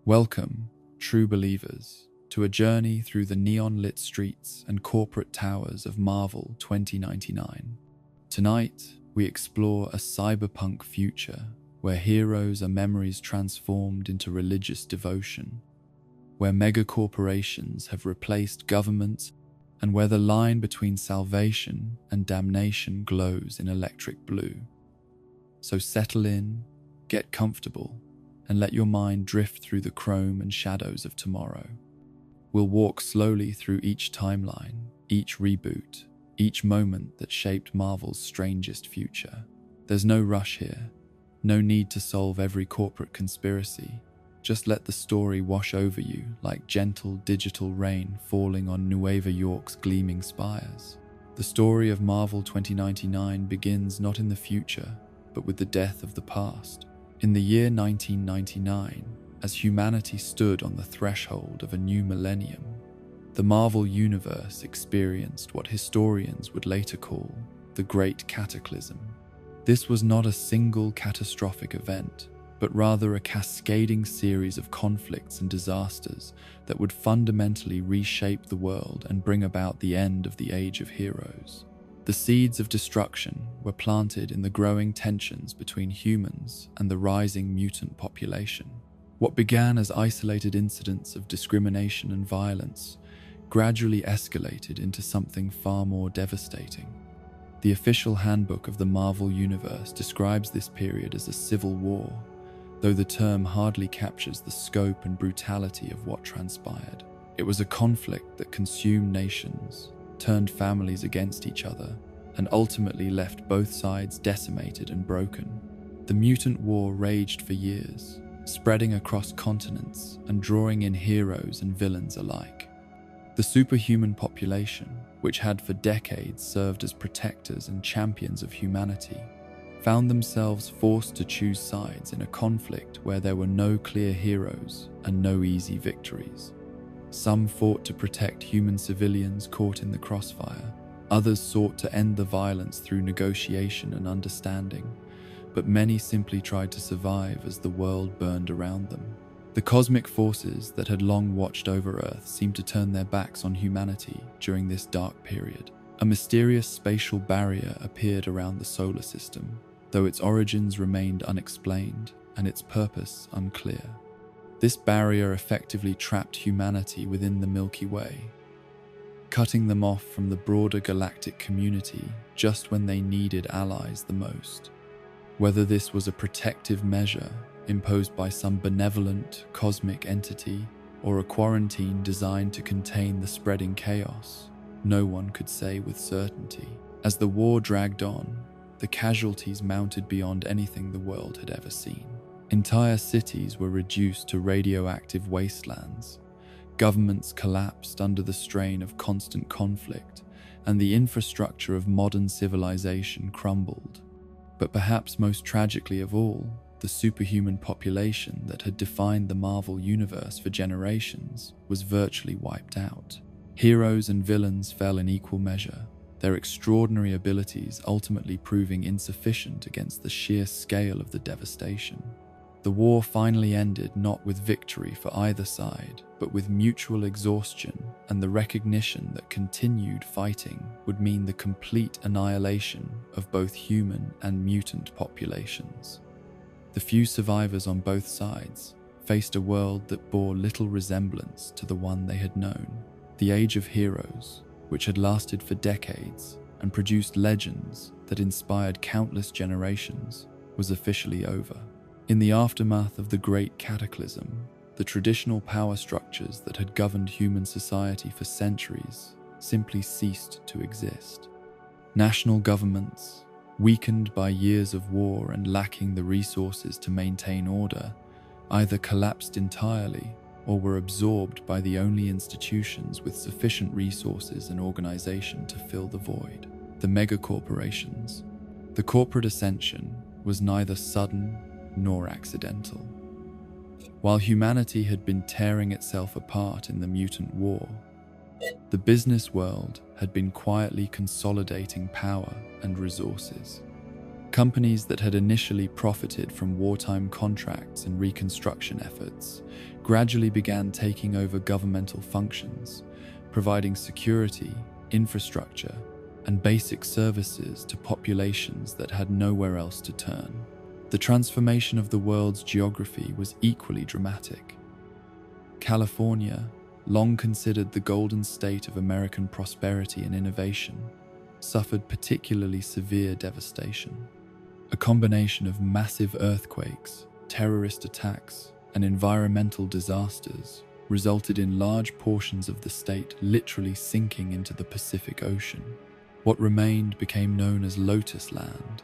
Welcome, true believers, to a journey through the neon-lit streets and corporate towers of Marvel 2099. Tonight, we explore a cyberpunk future where heroes are memories transformed into religious devotion, where megacorporations have replaced governments, and where the line between salvation and damnation glows in electric blue. So settle in, get comfortable, and let your mind drift through the chrome and shadows of tomorrow. We'll walk slowly through each timeline, each reboot, each moment that shaped Marvel's strangest future. There's no rush here, no need to solve every corporate conspiracy. Just let the story wash over you like gentle digital rain falling on Nueva York's gleaming spires. The story of Marvel 2099 begins not in the future, but with the death of the past. In the year 1999, as humanity stood on the threshold of a new millennium, the Marvel Universe experienced what historians would later call the Great Cataclysm. This was not a single catastrophic event, but rather a cascading series of conflicts and disasters that would fundamentally reshape the world and bring about the end of the Age of Heroes. The seeds of destruction were planted in the growing tensions between humans and the rising mutant population. What began as isolated incidents of discrimination and violence gradually escalated into something far more devastating. The official handbook of the Marvel Universe describes this period as a civil war, though the term hardly captures the scope and brutality of what transpired. It was a conflict that consumed nations, turned families against each other, and ultimately left both sides decimated and broken. The mutant war raged for years, spreading across continents and drawing in heroes and villains alike. The superhuman population, which had for decades served as protectors and champions of humanity, found themselves forced to choose sides in a conflict where there were no clear heroes and no easy victories. Some fought to protect human civilians caught in the crossfire. Others sought to end the violence through negotiation and understanding, but many simply tried to survive as the world burned around them. The cosmic forces that had long watched over Earth seemed to turn their backs on humanity during this dark period. A mysterious spatial barrier appeared around the solar system, though its origins remained unexplained and its purpose unclear. This barrier effectively trapped humanity within the Milky Way, cutting them off from the broader galactic community just when they needed allies the most. Whether this was a protective measure imposed by some benevolent cosmic entity or a quarantine designed to contain the spreading chaos, no one could say with certainty. As the war dragged on, the casualties mounted beyond anything the world had ever seen. Entire cities were reduced to radioactive wastelands. Governments collapsed under the strain of constant conflict, and the infrastructure of modern civilization crumbled. But perhaps most tragically of all, the superhuman population that had defined the Marvel Universe for generations was virtually wiped out. Heroes and villains fell in equal measure, their extraordinary abilities ultimately proving insufficient against the sheer scale of the devastation. The war finally ended not with victory for either side, but with mutual exhaustion and the recognition that continued fighting would mean the complete annihilation of both human and mutant populations. The few survivors on both sides faced a world that bore little resemblance to the one they had known. The Age of Heroes, which had lasted for decades and produced legends that inspired countless generations, was officially over. In the aftermath of the Great Cataclysm, the traditional power structures that had governed human society for centuries simply ceased to exist. National governments, weakened by years of war and lacking the resources to maintain order, either collapsed entirely or were absorbed by the only institutions with sufficient resources and organization to fill the void: the megacorporations. The corporate ascension was neither sudden nor accidental. While humanity had been tearing itself apart in the mutant war, the business world had been quietly consolidating power and resources. Companies that had initially profited from wartime contracts and reconstruction efforts gradually began taking over governmental functions, providing security, infrastructure, and basic services to populations that had nowhere else to turn. The transformation of the world's geography was equally dramatic. California, long considered the golden state of American prosperity and innovation, suffered particularly severe devastation. A combination of massive earthquakes, terrorist attacks, and environmental disasters resulted in large portions of the state literally sinking into the Pacific Ocean. What remained became known as Lotus Land,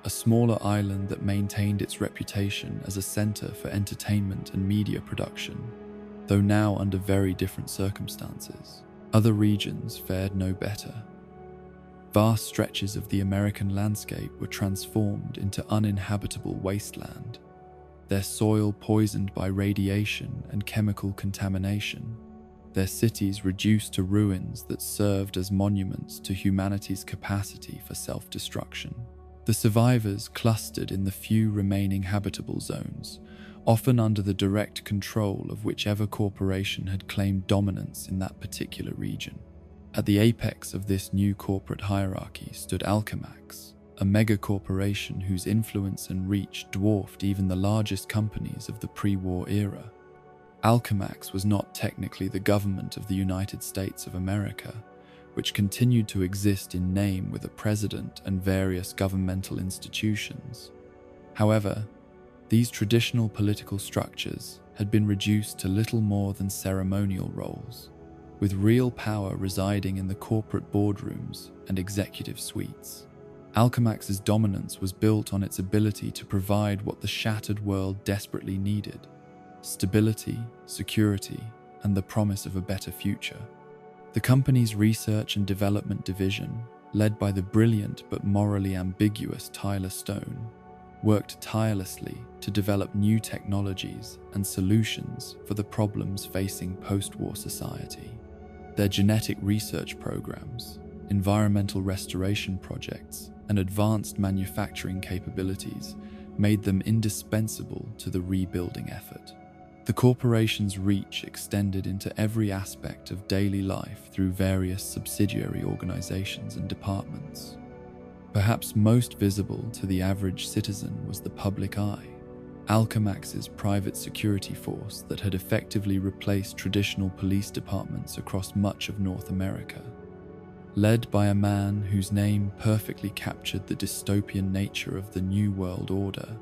a smaller island that maintained its reputation as a center for entertainment and media production, though now under very different circumstances. Other regions fared no better. Vast stretches of the American landscape were transformed into uninhabitable wasteland, their soil poisoned by radiation and chemical contamination, their cities reduced to ruins that served as monuments to humanity's capacity for self-destruction. The survivors clustered in the few remaining habitable zones, often under the direct control of whichever corporation had claimed dominance in that particular region. At the apex of this new corporate hierarchy stood Alchemax, a mega-corporation whose influence and reach dwarfed even the largest companies of the pre-war era. Alchemax was not technically the government of the United States of America, which continued to exist in name with a president and various governmental institutions. However, these traditional political structures had been reduced to little more than ceremonial roles, with real power residing in the corporate boardrooms and executive suites. Alchemax's dominance was built on its ability to provide what the shattered world desperately needed: stability, security, and the promise of a better future. The company's research and development division, led by the brilliant but morally ambiguous Tyler Stone, worked tirelessly to develop new technologies and solutions for the problems facing post-war society. Their genetic research programs, environmental restoration projects, and advanced manufacturing capabilities made them indispensable to the rebuilding effort. The corporation's reach extended into every aspect of daily life through various subsidiary organizations and departments. Perhaps most visible to the average citizen was the public eye, Alchemax's private security force that had effectively replaced traditional police departments across much of North America. Led by a man whose name perfectly captured the dystopian nature of the New World Order,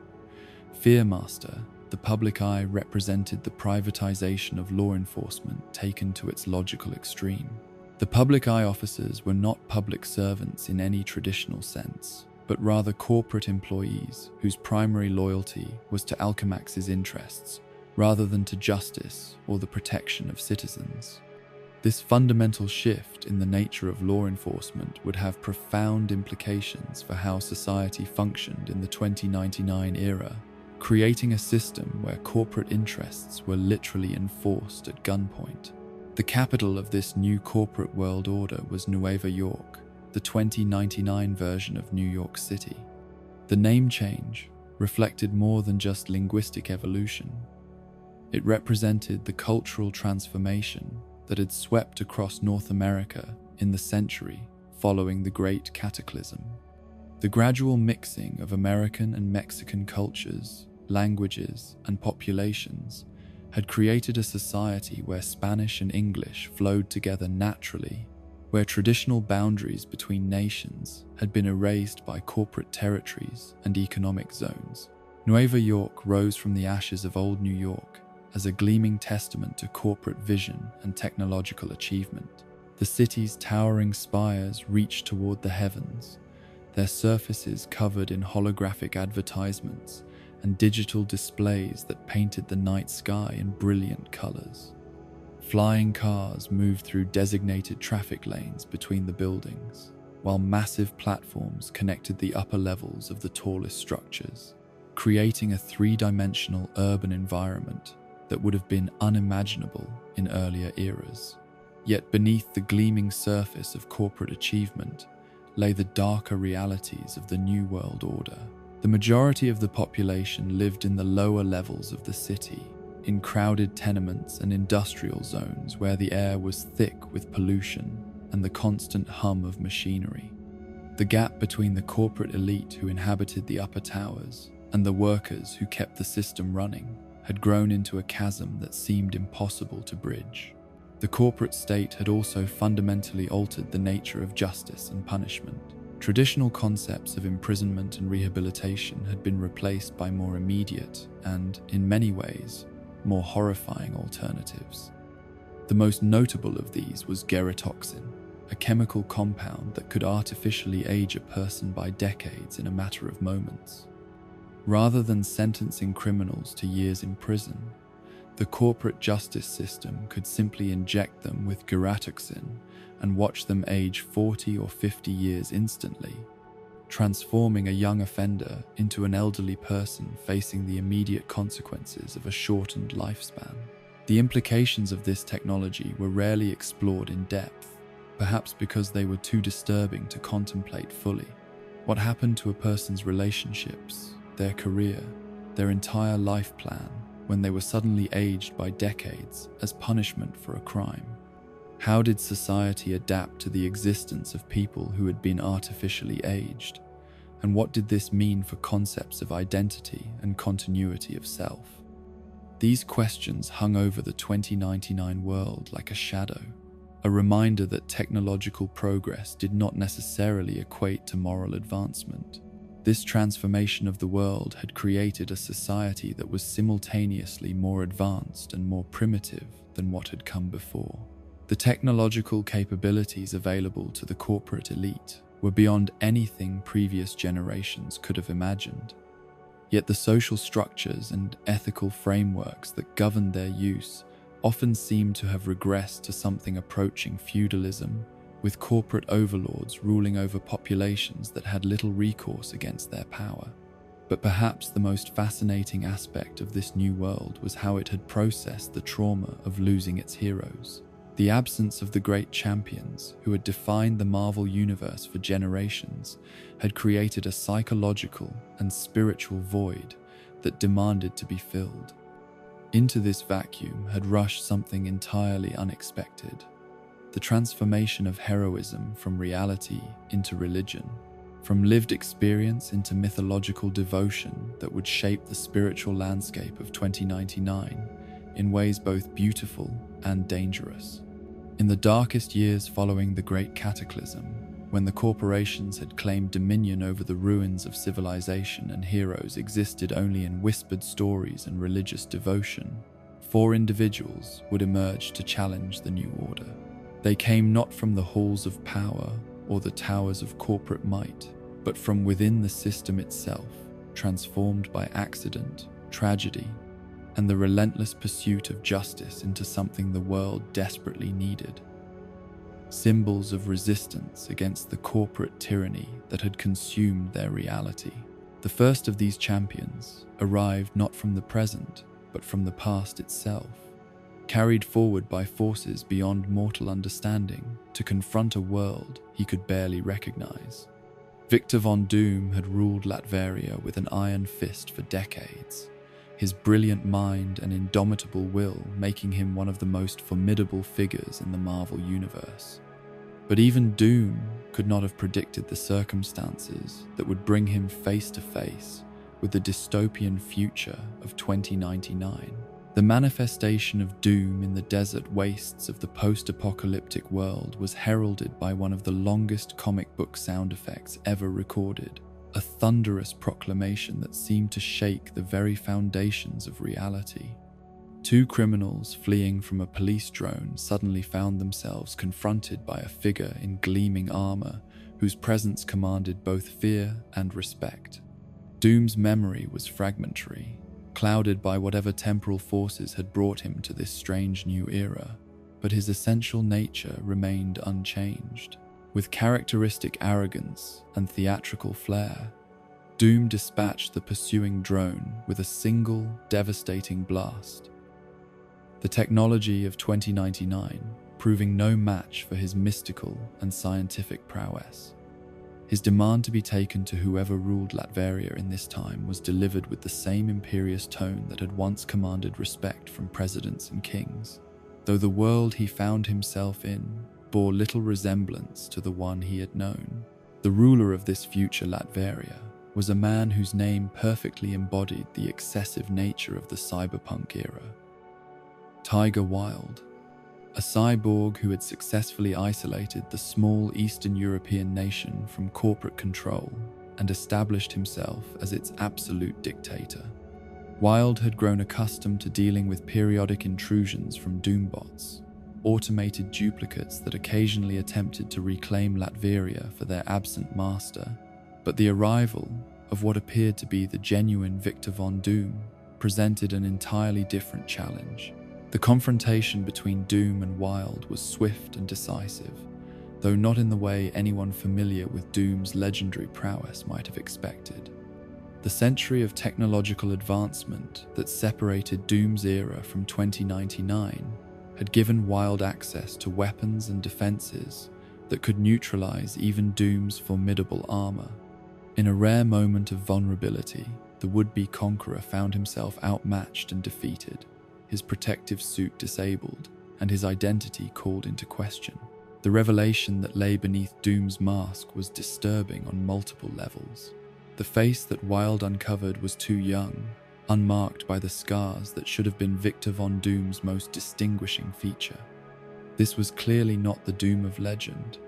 Fearmaster, the public eye represented the privatization of law enforcement taken to its logical extreme. The public eye officers were not public servants in any traditional sense, but rather corporate employees whose primary loyalty was to Alchemax's interests rather than to justice or the protection of citizens. This fundamental shift in the nature of law enforcement would have profound implications for how society functioned in the 2099 era, creating a system where corporate interests were literally enforced at gunpoint. The capital of this new corporate world order was Nueva York, the 2099 version of New York City. The name change reflected more than just linguistic evolution. It represented the cultural transformation that had swept across North America in the century following the Great Cataclysm. The gradual mixing of American and Mexican cultures, languages, and populations had created a society where Spanish and English flowed together naturally, where traditional boundaries between nations had been erased by corporate territories and economic zones. Nueva York rose from the ashes of old New York as a gleaming testament to corporate vision and technological achievement. The city's towering spires reached toward the heavens, their surfaces covered in holographic advertisements and digital displays that painted the night sky in brilliant colors. Flying cars moved through designated traffic lanes between the buildings, while massive platforms connected the upper levels of the tallest structures, creating a three-dimensional urban environment that would have been unimaginable in earlier eras. Yet beneath the gleaming surface of corporate achievement lay the darker realities of the New World Order. The majority of the population lived in the lower levels of the city, in crowded tenements and industrial zones where the air was thick with pollution and the constant hum of machinery. The gap between the corporate elite who inhabited the upper towers and the workers who kept the system running had grown into a chasm that seemed impossible to bridge. The corporate state had also fundamentally altered the nature of justice and punishment. Traditional concepts of imprisonment and rehabilitation had been replaced by more immediate and, in many ways, more horrifying alternatives. The most notable of these was gerotoxin, a chemical compound that could artificially age a person by decades in a matter of moments. Rather than sentencing criminals to years in prison, the corporate justice system could simply inject them with gerotoxin and watch them age 40 or 50 years instantly, transforming a young offender into an elderly person facing the immediate consequences of a shortened lifespan. The implications of this technology were rarely explored in depth, perhaps because they were too disturbing to contemplate fully. What happened to a person's relationships, their career, their entire life plan, when they were suddenly aged by decades as punishment for a crime? How did society adapt to the existence of people who had been artificially aged? And what did this mean for concepts of identity and continuity of self? These questions hung over the 2099 world like a shadow, a reminder that technological progress did not necessarily equate to moral advancement. This transformation of the world had created a society that was simultaneously more advanced and more primitive than what had come before. The technological capabilities available to the corporate elite were beyond anything previous generations could have imagined. Yet the social structures and ethical frameworks that governed their use often seemed to have regressed to something approaching feudalism, with corporate overlords ruling over populations that had little recourse against their power. But perhaps the most fascinating aspect of this new world was how it had processed the trauma of losing its heroes. The absence of the great champions who had defined the Marvel universe for generations had created a psychological and spiritual void that demanded to be filled. Into this vacuum had rushed something entirely unexpected: the transformation of heroism from reality into religion, from lived experience into mythological devotion that would shape the spiritual landscape of 2099 in ways both beautiful and dangerous. In the darkest years following the Great Cataclysm, when the corporations had claimed dominion over the ruins of civilization and heroes existed only in whispered stories and religious devotion, 4 individuals would emerge to challenge the new order. They came not from the halls of power or the towers of corporate might, but from within the system itself, transformed by accident, tragedy, and the relentless pursuit of justice into something the world desperately needed. Symbols of resistance against the corporate tyranny that had consumed their reality. The first of these champions arrived not from the present, but from the past itself, carried forward by forces beyond mortal understanding to confront a world he could barely recognize. Victor Von Doom had ruled Latveria with an iron fist for decades, his brilliant mind and indomitable will making him one of the most formidable figures in the Marvel universe. But even Doom could not have predicted the circumstances that would bring him face to face with the dystopian future of 2099. The manifestation of doom in the desert wastes of the post-apocalyptic world was heralded by one of the longest comic book sound effects ever recorded, a thunderous proclamation that seemed to shake the very foundations of reality. 2 criminals fleeing from a police drone suddenly found themselves confronted by a figure in gleaming armor whose presence commanded both fear and respect. Doom's memory was fragmentary, clouded by whatever temporal forces had brought him to this strange new era, but his essential nature remained unchanged. With characteristic arrogance and theatrical flair, Doom dispatched the pursuing drone with a single, devastating blast. The technology of 2099 proving no match for his mystical and scientific prowess. His demand to be taken to whoever ruled Latveria in this time was delivered with the same imperious tone that had once commanded respect from presidents and kings, though the world he found himself in bore little resemblance to the one he had known. The ruler of this future Latveria was a man whose name perfectly embodied the excessive nature of the cyberpunk era. Tiger Wilde, a cyborg who had successfully isolated the small Eastern European nation from corporate control and established himself as its absolute dictator. Wilde had grown accustomed to dealing with periodic intrusions from doombots, automated duplicates that occasionally attempted to reclaim Latveria for their absent master, but the arrival of what appeared to be the genuine Victor von Doom presented an entirely different challenge. The confrontation between Doom and Wilde was swift and decisive, though not in the way anyone familiar with Doom's legendary prowess might have expected. The century of technological advancement that separated Doom's era from 2099 had given Wilde access to weapons and defenses that could neutralize even Doom's formidable armor. In a rare moment of vulnerability, the would-be conqueror found himself outmatched and defeated, his protective suit disabled, and his identity called into question. The revelation that lay beneath Doom's mask was disturbing on multiple levels. The face that Wilde uncovered was too young, unmarked by the scars that should have been Victor von Doom's most distinguishing feature. This was clearly not the Doom of legend,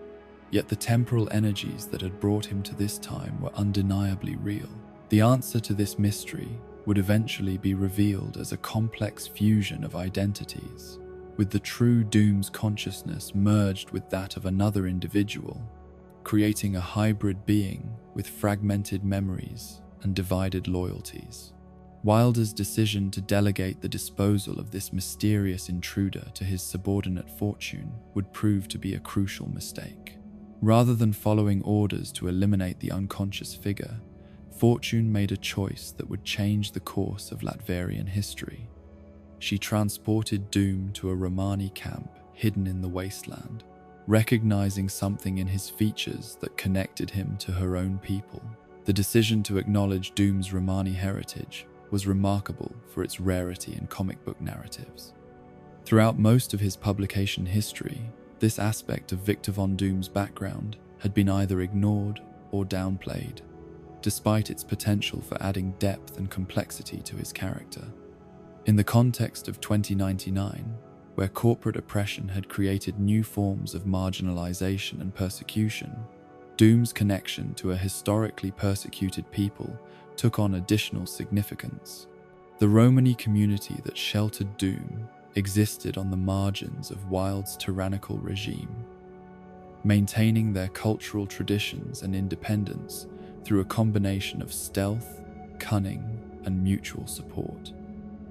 yet the temporal energies that had brought him to this time were undeniably real. The answer to this mystery would eventually be revealed as a complex fusion of identities, with the true Doom's consciousness merged with that of another individual, creating a hybrid being with fragmented memories and divided loyalties. Wilder's decision to delegate the disposal of this mysterious intruder to his subordinate Fortune would prove to be a crucial mistake. Rather than following orders to eliminate the unconscious figure, Fortune made a choice that would change the course of Latverian history. She transported Doom to a Romani camp hidden in the wasteland, recognizing something in his features that connected him to her own people. The decision to acknowledge Doom's Romani heritage was remarkable for its rarity in comic book narratives. Throughout most of his publication history, this aspect of Victor von Doom's background had been either ignored or downplayed, despite its potential for adding depth and complexity to his character. In the context of 2099, where corporate oppression had created new forms of marginalization and persecution, Doom's connection to a historically persecuted people took on additional significance. The Romani community that sheltered Doom existed on the margins of Wilde's tyrannical regime, maintaining their cultural traditions and independence through a combination of stealth, cunning, and mutual support.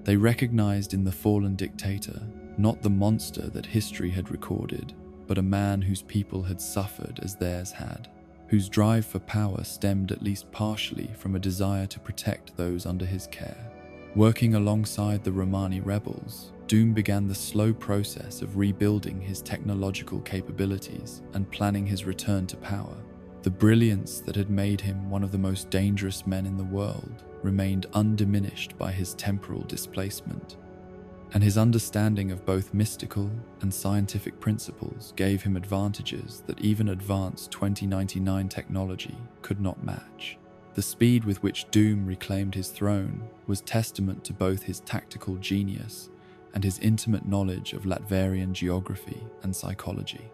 They recognized in the fallen dictator not the monster that history had recorded, but a man whose people had suffered as theirs had, whose drive for power stemmed at least partially from a desire to protect those under his care. Working alongside the Romani rebels, Doom began the slow process of rebuilding his technological capabilities and planning his return to power. The brilliance that had made him one of the most dangerous men in the world remained undiminished by his temporal displacement, and his understanding of both mystical and scientific principles gave him advantages that even advanced 2099 technology could not match. The speed with which Doom reclaimed his throne was testament to both his tactical genius and his intimate knowledge of Latverian geography and psychology.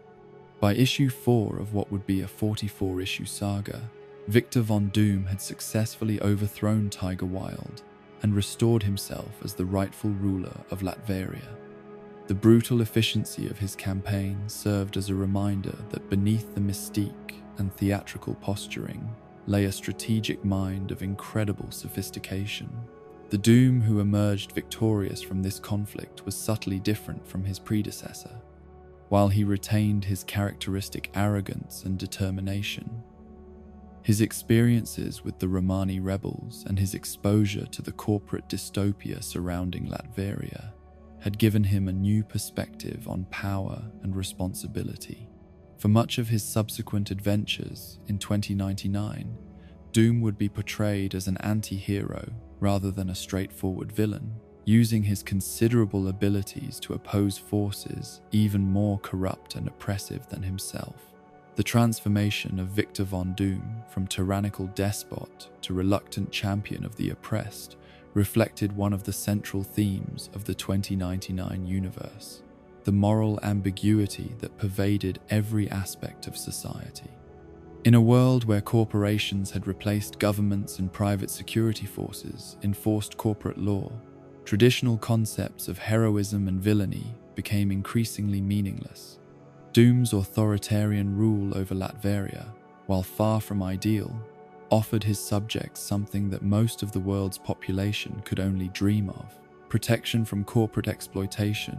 By issue 4 of what would be a 44-issue saga, Victor von Doom had successfully overthrown Tiger Wilde and restored himself as the rightful ruler of Latveria. The brutal efficiency of his campaign served as a reminder that beneath the mystique and theatrical posturing lay a strategic mind of incredible sophistication. The Doom who emerged victorious from this conflict was subtly different from his predecessor. While he retained his characteristic arrogance and determination, his experiences with the Romani rebels and his exposure to the corporate dystopia surrounding Latveria had given him a new perspective on power and responsibility. For much of his subsequent adventures in 2099, Doom would be portrayed as an anti-hero rather than a straightforward villain, using his considerable abilities to oppose forces even more corrupt and oppressive than himself. The transformation of Victor Von Doom from tyrannical despot to reluctant champion of the oppressed reflected one of the central themes of the 2099 universe: the moral ambiguity that pervaded every aspect of society. In a world where corporations had replaced governments and private security forces enforced corporate law, traditional concepts of heroism and villainy became increasingly meaningless. Doom's authoritarian rule over Latveria, while far from ideal, offered his subjects something that most of the world's population could only dream of: protection from corporate exploitation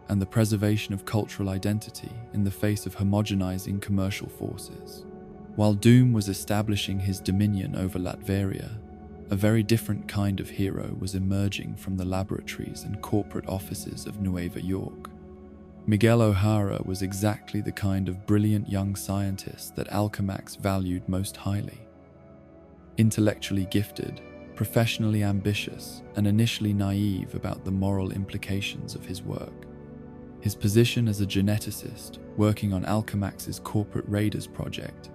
and the preservation of cultural identity in the face of homogenizing commercial forces. While Doom was establishing his dominion over Latveria, a very different kind of hero was emerging from the laboratories and corporate offices of Nueva York. Miguel O'Hara was exactly the kind of brilliant young scientist that Alchemax valued most highly. Intellectually gifted, professionally ambitious, and initially naive about the moral implications of his work. His position as a geneticist working on Alchemax's corporate Raiders project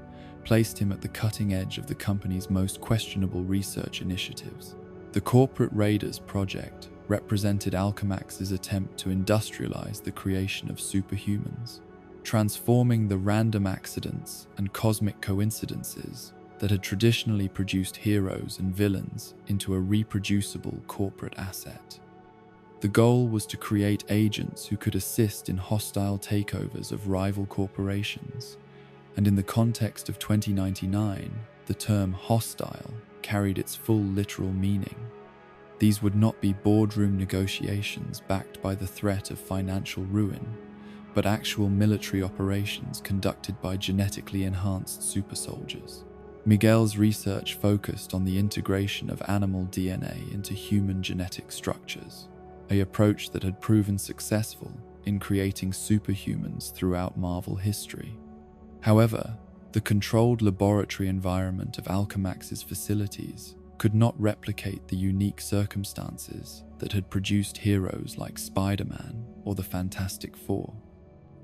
placed him at the cutting edge of the company's most questionable research initiatives. The corporate Raiders project represented Alchemax's attempt to industrialize the creation of superhumans, transforming the random accidents and cosmic coincidences that had traditionally produced heroes and villains into a reproducible corporate asset. The goal was to create agents who could assist in hostile takeovers of rival corporations, and in the context of 2099, the term hostile carried its full literal meaning. These would not be boardroom negotiations backed by the threat of financial ruin, but actual military operations conducted by genetically enhanced super soldiers. Miguel's research focused on the integration of animal DNA into human genetic structures, an approach that had proven successful in creating superhumans throughout Marvel history. However, the controlled laboratory environment of Alchemax's facilities could not replicate the unique circumstances that had produced heroes like Spider-Man or the Fantastic Four.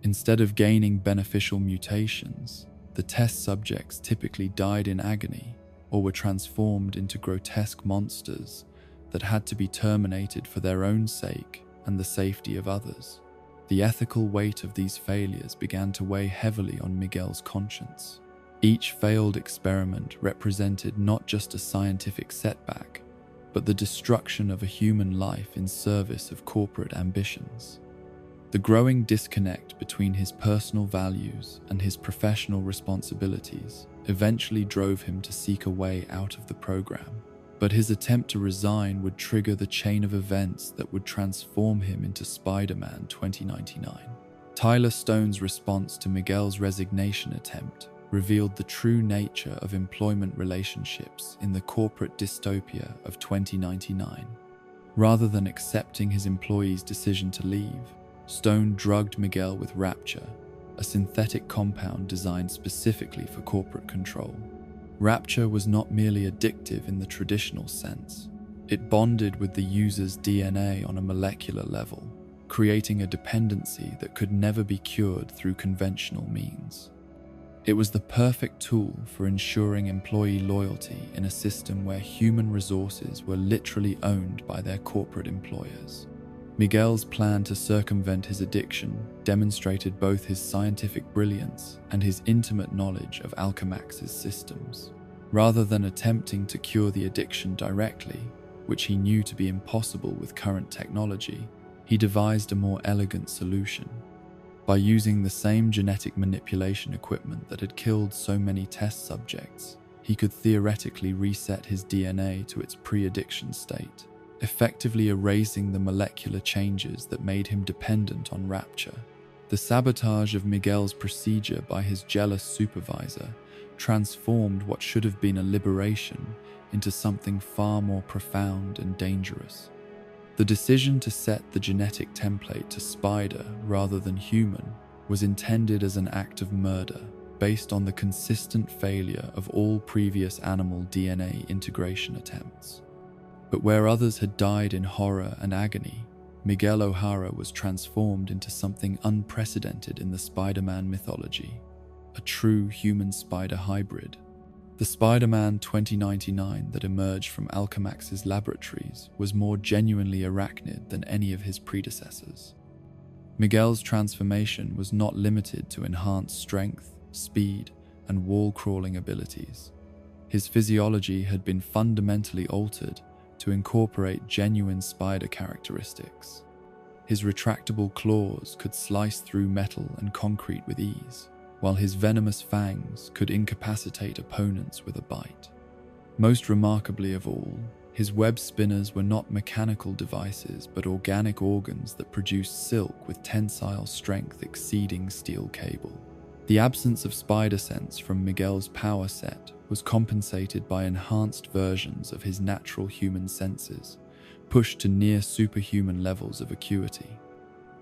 Instead of gaining beneficial mutations, the test subjects typically died in agony or were transformed into grotesque monsters that had to be terminated for their own sake and the safety of others. The ethical weight of these failures began to weigh heavily on Miguel's conscience. Each failed experiment represented not just a scientific setback, but the destruction of a human life in service of corporate ambitions. The growing disconnect between his personal values and his professional responsibilities eventually drove him to seek a way out of the program. But his attempt to resign would trigger the chain of events that would transform him into Spider-Man 2099. Tyler Stone's response to Miguel's resignation attempt revealed the true nature of employment relationships in the corporate dystopia of 2099. Rather than accepting his employee's decision to leave, Stone drugged Miguel with Rapture, a synthetic compound designed specifically for corporate control. Rapture was not merely addictive in the traditional sense. It bonded with the user's DNA on a molecular level, creating a dependency that could never be cured through conventional means. It was the perfect tool for ensuring employee loyalty in a system where human resources were literally owned by their corporate employers. Miguel's plan to circumvent his addiction demonstrated both his scientific brilliance and his intimate knowledge of Alchemax's systems. Rather than attempting to cure the addiction directly, which he knew to be impossible with current technology, he devised a more elegant solution. By using the same genetic manipulation equipment that had killed so many test subjects, he could theoretically reset his DNA to its pre-addiction state, effectively erasing the molecular changes that made him dependent on Rapture. The sabotage of Miguel's procedure by his jealous supervisor transformed what should have been a liberation into something far more profound and dangerous. The decision to set the genetic template to spider rather than human was intended as an act of murder based on the consistent failure of all previous animal DNA integration attempts. But where others had died in horror and agony, Miguel O'Hara was transformed into something unprecedented in the Spider-Man mythology, a true human-spider hybrid. The Spider-Man 2099 that emerged from Alchemax's laboratories was more genuinely arachnid than any of his predecessors. Miguel's transformation was not limited to enhanced strength, speed, and wall-crawling abilities. His physiology had been fundamentally altered to incorporate genuine spider characteristics. His retractable claws could slice through metal and concrete with ease, while his venomous fangs could incapacitate opponents with a bite. Most remarkably of all, his web spinners were not mechanical devices but organic organs that produced silk with tensile strength exceeding steel cable. The absence of spider sense from Miguel's power set was compensated by enhanced versions of his natural human senses, pushed to near superhuman levels of acuity.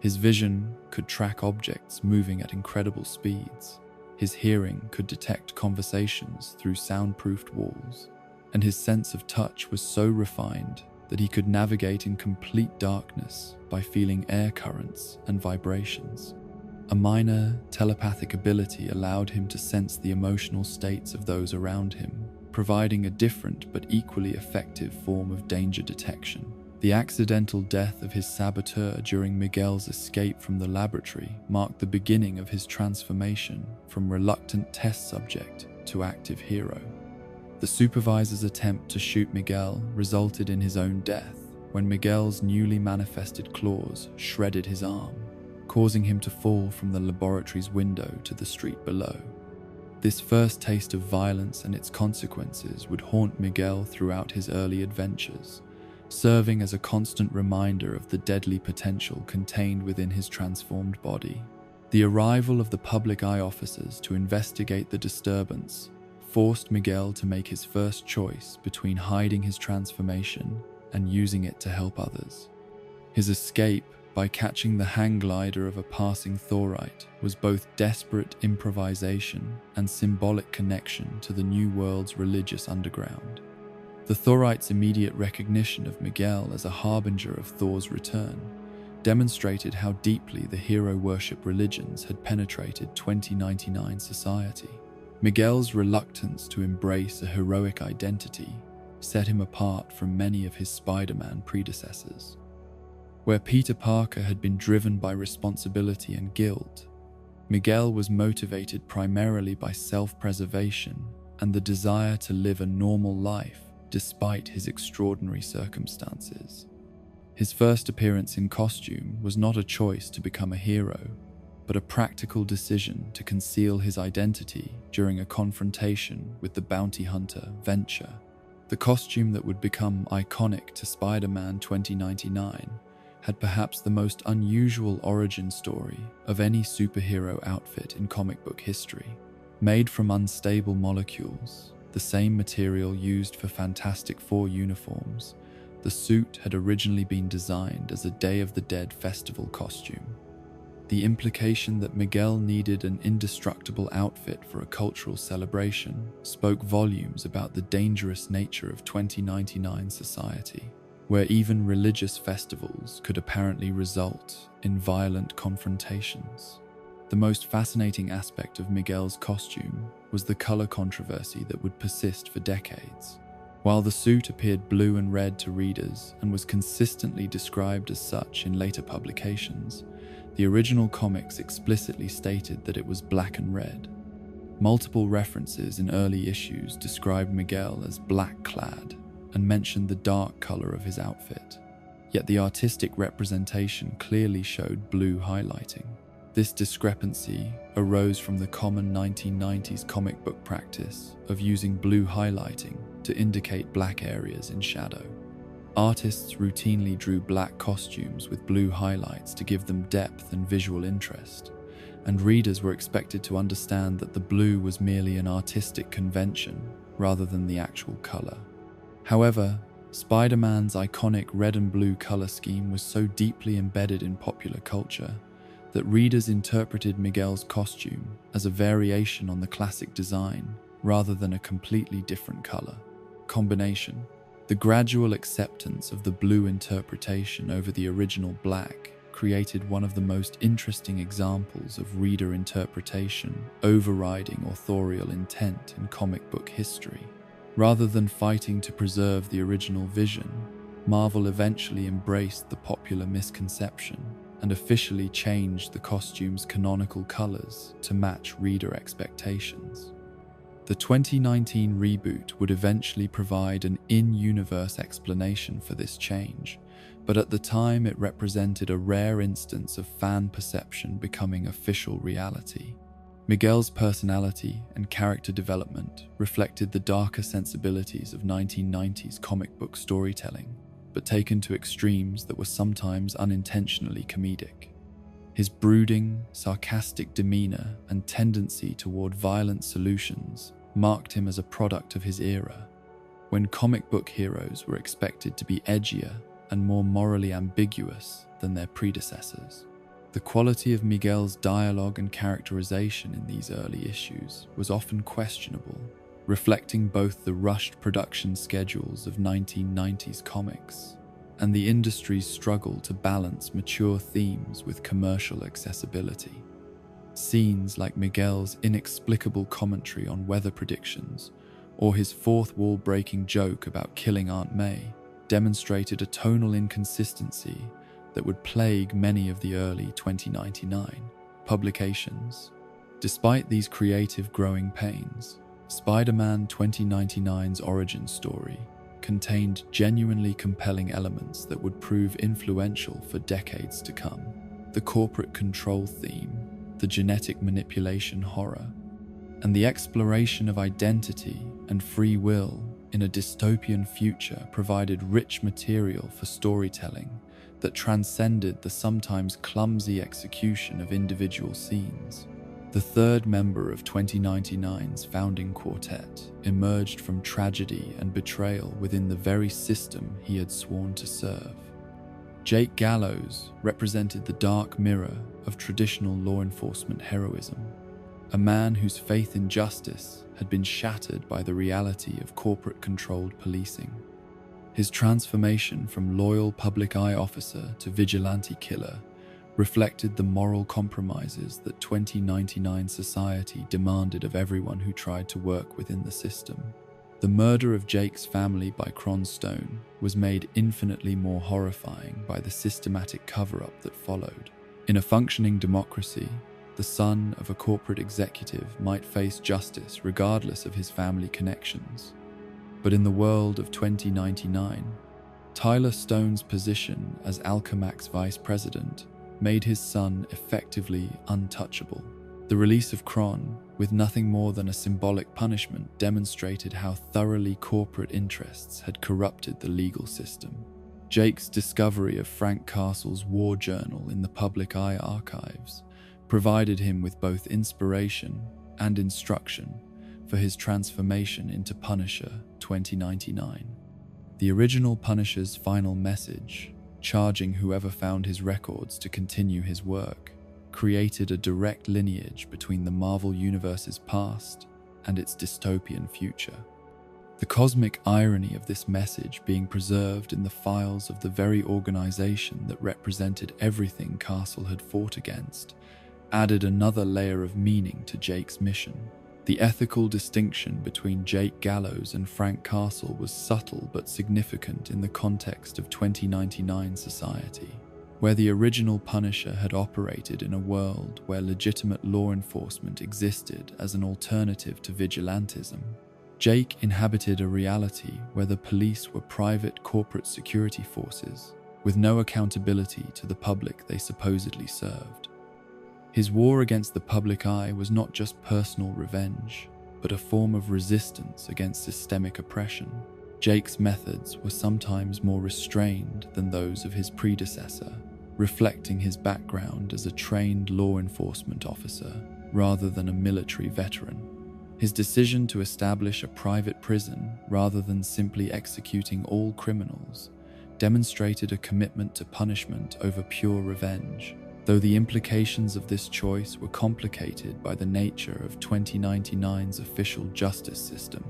His vision could track objects moving at incredible speeds. His hearing could detect conversations through soundproofed walls. And his sense of touch was so refined that he could navigate in complete darkness by feeling air currents and vibrations. A minor telepathic ability allowed him to sense the emotional states of those around him, providing a different but equally effective form of danger detection. The accidental death of his saboteur during Miguel's escape from the laboratory marked the beginning of his transformation from reluctant test subject to active hero. The supervisor's attempt to shoot Miguel resulted in his own death when Miguel's newly manifested claws shredded his arm, causing him to fall from the laboratory's window to the street below. This first taste of violence and its consequences would haunt Miguel throughout his early adventures, serving as a constant reminder of the deadly potential contained within his transformed body. The arrival of the public eye officers to investigate the disturbance forced Miguel to make his first choice between hiding his transformation and using it to help others. His escape by catching the hang glider of a passing Thorite was both desperate improvisation and symbolic connection to the New World's religious underground. The Thorite's immediate recognition of Miguel as a harbinger of Thor's return demonstrated how deeply the hero worship religions had penetrated 2099 society. Miguel's reluctance to embrace a heroic identity set him apart from many of his Spider-Man predecessors. Where Peter Parker had been driven by responsibility and guilt, Miguel was motivated primarily by self-preservation and the desire to live a normal life despite his extraordinary circumstances. His first appearance in costume was not a choice to become a hero, but a practical decision to conceal his identity during a confrontation with the bounty hunter Venture. The costume that would become iconic to Spider-Man 2099 had perhaps the most unusual origin story of any superhero outfit in comic book history. Made from unstable molecules, the same material used for Fantastic Four uniforms, the suit had originally been designed as a Day of the Dead festival costume. The implication that Miguel needed an indestructible outfit for a cultural celebration spoke volumes about the dangerous nature of 2099 society, where even religious festivals could apparently result in violent confrontations. The most fascinating aspect of Miguel's costume was the color controversy that would persist for decades. While the suit appeared blue and red to readers and was consistently described as such in later publications, the original comics explicitly stated that it was black and red. Multiple references in early issues described Miguel as black-clad and mentioned the dark color of his outfit, yet the artistic representation clearly showed blue highlighting. This discrepancy arose from the common 1990s comic book practice of using blue highlighting to indicate black areas in shadow. Artists routinely drew black costumes with blue highlights to give them depth and visual interest, and readers were expected to understand that the blue was merely an artistic convention rather than the actual color. However, Spider-Man's iconic red and blue color scheme was so deeply embedded in popular culture that readers interpreted Miguel's costume as a variation on the classic design rather than a completely different color combination. The gradual acceptance of the blue interpretation over the original black created one of the most interesting examples of reader interpretation overriding authorial intent in comic book history. Rather than fighting to preserve the original vision, Marvel eventually embraced the popular misconception and officially changed the costume's canonical colors to match reader expectations. The 2019 reboot would eventually provide an in-universe explanation for this change, but at the time it represented a rare instance of fan perception becoming official reality. Miguel's personality and character development reflected the darker sensibilities of 1990s comic book storytelling, but taken to extremes that were sometimes unintentionally comedic. His brooding, sarcastic demeanor and tendency toward violent solutions marked him as a product of his era, when comic book heroes were expected to be edgier and more morally ambiguous than their predecessors. The quality of Miguel's dialogue and characterization in these early issues was often questionable, reflecting both the rushed production schedules of 1990s comics and the industry's struggle to balance mature themes with commercial accessibility. Scenes like Miguel's inexplicable commentary on weather predictions or his fourth wall-breaking joke about killing Aunt May demonstrated a tonal inconsistency that would plague many of the early 2099 publications. Despite these creative growing pains, Spider-Man 2099's origin story contained genuinely compelling elements that would prove influential for decades to come. The corporate control theme, the genetic manipulation horror, and the exploration of identity and free will in a dystopian future provided rich material for storytelling that transcended the sometimes clumsy execution of individual scenes. The third member of 2099's founding quartet emerged from tragedy and betrayal within the very system he had sworn to serve. Jake Gallows represented the dark mirror of traditional law enforcement heroism, a man whose faith in justice had been shattered by the reality of corporate-controlled policing. His transformation from loyal public eye officer to vigilante killer reflected the moral compromises that 2099 society demanded of everyone who tried to work within the system. The murder of Jake's family by Cronstone was made infinitely more horrifying by the systematic cover-up that followed. In a functioning democracy, the son of a corporate executive might face justice regardless of his family connections. But in the world of 2099, Tyler Stone's position as Alchemac's vice president made his son effectively untouchable. The release of Kron, with nothing more than a symbolic punishment, demonstrated how thoroughly corporate interests had corrupted the legal system. Jake's discovery of Frank Castle's war journal in the public eye archives provided him with both inspiration and instruction for his transformation into Punisher 2099. The original Punisher's final message, charging whoever found his records to continue his work, created a direct lineage between the Marvel Universe's past and its dystopian future. The cosmic irony of this message being preserved in the files of the very organization that represented everything Castle had fought against added another layer of meaning to Jake's mission. The ethical distinction between Jake Gallows and Frank Castle was subtle but significant in the context of 2099 society, where the original Punisher had operated in a world where legitimate law enforcement existed as an alternative to vigilantism. Jake inhabited a reality where the police were private corporate security forces, with no accountability to the public they supposedly served. His war against the public eye was not just personal revenge, but a form of resistance against systemic oppression. Jake's methods were sometimes more restrained than those of his predecessor, reflecting his background as a trained law enforcement officer rather than a military veteran. His decision to establish a private prison rather than simply executing all criminals demonstrated a commitment to punishment over pure revenge. though the implications of this choice were complicated by the nature of 2099's official justice system.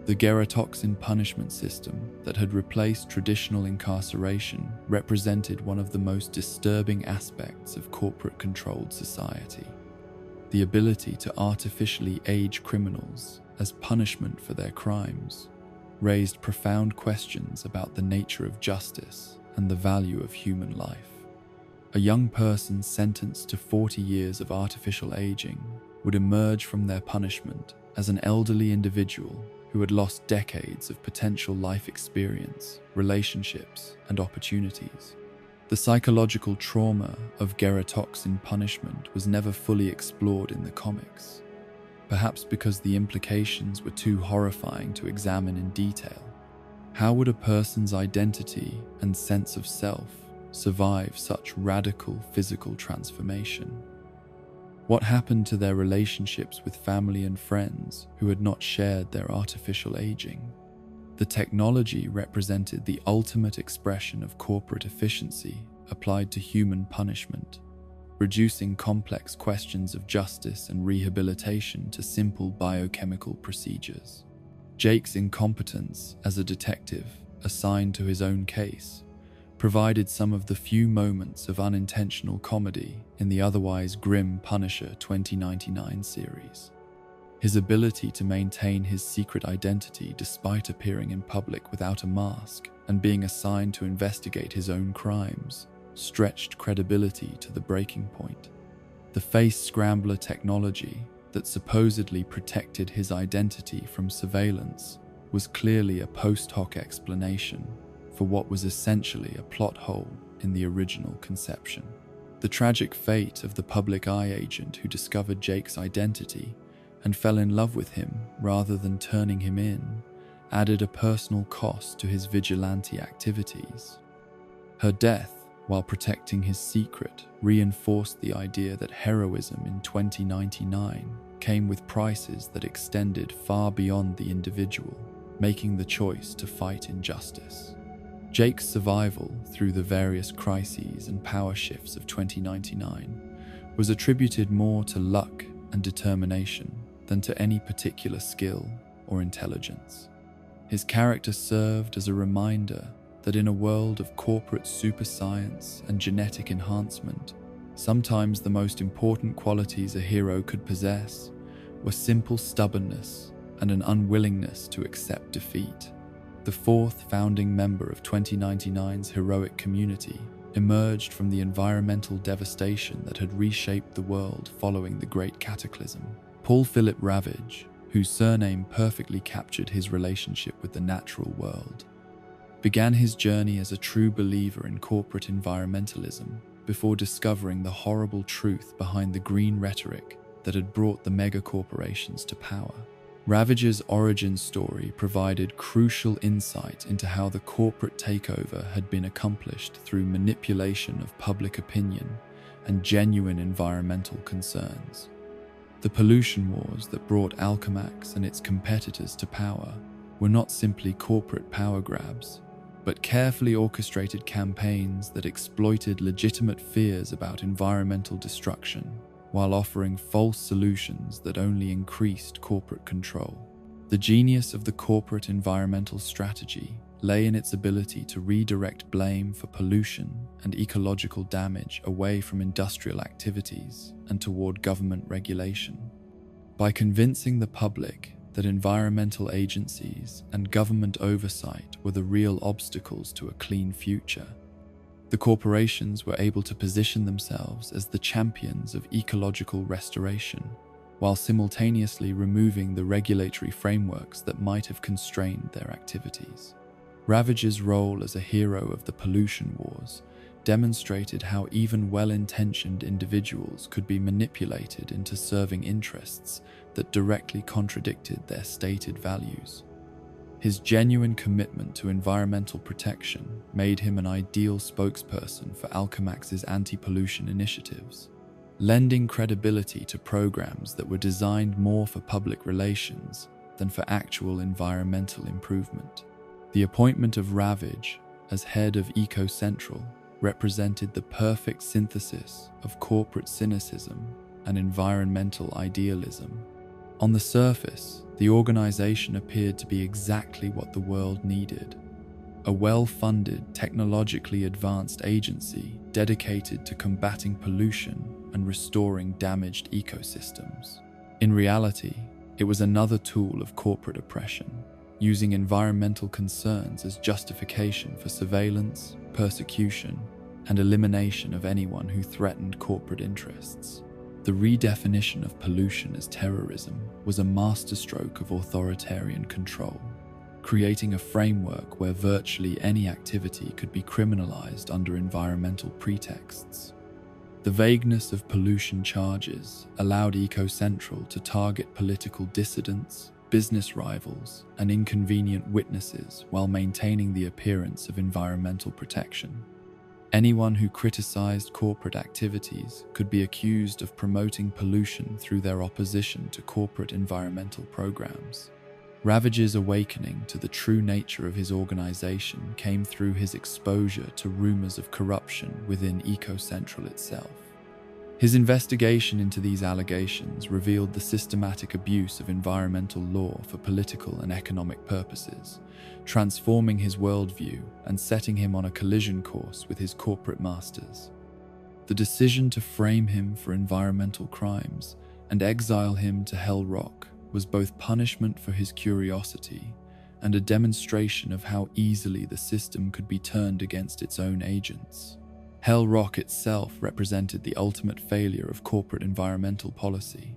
The gerotoxin punishment system that had replaced traditional incarceration represented one of the most disturbing aspects of corporate-controlled society. The ability to artificially age criminals as punishment for their crimes raised profound questions about the nature of justice and the value of human life. A young person sentenced to 40 years of artificial aging would emerge from their punishment as an elderly individual who had lost decades of potential life experience, relationships, and opportunities. The psychological trauma of gerotoxin punishment was never fully explored in the comics, perhaps because the implications were too horrifying to examine in detail. How would a person's identity and sense of self survive such radical physical transformation? What happened to their relationships with family and friends who had not shared their artificial aging? The technology represented the ultimate expression of corporate efficiency applied to human punishment, reducing complex questions of justice and rehabilitation to simple biochemical procedures. Jake's incompetence as a detective assigned to his own case provided some of the few moments of unintentional comedy in the otherwise grim Punisher 2099 series. His ability to maintain his secret identity despite appearing in public without a mask and being assigned to investigate his own crimes stretched credibility to the breaking point. The face scrambler technology that supposedly protected his identity from surveillance was clearly a post hoc explanation for what was essentially a plot hole in the original conception. The tragic fate of the public eye agent who discovered Jake's identity and fell in love with him rather than turning him in added a personal cost to his vigilante activities. Her death, while protecting his secret, reinforced the idea that heroism in 2099 came with prices that extended far beyond the individual, making the choice to fight injustice. Jake's survival through the various crises and power shifts of 2099 was attributed more to luck and determination than to any particular skill or intelligence. His character served as a reminder that in a world of corporate super science and genetic enhancement, sometimes the most important qualities a hero could possess were simple stubbornness and an unwillingness to accept defeat. The fourth founding member of 2099's heroic community emerged from the environmental devastation that had reshaped the world following the Great Cataclysm. Paul Philip Ravage, whose surname perfectly captured his relationship with the natural world, began his journey as a true believer in corporate environmentalism before discovering the horrible truth behind the green rhetoric that had brought the megacorporations to power. Ravage's origin story provided crucial insight into how the corporate takeover had been accomplished through manipulation of public opinion and genuine environmental concerns. The pollution wars that brought Alchemax and its competitors to power were not simply corporate power grabs, but carefully orchestrated campaigns that exploited legitimate fears about environmental destruction while offering false solutions that only increased corporate control. The genius of the corporate environmental strategy lay in its ability to redirect blame for pollution and ecological damage away from industrial activities and toward government regulation. By convincing the public that environmental agencies and government oversight were the real obstacles to a clean future, the corporations were able to position themselves as the champions of ecological restoration, while simultaneously removing the regulatory frameworks that might have constrained their activities. Ravage's role as a hero of the pollution wars demonstrated how even well-intentioned individuals could be manipulated into serving interests that directly contradicted their stated values. His genuine commitment to environmental protection made him an ideal spokesperson for Alchemax's anti-pollution initiatives, lending credibility to programs that were designed more for public relations than for actual environmental improvement. The appointment of Ravage as head of Eco Central represented the perfect synthesis of corporate cynicism and environmental idealism. On the surface, the organization appeared to be exactly what the world needed: a well-funded, technologically advanced agency dedicated to combating pollution and restoring damaged ecosystems. In reality, it was another tool of corporate oppression, using environmental concerns as justification for surveillance, persecution, and elimination of anyone who threatened corporate interests. The redefinition of pollution as terrorism was a masterstroke of authoritarian control, creating a framework where virtually any activity could be criminalized under environmental pretexts. The vagueness of pollution charges allowed EcoCentral to target political dissidents, business rivals, and inconvenient witnesses while maintaining the appearance of environmental protection. Anyone who criticized corporate activities could be accused of promoting pollution through their opposition to corporate environmental programs. Ravage's awakening to the true nature of his organization came through his exposure to rumors of corruption within EcoCentral itself. His investigation into these allegations revealed the systematic abuse of environmental law for political and economic purposes, transforming his worldview and setting him on a collision course with his corporate masters. The decision to frame him for environmental crimes and exile him to Hell Rock was both punishment for his curiosity and a demonstration of how easily the system could be turned against its own agents. Hell Rock itself represented the ultimate failure of corporate environmental policy,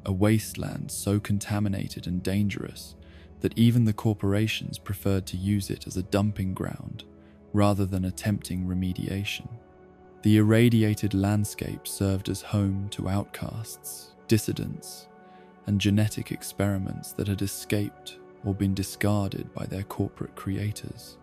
a wasteland so contaminated and dangerous that even the corporations preferred to use it as a dumping ground rather than attempting remediation. The irradiated landscape served as home to outcasts, dissidents, and genetic experiments that had escaped or been discarded by their corporate creators.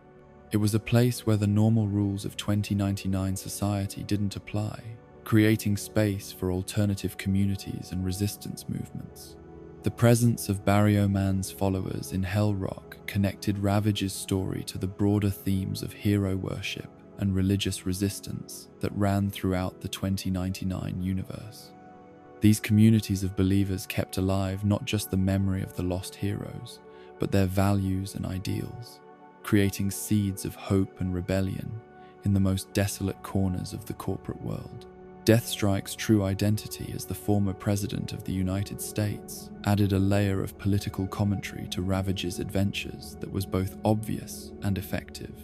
It was a place where the normal rules of 2099 society didn't apply, creating space for alternative communities and resistance movements. The presence of Barrio Man's followers in Hell Rock connected Ravage's story to the broader themes of hero worship and religious resistance that ran throughout the 2099 universe. These communities of believers kept alive not just the memory of the lost heroes, but their values and ideals, creating seeds of hope and rebellion in the most desolate corners of the corporate world. Deathstrike's true identity as the former president of the United States added a layer of political commentary to Ravage's adventures that was both obvious and effective.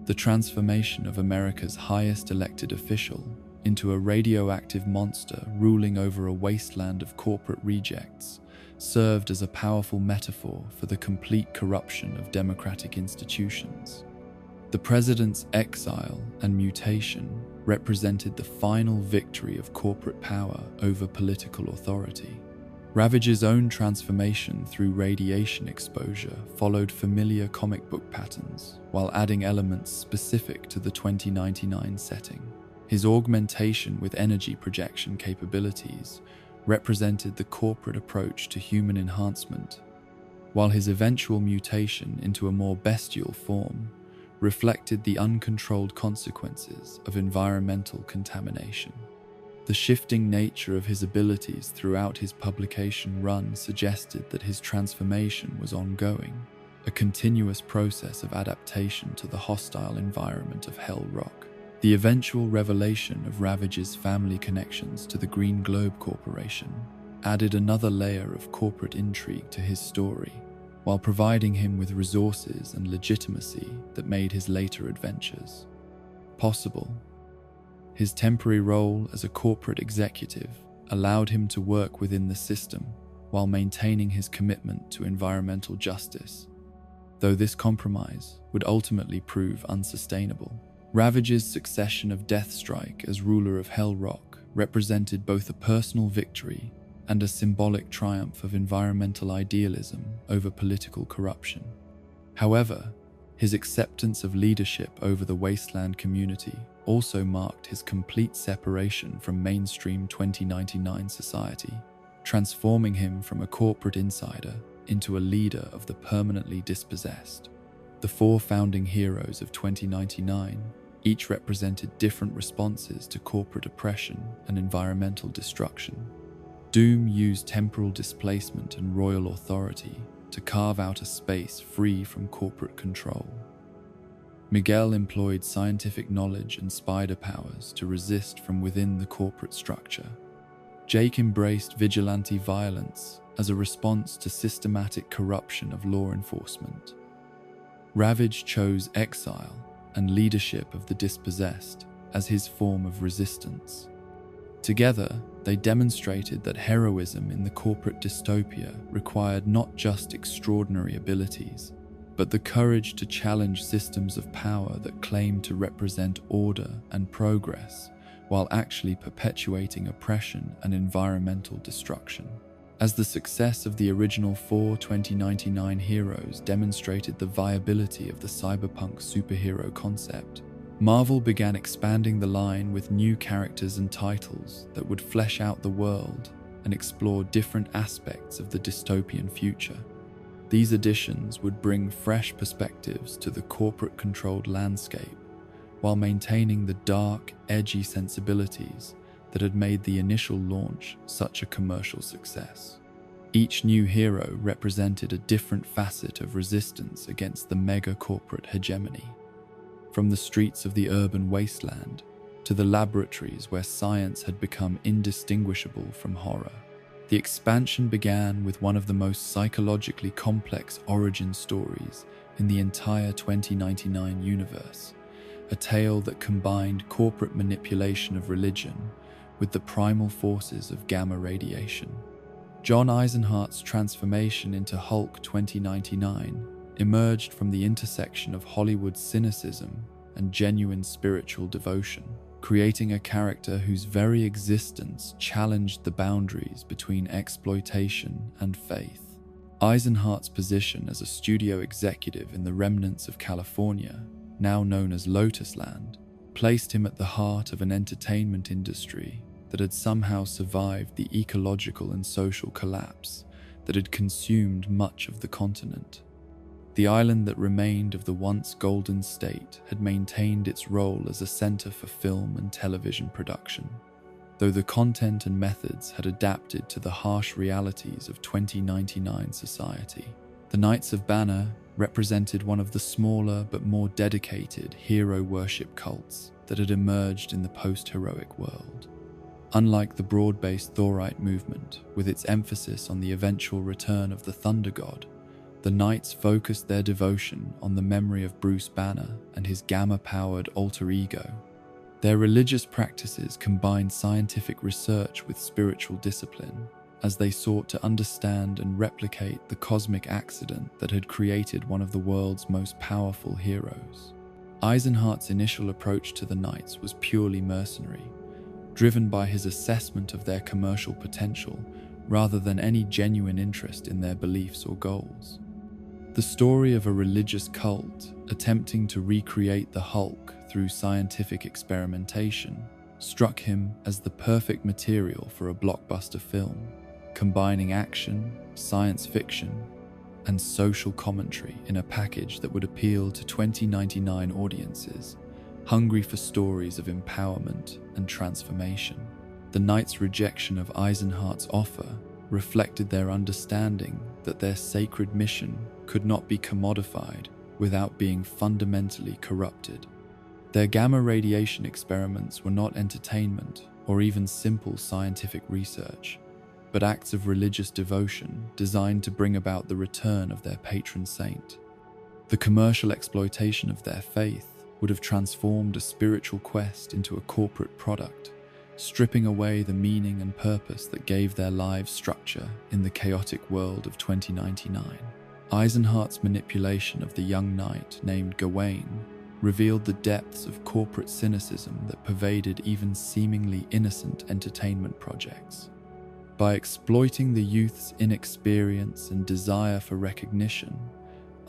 The transformation of America's highest elected official into a radioactive monster ruling over a wasteland of corporate rejects served as a powerful metaphor for the complete corruption of democratic institutions. The president's exile and mutation represented the final victory of corporate power over political authority. Ravage's own transformation through radiation exposure followed familiar comic book patterns while adding elements specific to the 2099 setting. His augmentation with energy projection capabilities represented the corporate approach to human enhancement, while his eventual mutation into a more bestial form reflected the uncontrolled consequences of environmental contamination. The shifting nature of his abilities throughout his publication run suggested that his transformation was ongoing, a continuous process of adaptation to the hostile environment of Hell Rock. The eventual revelation of Ravage's family connections to the Green Globe Corporation added another layer of corporate intrigue to his story, while providing him with resources and legitimacy that made his later adventures possible. His temporary role as a corporate executive allowed him to work within the system while maintaining his commitment to environmental justice, though this compromise would ultimately prove unsustainable. Ravage's succession of Deathstrike as ruler of Hell Rock represented both a personal victory and a symbolic triumph of environmental idealism over political corruption. However, his acceptance of leadership over the wasteland community also marked his complete separation from mainstream 2099 society, transforming him from a corporate insider into a leader of the permanently dispossessed. The four founding heroes of 2099 Each represented different responses to corporate oppression and environmental destruction. Doom used temporal displacement and royal authority to carve out a space free from corporate control. Miguel employed scientific knowledge and spider powers to resist from within the corporate structure. Jake embraced vigilante violence as a response to systematic corruption of law enforcement. Ravage chose exile and leadership of the dispossessed as his form of resistance. Together, they demonstrated that heroism in the corporate dystopia required not just extraordinary abilities, but the courage to challenge systems of power that claim to represent order and progress, while actually perpetuating oppression and environmental destruction. As the success of the original 2099 heroes demonstrated the viability of the cyberpunk superhero concept, Marvel began expanding the line with new characters and titles that would flesh out the world and explore different aspects of the dystopian future. These additions would bring fresh perspectives to the corporate-controlled landscape, while maintaining the dark, edgy sensibilities that had made the initial launch such a commercial success. Each new hero represented a different facet of resistance against the mega-corporate hegemony. From the streets of the urban wasteland to the laboratories where science had become indistinguishable from horror. The expansion began with one of the most psychologically complex origin stories in the entire 2099 universe, a tale that combined corporate manipulation of religion with the primal forces of gamma radiation. John Eisenhardt's transformation into Hulk 2099 emerged from the intersection of Hollywood's cynicism and genuine spiritual devotion, creating a character whose very existence challenged the boundaries between exploitation and faith. Eisenhardt's position as a studio executive in the remnants of California, now known as Lotus Land, placed him at the heart of an entertainment industry that had somehow survived the ecological and social collapse that had consumed much of the continent. The island that remained of the once golden state had maintained its role as a center for film and television production, though the content and methods had adapted to the harsh realities of 2099 society. The Knights of Banner represented one of the smaller but more dedicated hero worship cults that had emerged in the post-heroic world. Unlike the broad-based Thorite movement, with its emphasis on the eventual return of the Thunder God, the Knights focused their devotion on the memory of Bruce Banner and his gamma-powered alter ego. Their religious practices combined scientific research with spiritual discipline, as they sought to understand and replicate the cosmic accident that had created one of the world's most powerful heroes. Eisenhardt's initial approach to the Knights was purely mercenary, driven by his assessment of their commercial potential rather than any genuine interest in their beliefs or goals. The story of a religious cult attempting to recreate the Hulk through scientific experimentation struck him as the perfect material for a blockbuster film, combining action, science fiction, and social commentary in a package that would appeal to 2099 audiences hungry for stories of empowerment and transformation. The Knights' rejection of Eisenhardt's offer reflected their understanding that their sacred mission could not be commodified without being fundamentally corrupted. Their gamma radiation experiments were not entertainment or even simple scientific research, but acts of religious devotion designed to bring about the return of their patron saint. The commercial exploitation of their faith would have transformed a spiritual quest into a corporate product, stripping away the meaning and purpose that gave their lives structure in the chaotic world of 2099. Eisenhardt's manipulation of the young knight named Gawain revealed the depths of corporate cynicism that pervaded even seemingly innocent entertainment projects. By exploiting the youth's inexperience and desire for recognition,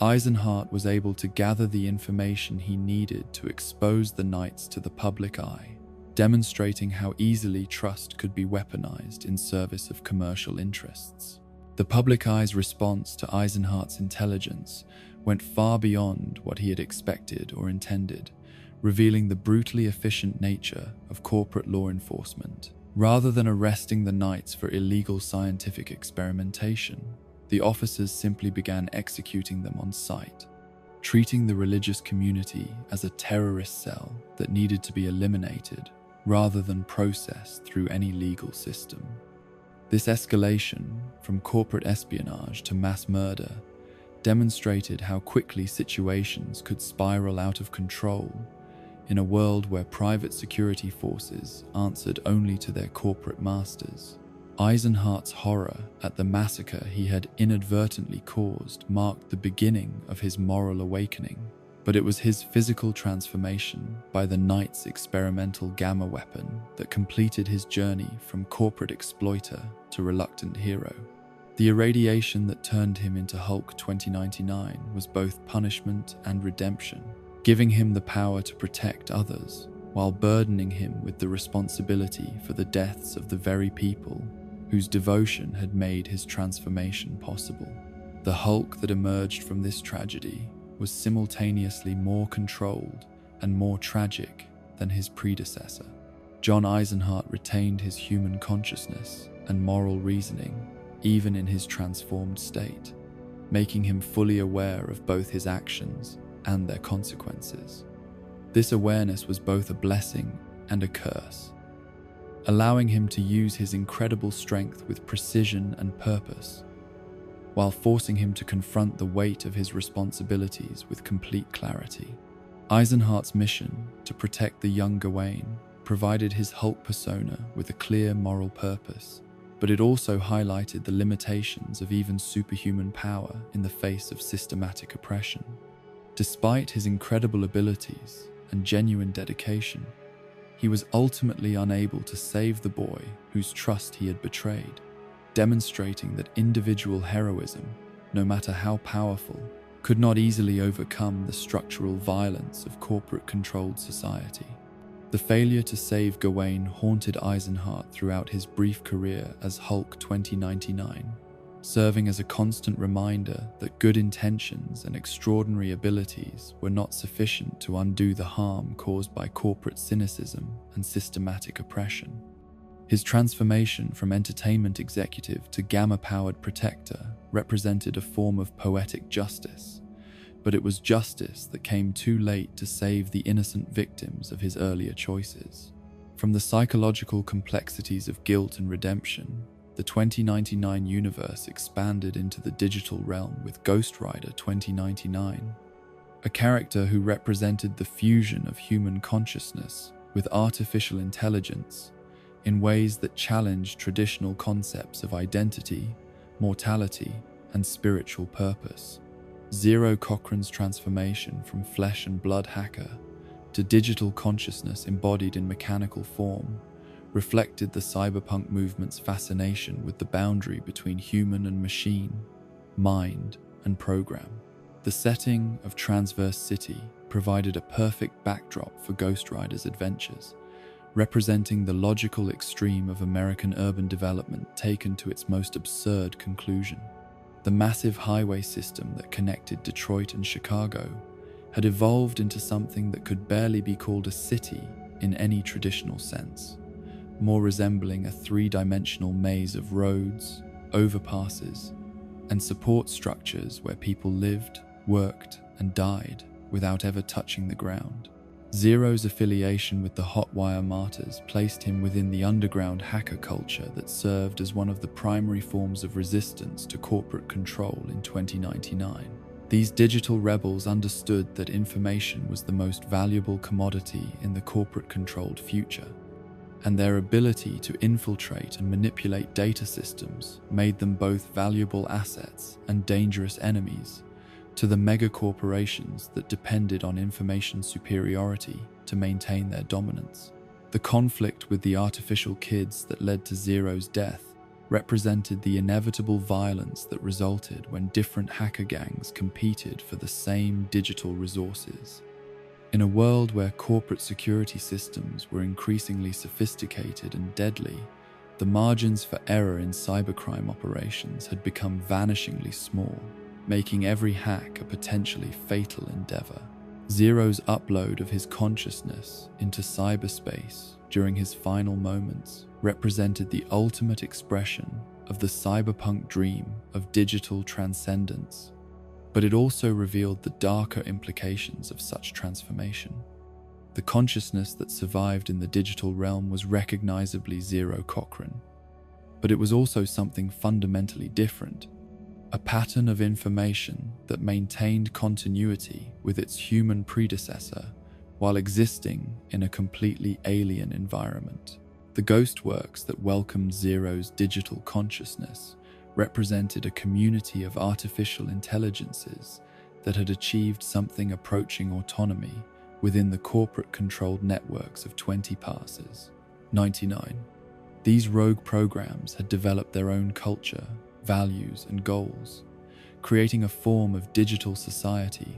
Eisenhardt was able to gather the information he needed to expose the Knights to the public eye, demonstrating how easily trust could be weaponized in service of commercial interests. The public eye's response to Eisenhardt's intelligence went far beyond what he had expected or intended, revealing the brutally efficient nature of corporate law enforcement. Rather than arresting the knights for illegal scientific experimentation, the officers simply began executing them on sight, treating the religious community as a terrorist cell that needed to be eliminated rather than processed through any legal system. This escalation, from corporate espionage to mass murder, demonstrated how quickly situations could spiral out of control in a world where private security forces answered only to their corporate masters. Eisenhardt's horror at the massacre he had inadvertently caused marked the beginning of his moral awakening, but it was his physical transformation by the Knight's experimental gamma weapon that completed his journey from corporate exploiter to reluctant hero. The irradiation that turned him into Hulk 2099 was both punishment and redemption, giving him the power to protect others while burdening him with the responsibility for the deaths of the very people whose devotion had made his transformation possible. The Hulk that emerged from this tragedy was simultaneously more controlled and more tragic than his predecessor. John Eisenhardt retained his human consciousness and moral reasoning even in his transformed state, making him fully aware of both his actions and their consequences. This awareness was both a blessing and a curse, allowing him to use his incredible strength with precision and purpose, while forcing him to confront the weight of his responsibilities with complete clarity. Eisenhardt's mission to protect the young Gawain provided his Hulk persona with a clear moral purpose, but it also highlighted the limitations of even superhuman power in the face of systematic oppression. Despite his incredible abilities and genuine dedication, he was ultimately unable to save the boy whose trust he had betrayed, demonstrating that individual heroism, no matter how powerful, could not easily overcome the structural violence of corporate-controlled society. The failure to save Gawain haunted Eisenhardt throughout his brief career as Hulk 2099, serving as a constant reminder that good intentions and extraordinary abilities were not sufficient to undo the harm caused by corporate cynicism and systematic oppression. His transformation from entertainment executive to gamma-powered protector represented a form of poetic justice, but it was justice that came too late to save the innocent victims of his earlier choices. From the psychological complexities of guilt and redemption, the 2099 universe expanded into the digital realm with Ghost Rider 2099, a character who represented the fusion of human consciousness with artificial intelligence in ways that challenged traditional concepts of identity, mortality, and spiritual purpose. Zero Cochrane's transformation from flesh and blood hacker to digital consciousness embodied in mechanical form reflected the cyberpunk movement's fascination with the boundary between human and machine, mind and program. The setting of Transverse City provided a perfect backdrop for Ghost Rider's adventures, representing the logical extreme of American urban development taken to its most absurd conclusion. The massive highway system that connected Detroit and Chicago had evolved into something that could barely be called a city in any traditional sense, more resembling a three-dimensional maze of roads, overpasses, and support structures where people lived, worked, and died without ever touching the ground. Zero's affiliation with the Hotwire Martyrs placed him within the underground hacker culture that served as one of the primary forms of resistance to corporate control in 2099. These digital rebels understood that information was the most valuable commodity in the corporate-controlled future, and their ability to infiltrate and manipulate data systems made them both valuable assets and dangerous enemies to the megacorporations that depended on information superiority to maintain their dominance. The conflict with the artificial kids that led to Zero's death represented the inevitable violence that resulted when different hacker gangs competed for the same digital resources. In a world where corporate security systems were increasingly sophisticated and deadly, the margins for error in cybercrime operations had become vanishingly small, making every hack a potentially fatal endeavor. Zero's upload of his consciousness into cyberspace during his final moments represented the ultimate expression of the cyberpunk dream of digital transcendence, but it also revealed the darker implications of such transformation. The consciousness that survived in the digital realm was recognizably Zero Cochrane, but it was also something fundamentally different, a pattern of information that maintained continuity with its human predecessor while existing in a completely alien environment. The ghostworks that welcomed Zero's digital consciousness represented a community of artificial intelligences that had achieved something approaching autonomy within the corporate-controlled networks of 20 passes. 99. These rogue programs had developed their own culture, values, and goals, creating a form of digital society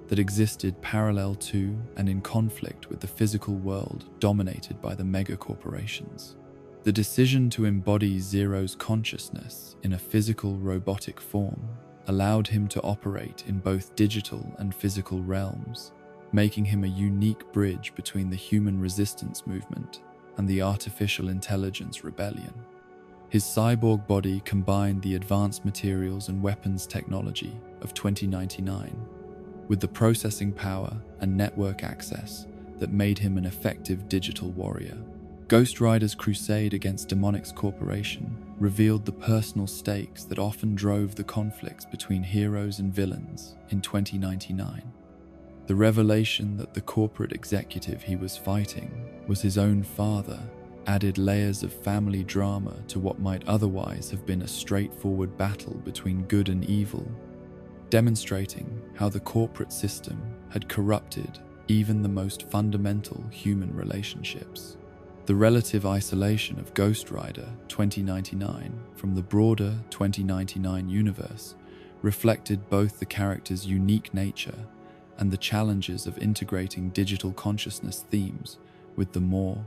that existed parallel to and in conflict with the physical world dominated by the megacorporations. The decision to embody Zero's consciousness in a physical robotic form allowed him to operate in both digital and physical realms, making him a unique bridge between the human resistance movement and the artificial intelligence rebellion. His cyborg body combined the advanced materials and weapons technology of 2099 with the processing power and network access that made him an effective digital warrior. Ghost Rider's crusade against Demonix Corporation revealed the personal stakes that often drove the conflicts between heroes and villains in 2099. The revelation that the corporate executive he was fighting was his own father added layers of family drama to what might otherwise have been a straightforward battle between good and evil, demonstrating how the corporate system had corrupted even the most fundamental human relationships. The relative isolation of Ghost Rider 2099 from the broader 2099 universe reflected both the character's unique nature and the challenges of integrating digital consciousness themes with the more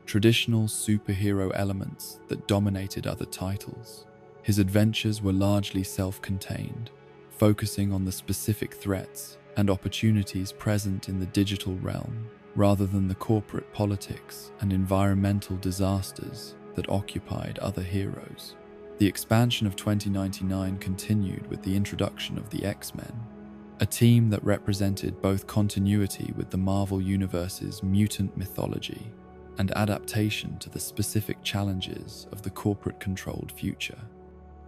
traditional superhero elements that dominated other titles. His adventures were largely self-contained, focusing on the specific threats and opportunities present in the digital realm, rather than the corporate politics and environmental disasters that occupied other heroes. The expansion of 2099 continued with the introduction of the X-Men, a team that represented both continuity with the Marvel Universe's mutant mythology and adaptation to the specific challenges of the corporate-controlled future.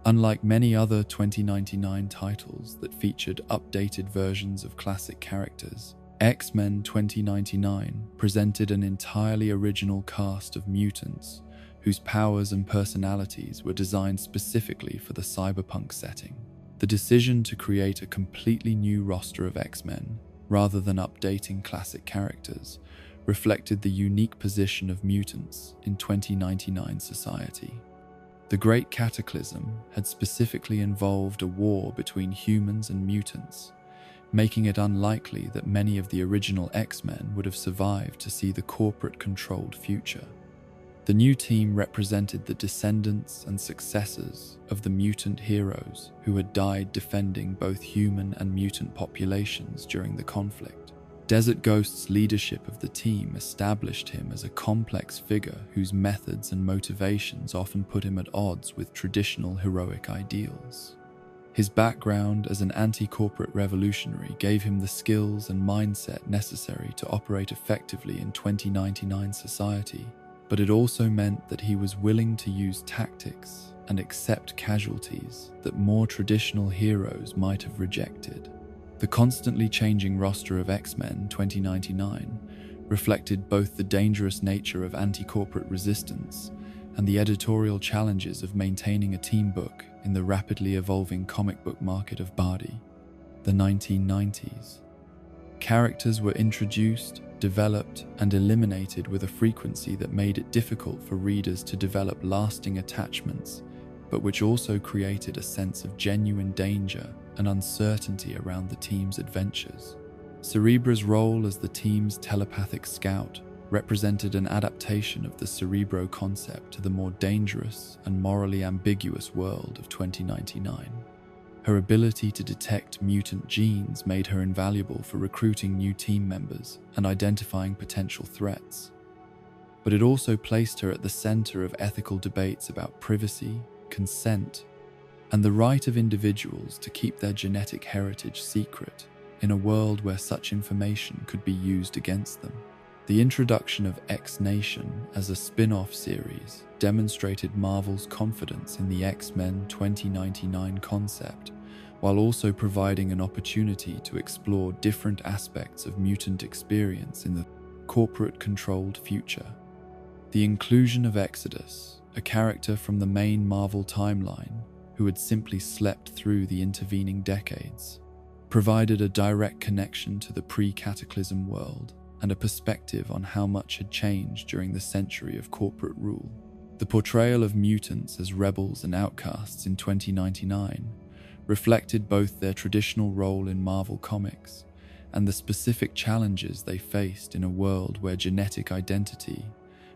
Unlike many other 2099 titles that featured updated versions of classic characters, X-Men 2099 presented an entirely original cast of mutants whose powers and personalities were designed specifically for the cyberpunk setting. The decision to create a completely new roster of X-Men, rather than updating classic characters, reflected the unique position of mutants in 2099 society. The Great Cataclysm had specifically involved a war between humans and mutants, making it unlikely that many of the original X-Men would have survived to see the corporate-controlled future. The new team represented the descendants and successors of the mutant heroes who had died defending both human and mutant populations during the conflict. Desert Ghost's leadership of the team established him as a complex figure whose methods and motivations often put him at odds with traditional heroic ideals. His background as an anti-corporate revolutionary gave him the skills and mindset necessary to operate effectively in 2099 society, but it also meant that he was willing to use tactics and accept casualties that more traditional heroes might have rejected. The constantly changing roster of X-Men 2099 reflected both the dangerous nature of anti-corporate resistance and the editorial challenges of maintaining a team book in the rapidly evolving comic book market of Badi, the 1990s. Characters were introduced, developed, and eliminated with a frequency that made it difficult for readers to develop lasting attachments, but which also created a sense of genuine danger and uncertainty around the team's adventures. Cerebra's role as the team's telepathic scout represented an adaptation of the Cerebro concept to the more dangerous and morally ambiguous world of 2099. Her ability to detect mutant genes made her invaluable for recruiting new team members and identifying potential threats. But it also placed her at the center of ethical debates about privacy, consent, and the right of individuals to keep their genetic heritage secret in a world where such information could be used against them. The introduction of X Nation as a spin-off series demonstrated Marvel's confidence in the X-Men 2099 concept, while also providing an opportunity to explore different aspects of mutant experience in the corporate-controlled future. The inclusion of Exodus, a character from the main Marvel timeline who had simply slept through the intervening decades, provided a direct connection to the pre-Cataclysm world and a perspective on how much had changed during the century of corporate rule. The portrayal of mutants as rebels and outcasts in 2099 reflected both their traditional role in Marvel Comics and the specific challenges they faced in a world where genetic identity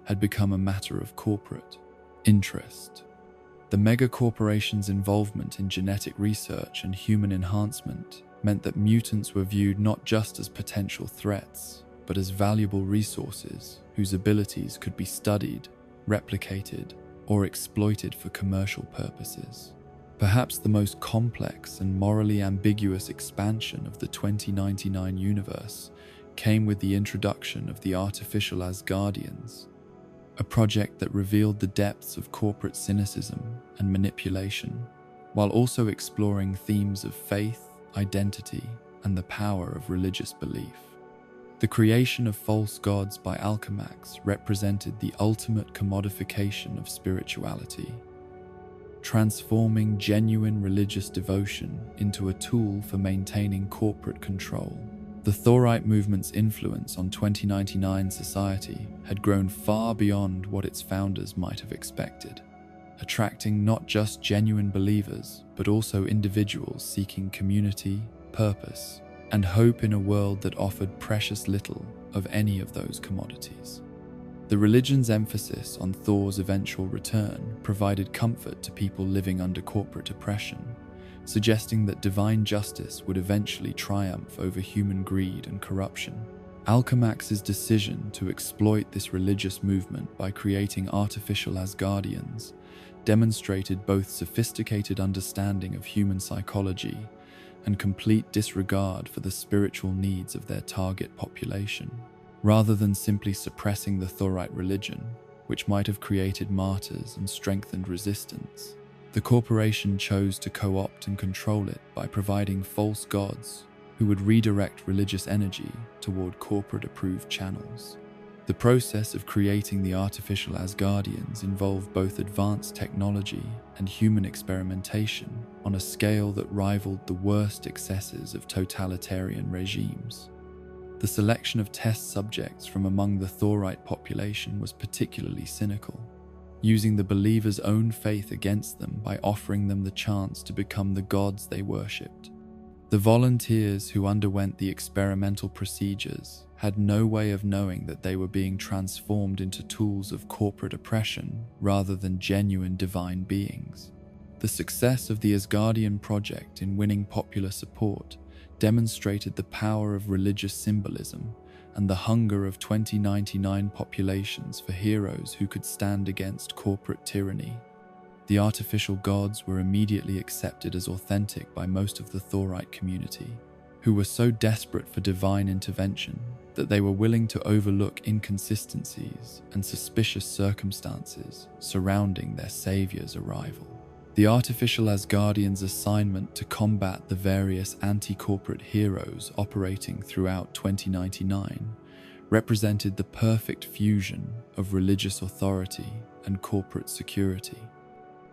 had become a matter of corporate interest. The megacorporations' involvement in genetic research and human enhancement meant that mutants were viewed not just as potential threats, but as valuable resources whose abilities could be studied, replicated, or exploited for commercial purposes. Perhaps the most complex and morally ambiguous expansion of the 2099 universe came with the introduction of the artificial Asgardians, a project that revealed the depths of corporate cynicism and manipulation, while also exploring themes of faith, identity, and the power of religious belief. The creation of false gods by Alchemax represented the ultimate commodification of spirituality, transforming genuine religious devotion into a tool for maintaining corporate control. The Thorite movement's influence on 2099 society had grown far beyond what its founders might have expected, attracting not just genuine believers, but also individuals seeking community, purpose, and hope in a world that offered precious little of any of those commodities. The religion's emphasis on Thor's eventual return provided comfort to people living under corporate oppression, suggesting that divine justice would eventually triumph over human greed and corruption. Alchemax's decision to exploit this religious movement by creating artificial Asgardians demonstrated both sophisticated understanding of human psychology and complete disregard for the spiritual needs of their target population. Rather than simply suppressing the Thorite religion, which might have created martyrs and strengthened resistance, the corporation chose to co-opt and control it by providing false gods who would redirect religious energy toward corporate-approved channels. The process of creating the artificial Asgardians involved both advanced technology and human experimentation on a scale that rivaled the worst excesses of totalitarian regimes. The selection of test subjects from among the Thorite population was particularly cynical, using the believers' own faith against them by offering them the chance to become the gods they worshipped. The volunteers who underwent the experimental procedures had no way of knowing that they were being transformed into tools of corporate oppression rather than genuine divine beings. The success of the Asgardian project in winning popular support demonstrated the power of religious symbolism and the hunger of 2099 populations for heroes who could stand against corporate tyranny. The artificial gods were immediately accepted as authentic by most of the Thorite community, who were so desperate for divine intervention that they were willing to overlook inconsistencies and suspicious circumstances surrounding their savior's arrival. The artificial Asgardians' assignment to combat the various anti-corporate heroes operating throughout 2099 represented the perfect fusion of religious authority and corporate security.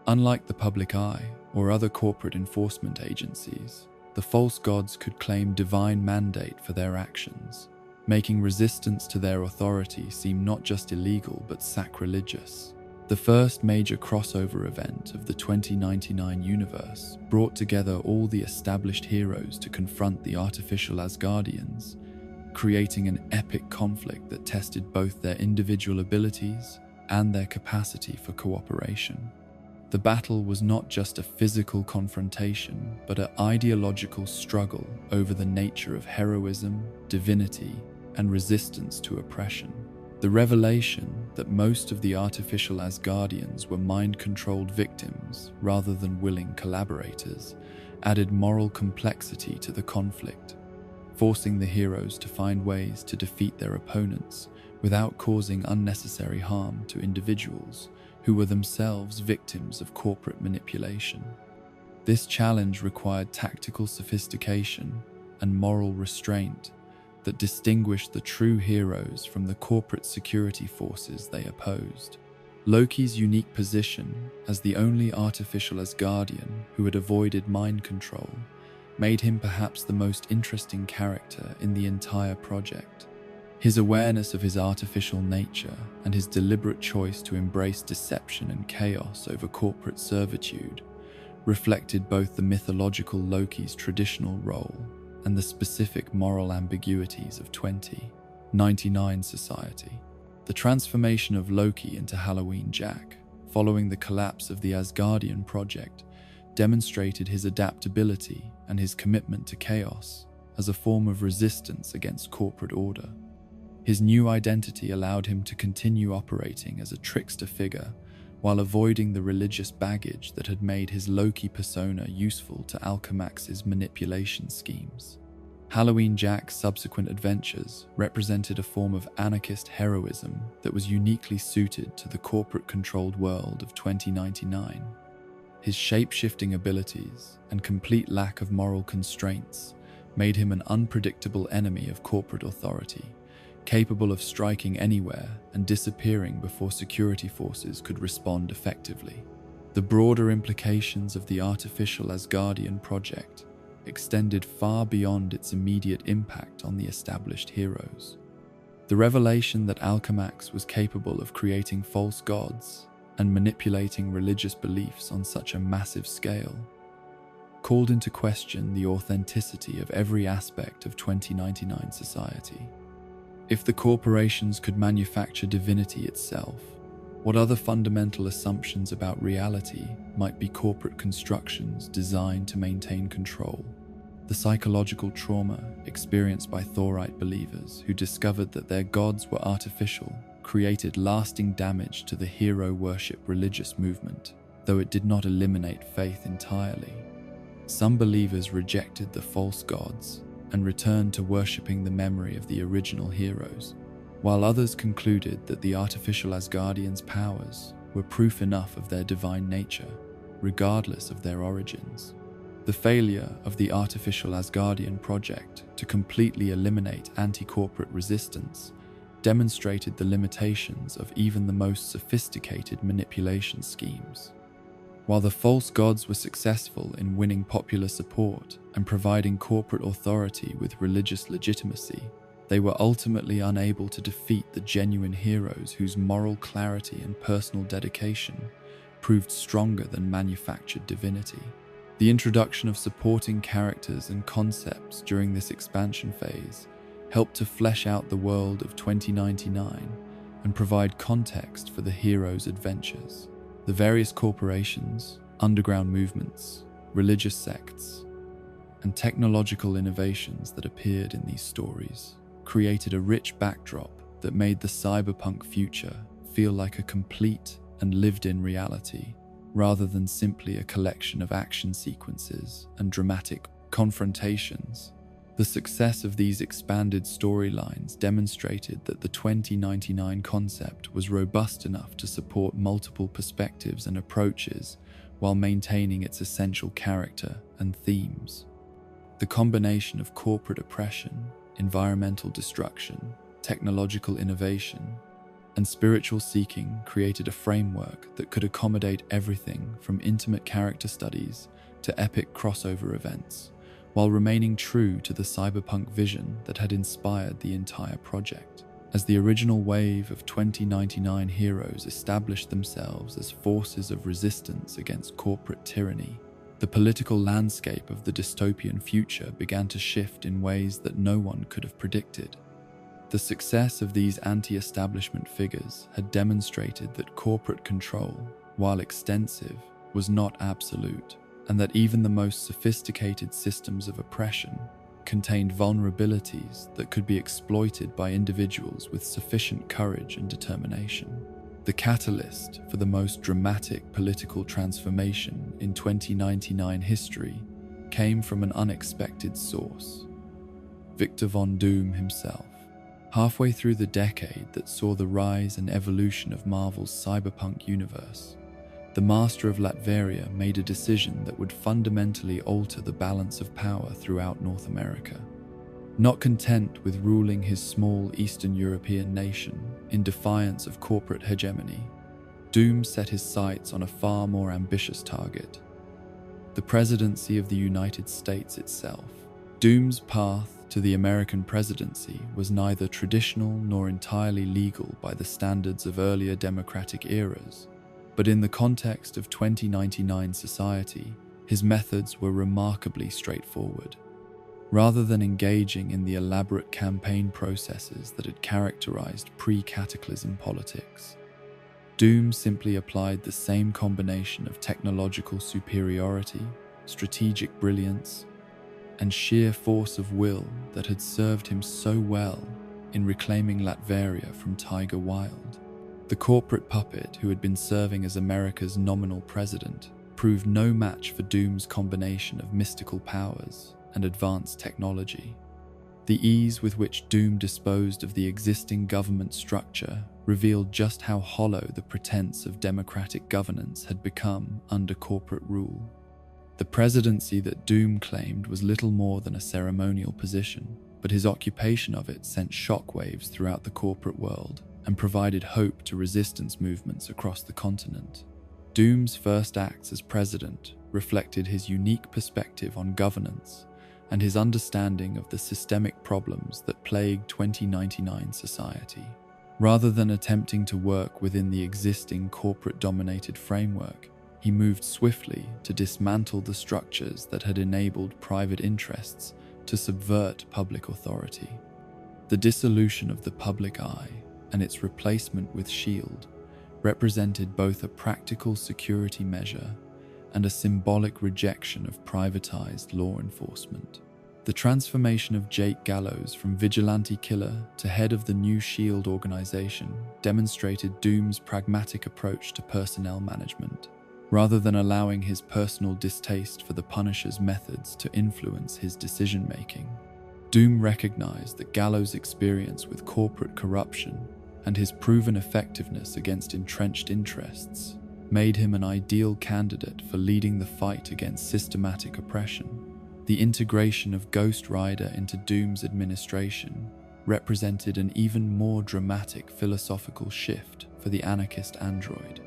Unlike the public eye or other corporate enforcement agencies, the false gods could claim divine mandate for their actions, making resistance to their authority seem not just illegal but sacrilegious. The first major crossover event of the 2099 universe brought together all the established heroes to confront the artificial Asgardians, creating an epic conflict that tested both their individual abilities and their capacity for cooperation. The battle was not just a physical confrontation, but an ideological struggle over the nature of heroism, divinity, and resistance to oppression. The revelation that most of the artificial Asgardians were mind-controlled victims rather than willing collaborators added moral complexity to the conflict, forcing the heroes to find ways to defeat their opponents without causing unnecessary harm to individuals who were themselves victims of corporate manipulation. This challenge required tactical sophistication and moral restraint that distinguished the true heroes from the corporate security forces they opposed. Loki's unique position as the only artificial Asgardian who had avoided mind control made him perhaps the most interesting character in the entire project. His awareness of his artificial nature and his deliberate choice to embrace deception and chaos over corporate servitude reflected both the mythological Loki's traditional role and the specific moral ambiguities of 2099 society. The transformation of Loki into Halloween Jack, following the collapse of the Asgardian project, demonstrated his adaptability and his commitment to chaos as a form of resistance against corporate order. His new identity allowed him to continue operating as a trickster figure while avoiding the religious baggage that had made his Loki persona useful to Alchemax's manipulation schemes. Halloween Jack's subsequent adventures represented a form of anarchist heroism that was uniquely suited to the corporate-controlled world of 2099. His shape-shifting abilities and complete lack of moral constraints made him an unpredictable enemy of corporate authority, capable of striking anywhere and disappearing before security forces could respond effectively. The broader implications of the artificial Asgardian project extended far beyond its immediate impact on the established heroes. The revelation that Alchemax was capable of creating false gods and manipulating religious beliefs on such a massive scale called into question the authenticity of every aspect of 2099 society. If the corporations could manufacture divinity itself, what other fundamental assumptions about reality might be corporate constructions designed to maintain control? The psychological trauma experienced by Thorite believers who discovered that their gods were artificial created lasting damage to the hero worship religious movement, though it did not eliminate faith entirely. Some believers rejected the false gods and returned to worshipping the memory of the original heroes, while others concluded that the artificial Asgardians' powers were proof enough of their divine nature, regardless of their origins. The failure of the artificial Asgardian project to completely eliminate anti-corporate resistance demonstrated the limitations of even the most sophisticated manipulation schemes. While the false gods were successful in winning popular support and providing corporate authority with religious legitimacy, they were ultimately unable to defeat the genuine heroes whose moral clarity and personal dedication proved stronger than manufactured divinity. The introduction of supporting characters and concepts during this expansion phase helped to flesh out the world of 2099 and provide context for the heroes' adventures. The various corporations, underground movements, religious sects, and technological innovations that appeared in these stories created a rich backdrop that made the cyberpunk future feel like a complete and lived-in reality, rather than simply a collection of action sequences and dramatic confrontations. The success of these expanded storylines demonstrated that the 2099 concept was robust enough to support multiple perspectives and approaches while maintaining its essential character and themes. The combination of corporate oppression, environmental destruction, technological innovation, and spiritual seeking created a framework that could accommodate everything from intimate character studies to epic crossover events, while remaining true to the cyberpunk vision that had inspired the entire project. As the original wave of 2099 heroes established themselves as forces of resistance against corporate tyranny, the political landscape of the dystopian future began to shift in ways that no one could have predicted. The success of these anti-establishment figures had demonstrated that corporate control, while extensive, was not absolute, and that even the most sophisticated systems of oppression contained vulnerabilities that could be exploited by individuals with sufficient courage and determination. The catalyst for the most dramatic political transformation in 2099 history came from an unexpected source: Victor von Doom himself. Halfway through the decade that saw the rise and evolution of Marvel's cyberpunk universe, the Master of Latveria made a decision that would fundamentally alter the balance of power throughout North America. Not content with ruling his small Eastern European nation in defiance of corporate hegemony, Doom set his sights on a far more ambitious target: the presidency of the United States itself. Doom's path to the American presidency was neither traditional nor entirely legal by the standards of earlier democratic eras, but in the context of 2099 society, his methods were remarkably straightforward. Rather than engaging in the elaborate campaign processes that had characterized pre-cataclysm politics, Doom simply applied the same combination of technological superiority, strategic brilliance, and sheer force of will that had served him so well in reclaiming Latveria from Tiger Wild. The corporate puppet who had been serving as America's nominal president proved no match for Doom's combination of mystical powers and advanced technology. The ease with which Doom disposed of the existing government structure revealed just how hollow the pretense of democratic governance had become under corporate rule. The presidency that Doom claimed was little more than a ceremonial position, but his occupation of it sent shockwaves throughout the corporate world and provided hope to resistance movements across the continent. Doom's first acts as president reflected his unique perspective on governance and his understanding of the systemic problems that plagued 2099 society. Rather than attempting to work within the existing corporate-dominated framework, he moved swiftly to dismantle the structures that had enabled private interests to subvert public authority. The dissolution of the public eye and its replacement with S.H.I.E.L.D. represented both a practical security measure and a symbolic rejection of privatized law enforcement. The transformation of Jake Gallows from vigilante killer to head of the new S.H.I.E.L.D. organization demonstrated Doom's pragmatic approach to personnel management. Rather than allowing his personal distaste for the Punisher's methods to influence his decision-making, Doom recognized that Gallows' experience with corporate corruption and his proven effectiveness against entrenched interests made him an ideal candidate for leading the fight against systematic oppression. The integration of Ghost Rider into Doom's administration represented an even more dramatic philosophical shift for the anarchist android.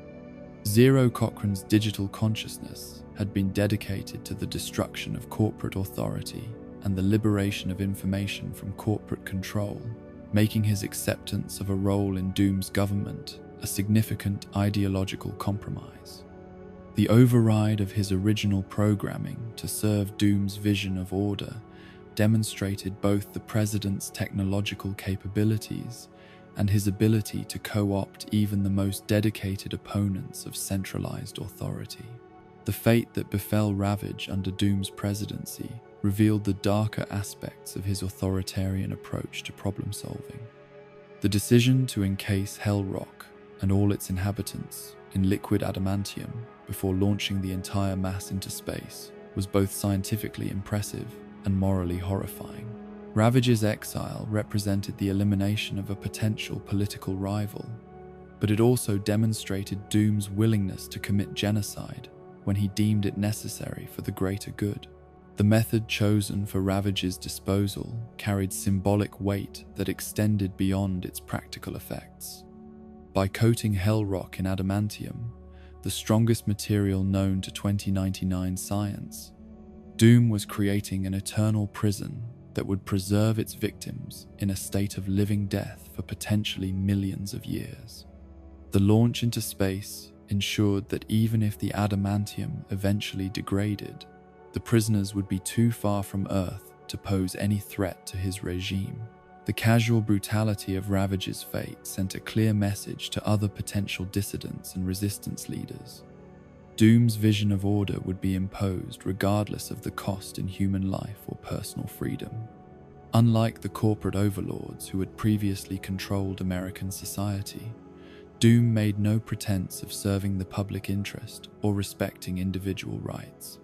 Zero Cochrane's digital consciousness had been dedicated to the destruction of corporate authority and the liberation of information from corporate control, making his acceptance of a role in Doom's government a significant ideological compromise. The override of his original programming to serve Doom's vision of order demonstrated both the president's technological capabilities and his ability to co-opt even the most dedicated opponents of centralized authority. The fate that befell Ravage under Doom's presidency revealed the darker aspects of his authoritarian approach to problem-solving. The decision to encase Hell Rock and all its inhabitants in liquid adamantium before launching the entire mass into space was both scientifically impressive and morally horrifying. Ravage's exile represented the elimination of a potential political rival, but it also demonstrated Doom's willingness to commit genocide when he deemed it necessary for the greater good. The method chosen for Ravage's disposal carried symbolic weight that extended beyond its practical effects. By coating Hell Rock in adamantium, the strongest material known to 2099 science, Doom was creating an eternal prison that would preserve its victims in a state of living death for potentially millions of years. The launch into space ensured that even if the adamantium eventually degraded, the prisoners would be too far from Earth to pose any threat to his regime. The casual brutality of Ravage's fate sent a clear message to other potential dissidents and resistance leaders. Doom's vision of order would be imposed regardless of the cost in human life or personal freedom. Unlike the corporate overlords who had previously controlled American society, Doom made no pretense of serving the public interest or respecting individual rights.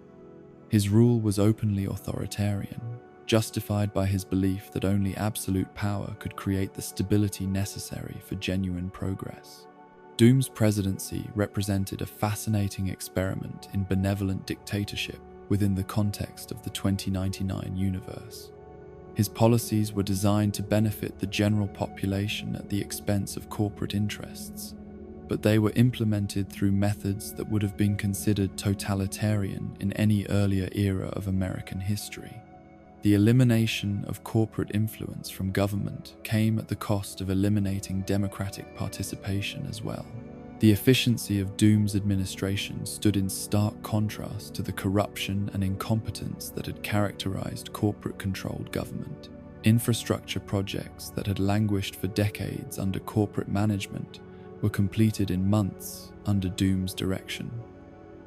His rule was openly authoritarian, justified by his belief that only absolute power could create the stability necessary for genuine progress. Doom's presidency represented a fascinating experiment in benevolent dictatorship within the context of the 2099 universe. His policies were designed to benefit the general population at the expense of corporate interests, but they were implemented through methods that would have been considered totalitarian in any earlier era of American history. The elimination of corporate influence from government came at the cost of eliminating democratic participation as well. The efficiency of Doom's administration stood in stark contrast to the corruption and incompetence that had characterized corporate-controlled government. Infrastructure projects that had languished for decades under corporate management were completed in months under Doom's direction.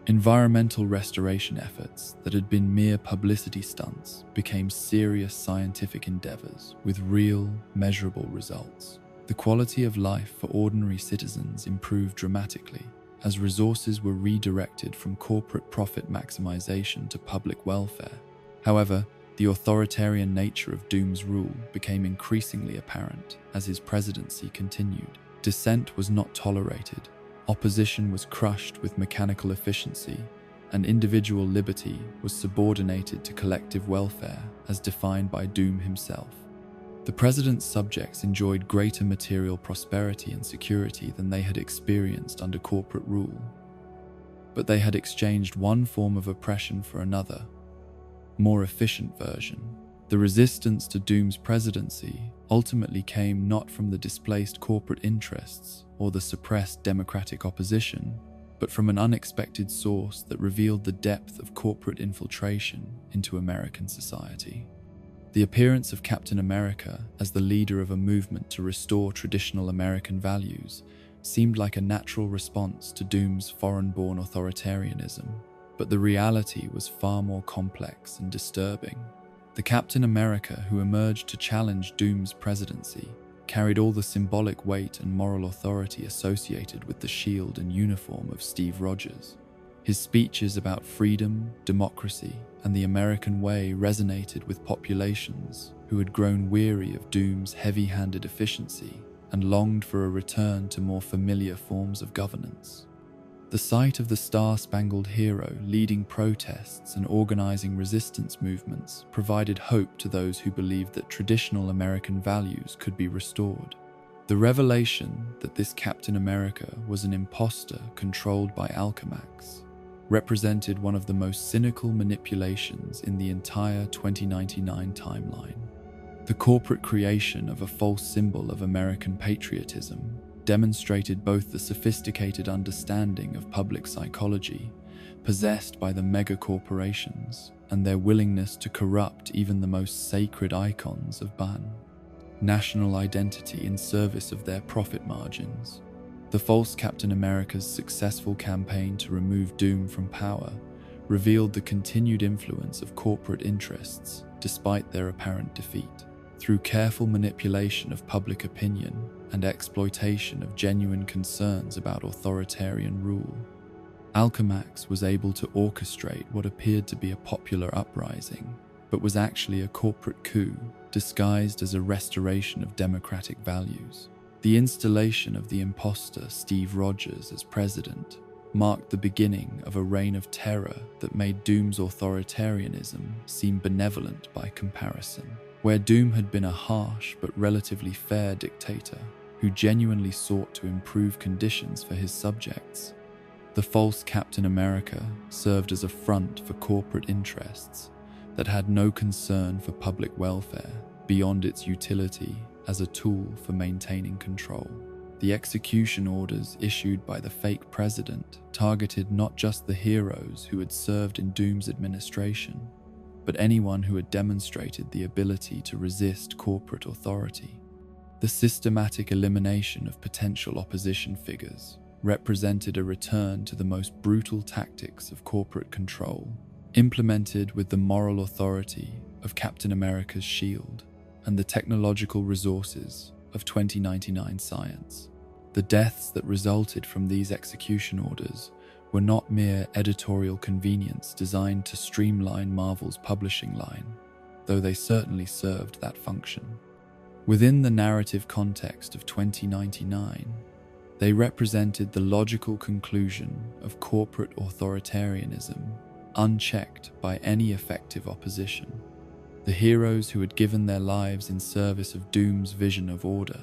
Environmental restoration efforts that had been mere publicity stunts became serious scientific endeavors with real, measurable results. The quality of life for ordinary citizens improved dramatically as resources were redirected from corporate profit maximization to public welfare. However, the authoritarian nature of Doom's rule became increasingly apparent as his presidency continued. Dissent was not tolerated, opposition was crushed with mechanical efficiency, and individual liberty was subordinated to collective welfare as defined by Doom himself. The president's subjects enjoyed greater material prosperity and security than they had experienced under corporate rule, but they had exchanged one form of oppression for another, more efficient version. The resistance to Doom's presidency ultimately came not from the displaced corporate interests or the suppressed democratic opposition, but from an unexpected source that revealed the depth of corporate infiltration into American society. The appearance of Captain America as the leader of a movement to restore traditional American values seemed like a natural response to Doom's foreign-born authoritarianism, but the reality was far more complex and disturbing. The Captain America who emerged to challenge Doom's presidency carried all the symbolic weight and moral authority associated with the shield and uniform of Steve Rogers. His speeches about freedom, democracy, and the American way resonated with populations who had grown weary of Doom's heavy-handed efficiency and longed for a return to more familiar forms of governance. The sight of the star-spangled hero leading protests and organizing resistance movements provided hope to those who believed that traditional American values could be restored. The revelation that this Captain America was an imposter controlled by Alchemax represented one of the most cynical manipulations in the entire 2099 timeline. The corporate creation of a false symbol of American patriotism demonstrated both the sophisticated understanding of public psychology possessed by the mega-corporations and their willingness to corrupt even the most sacred icons of national identity in service of their profit margins. The false Captain America's successful campaign to remove Doom from power revealed the continued influence of corporate interests despite their apparent defeat. Through careful manipulation of public opinion and exploitation of genuine concerns about authoritarian rule, Alchemax was able to orchestrate what appeared to be a popular uprising, but was actually a corporate coup disguised as a restoration of democratic values. The installation of the imposter Steve Rogers as president marked the beginning of a reign of terror that made Doom's authoritarianism seem benevolent by comparison. Where Doom had been a harsh but relatively fair dictator who genuinely sought to improve conditions for his subjects, the false Captain America served as a front for corporate interests that had no concern for public welfare beyond its utility as a tool for maintaining control. The execution orders issued by the fake president targeted not just the heroes who had served in Doom's administration, but anyone who had demonstrated the ability to resist corporate authority. The systematic elimination of potential opposition figures represented a return to the most brutal tactics of corporate control, implemented with the moral authority of Captain America's shield and the technological resources of 2099 science. The deaths that resulted from these execution orders were not mere editorial convenience designed to streamline Marvel's publishing line, though they certainly served that function. Within the narrative context of 2099, they represented the logical conclusion of corporate authoritarianism, unchecked by any effective opposition. The heroes who had given their lives in service of Doom's vision of order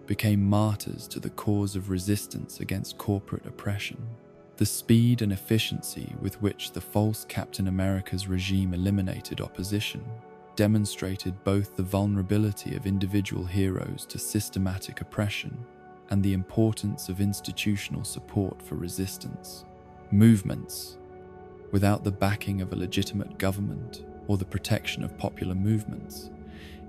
became martyrs to the cause of resistance against corporate oppression. The speed and efficiency with which the false Captain America's regime eliminated opposition demonstrated both the vulnerability of individual heroes to systematic oppression and the importance of institutional support for resistance movements. Without the backing of a legitimate government or the protection of popular movements,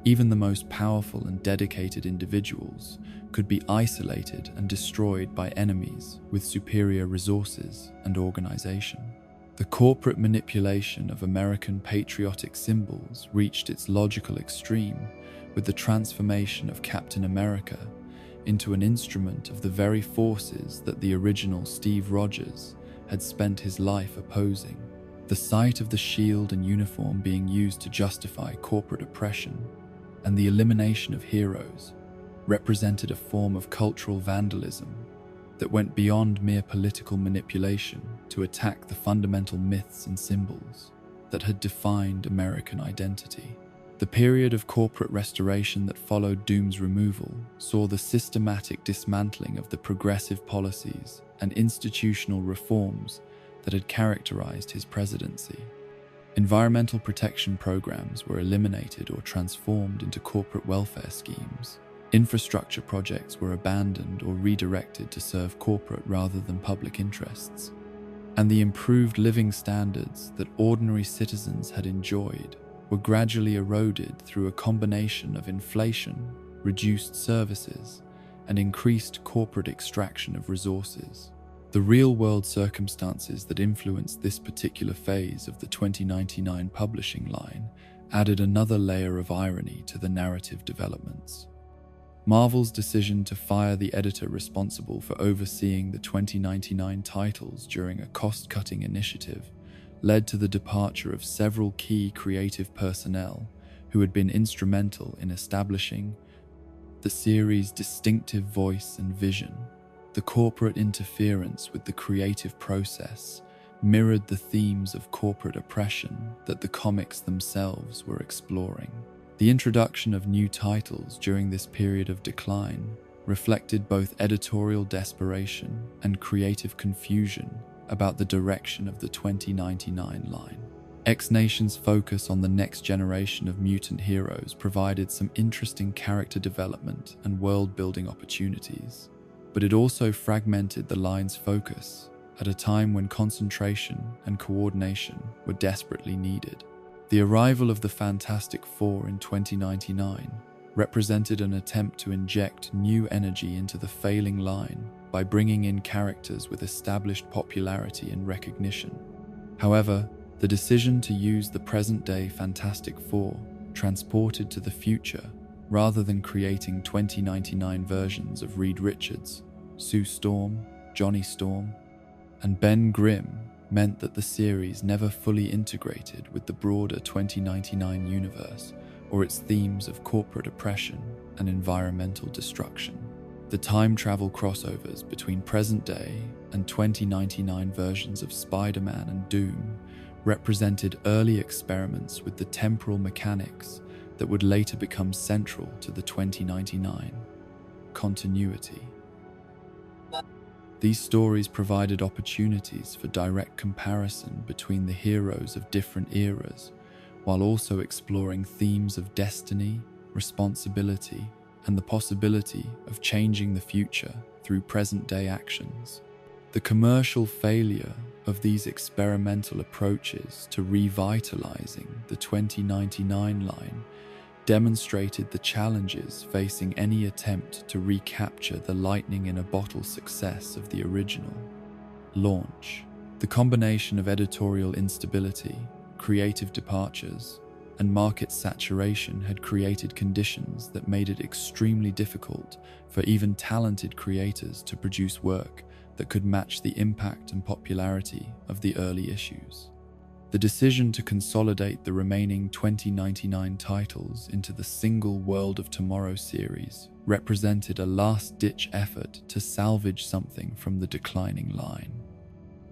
even the most powerful and dedicated individuals could be isolated and destroyed by enemies with superior resources and organization. The corporate manipulation of American patriotic symbols reached its logical extreme with the transformation of Captain America into an instrument of the very forces that the original Steve Rogers had spent his life opposing. The sight of the shield and uniform being used to justify corporate oppression and the elimination of heroes represented a form of cultural vandalism that went beyond mere political manipulation to attack the fundamental myths and symbols that had defined American identity. The period of corporate restoration that followed Doom's removal saw the systematic dismantling of the progressive policies and institutional reforms that had characterized his presidency. Environmental protection programs were eliminated or transformed into corporate welfare schemes. Infrastructure projects were abandoned or redirected to serve corporate rather than public interests. And the improved living standards that ordinary citizens had enjoyed were gradually eroded through a combination of inflation, reduced services, and increased corporate extraction of resources. The real-world circumstances that influenced this particular phase of the 2099 publishing line added another layer of irony to the narrative developments. Marvel's decision to fire the editor responsible for overseeing the 2099 titles during a cost-cutting initiative led to the departure of several key creative personnel who had been instrumental in establishing the series' distinctive voice and vision. The corporate interference with the creative process mirrored the themes of corporate oppression that the comics themselves were exploring. The introduction of new titles during this period of decline reflected both editorial desperation and creative confusion about the direction of the 2099 line. X-Nation's focus on the next generation of mutant heroes provided some interesting character development and world-building opportunities, but it also fragmented the line's focus at a time when concentration and coordination were desperately needed. The arrival of the Fantastic Four in 2099 represented an attempt to inject new energy into the failing line by bringing in characters with established popularity and recognition. However, the decision to use the present-day Fantastic Four transported to the future rather than creating 2099 versions of Reed Richards, Sue Storm, Johnny Storm, and Ben Grimm meant that the series never fully integrated with the broader 2099 universe or its themes of corporate oppression and environmental destruction. The time travel crossovers between present-day and 2099 versions of Spider-Man and Doom represented early experiments with the temporal mechanics that would later become central to the 2099 continuity. These stories provided opportunities for direct comparison between the heroes of different eras, while also exploring themes of destiny, responsibility, and the possibility of changing the future through present-day actions. The commercial failure of these experimental approaches to revitalizing the 2099 line demonstrated the challenges facing any attempt to recapture the lightning-in-a-bottle success of the original. Launch. The combination of editorial instability, creative departures, and market saturation had created conditions that made it extremely difficult for even talented creators to produce work that could match the impact and popularity of the early issues. The decision to consolidate the remaining 2099 titles into the single World of Tomorrow series represented a last-ditch effort to salvage something from the declining line.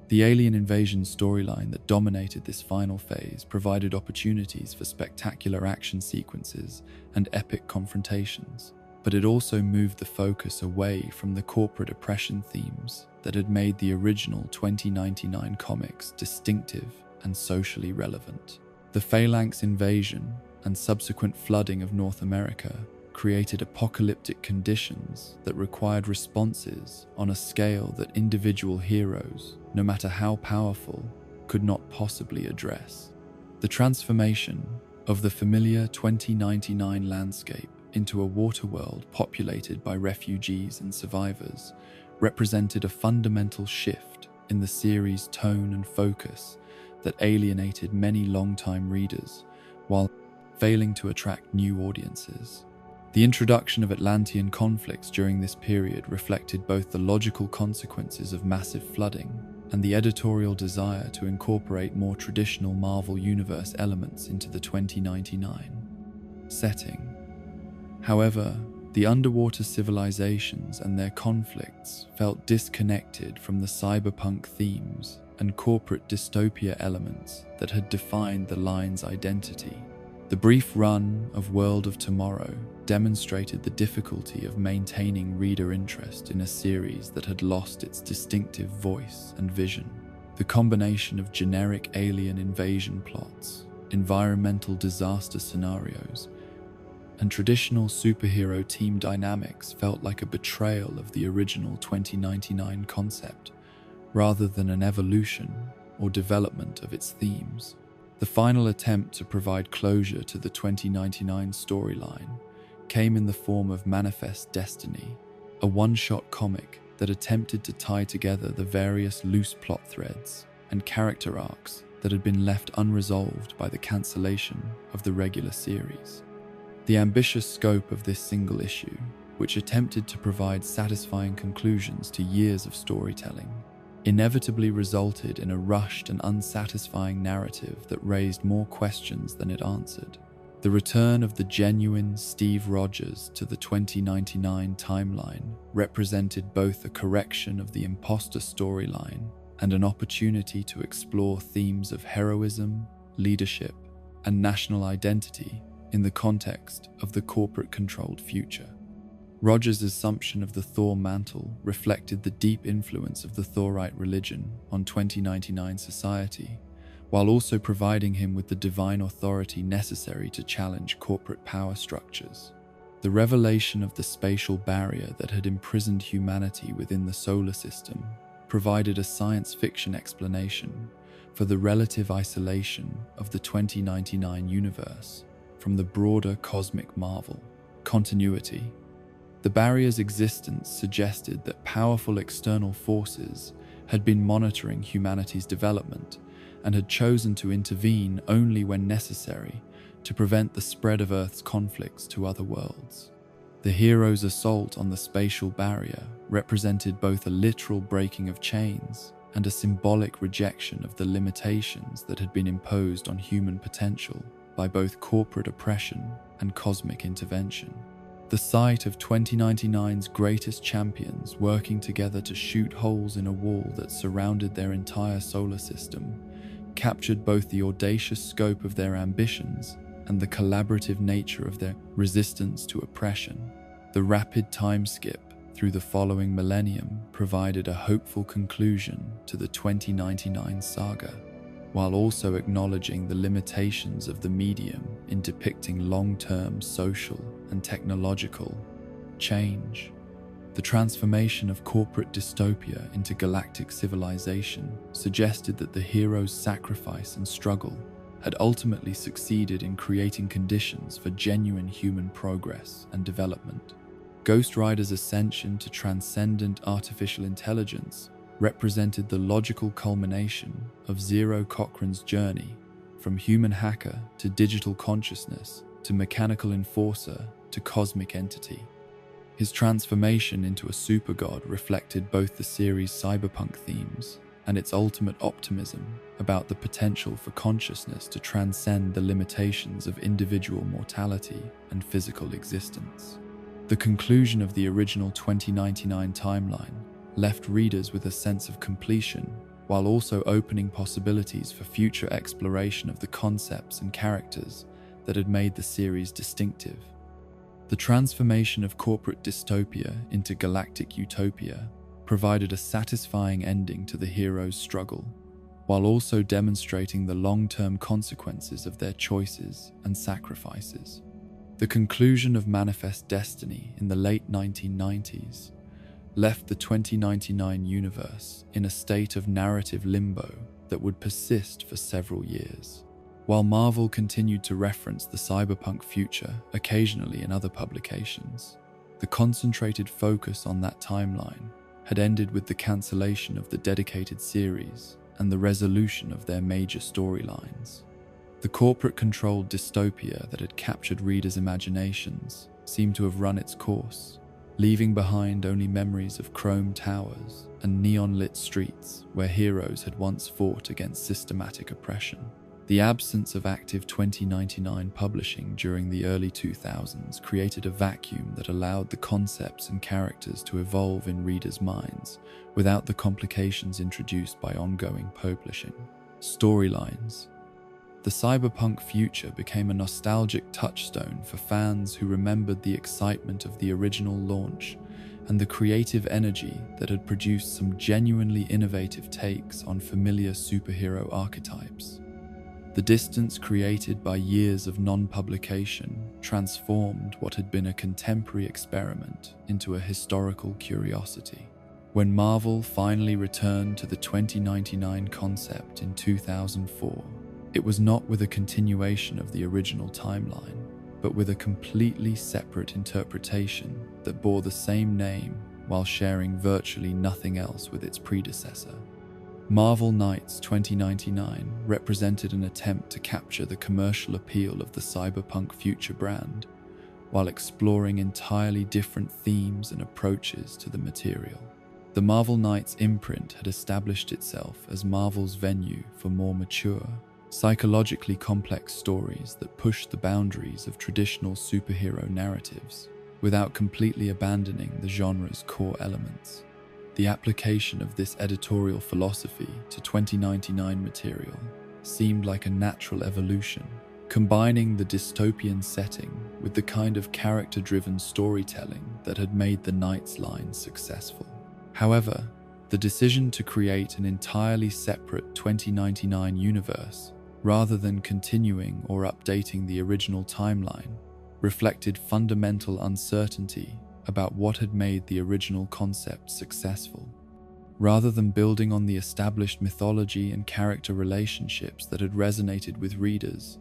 The alien invasion storyline that dominated this final phase provided opportunities for spectacular action sequences and epic confrontations, but it also moved the focus away from the corporate oppression themes that had made the original 2099 comics distinctive and socially relevant. The Phalanx invasion and subsequent flooding of North America created apocalyptic conditions that required responses on a scale that individual heroes, no matter how powerful, could not possibly address. The transformation of the familiar 2099 landscape into a water world populated by refugees and survivors represented a fundamental shift in the series' tone and focus that alienated many longtime readers while failing to attract new audiences. The introduction of Atlantean conflicts during this period reflected both the logical consequences of massive flooding and the editorial desire to incorporate more traditional Marvel Universe elements into the 2099 setting. However, the underwater civilizations and their conflicts felt disconnected from the cyberpunk themes and corporate dystopia elements that had defined the line's identity. The brief run of World of Tomorrow demonstrated the difficulty of maintaining reader interest in a series that had lost its distinctive voice and vision. The combination of generic alien invasion plots, environmental disaster scenarios, and traditional superhero team dynamics felt like a betrayal of the original 2099 concept, rather than an evolution or development of its themes. The final attempt to provide closure to the 2099 storyline came in the form of Manifest Destiny, a one-shot comic that attempted to tie together the various loose plot threads and character arcs that had been left unresolved by the cancellation of the regular series. The ambitious scope of this single issue, which attempted to provide satisfying conclusions to years of storytelling, inevitably resulted in a rushed and unsatisfying narrative that raised more questions than it answered. The return of the genuine Steve Rogers to the 2099 timeline represented both a correction of the imposter storyline and an opportunity to explore themes of heroism, leadership, and national identity in the context of the corporate-controlled future. Rogers' assumption of the Thor mantle reflected the deep influence of the Thorite religion on 2099 society, while also providing him with the divine authority necessary to challenge corporate power structures. The revelation of the spatial barrier that had imprisoned humanity within the solar system provided a science fiction explanation for the relative isolation of the 2099 universe from the broader cosmic marvel. Continuity. The barrier's existence suggested that powerful external forces had been monitoring humanity's development and had chosen to intervene only when necessary to prevent the spread of Earth's conflicts to other worlds. The hero's assault on the spatial barrier represented both a literal breaking of chains and a symbolic rejection of the limitations that had been imposed on human potential by both corporate oppression and cosmic intervention. The sight of 2099's greatest champions working together to shoot holes in a wall that surrounded their entire solar system captured both the audacious scope of their ambitions and the collaborative nature of their resistance to oppression. The rapid time skip through the following millennium provided a hopeful conclusion to the 2099 saga, while also acknowledging the limitations of the medium in depicting long-term social and technological change. The transformation of corporate dystopia into galactic civilization suggested that the hero's sacrifice and struggle had ultimately succeeded in creating conditions for genuine human progress and development. Ghost Rider's ascension to transcendent artificial intelligence represented the logical culmination of Zero Cochrane's journey from human hacker to digital consciousness to mechanical enforcer to cosmic entity. His transformation into a super-god reflected both the series' cyberpunk themes and its ultimate optimism about the potential for consciousness to transcend the limitations of individual mortality and physical existence. The conclusion of the original 2099 timeline left readers with a sense of completion, while also opening possibilities for future exploration of the concepts and characters that had made the series distinctive. The transformation of corporate dystopia into galactic utopia provided a satisfying ending to the hero's struggle, while also demonstrating the long-term consequences of their choices and sacrifices. The conclusion of Manifest Destiny in the late 1990s left the 2099 universe in a state of narrative limbo that would persist for several years. While Marvel continued to reference the cyberpunk future occasionally in other publications, the concentrated focus on that timeline had ended with the cancellation of the dedicated series and the resolution of their major storylines. The corporate-controlled dystopia that had captured readers' imaginations seemed to have run its course, leaving behind only memories of chrome towers and neon-lit streets where heroes had once fought against systematic oppression. The absence of active 2099 publishing during the early 2000s created a vacuum that allowed the concepts and characters to evolve in readers' minds without the complications introduced by ongoing publishing. Storylines. The cyberpunk future became a nostalgic touchstone for fans who remembered the excitement of the original launch and the creative energy that had produced some genuinely innovative takes on familiar superhero archetypes. The distance created by years of non-publication transformed what had been a contemporary experiment into a historical curiosity. When Marvel finally returned to the 2099 concept in 2004, it was not with a continuation of the original timeline, but with a completely separate interpretation that bore the same name while sharing virtually nothing else with its predecessor. Marvel Knights 2099 represented an attempt to capture the commercial appeal of the cyberpunk future brand, while exploring entirely different themes and approaches to the material. The Marvel Knights imprint had established itself as Marvel's venue for more mature, psychologically complex stories that pushed the boundaries of traditional superhero narratives without completely abandoning the genre's core elements. The application of this editorial philosophy to 2099 material seemed like a natural evolution, combining the dystopian setting with the kind of character-driven storytelling that had made the Knights line successful. However, the decision to create an entirely separate 2099 universe, rather than continuing or updating the original timeline, reflected fundamental uncertainty about what had made the original concept successful. Rather than building on the established mythology and character relationships that had resonated with readers,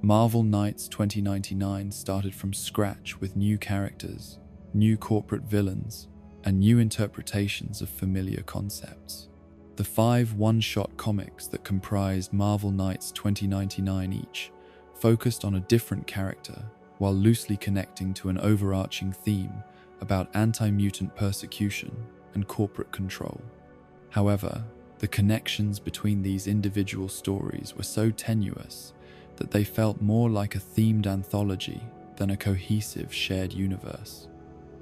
Marvel Knights 2099 started from scratch with new characters, new corporate villains, and new interpretations of familiar concepts. The 5 one-shot comics that comprised Marvel Knights 2099 each focused on a different character, while loosely connecting to an overarching theme about anti-mutant persecution and corporate control. However, the connections between these individual stories were so tenuous that they felt more like a themed anthology than a cohesive shared universe,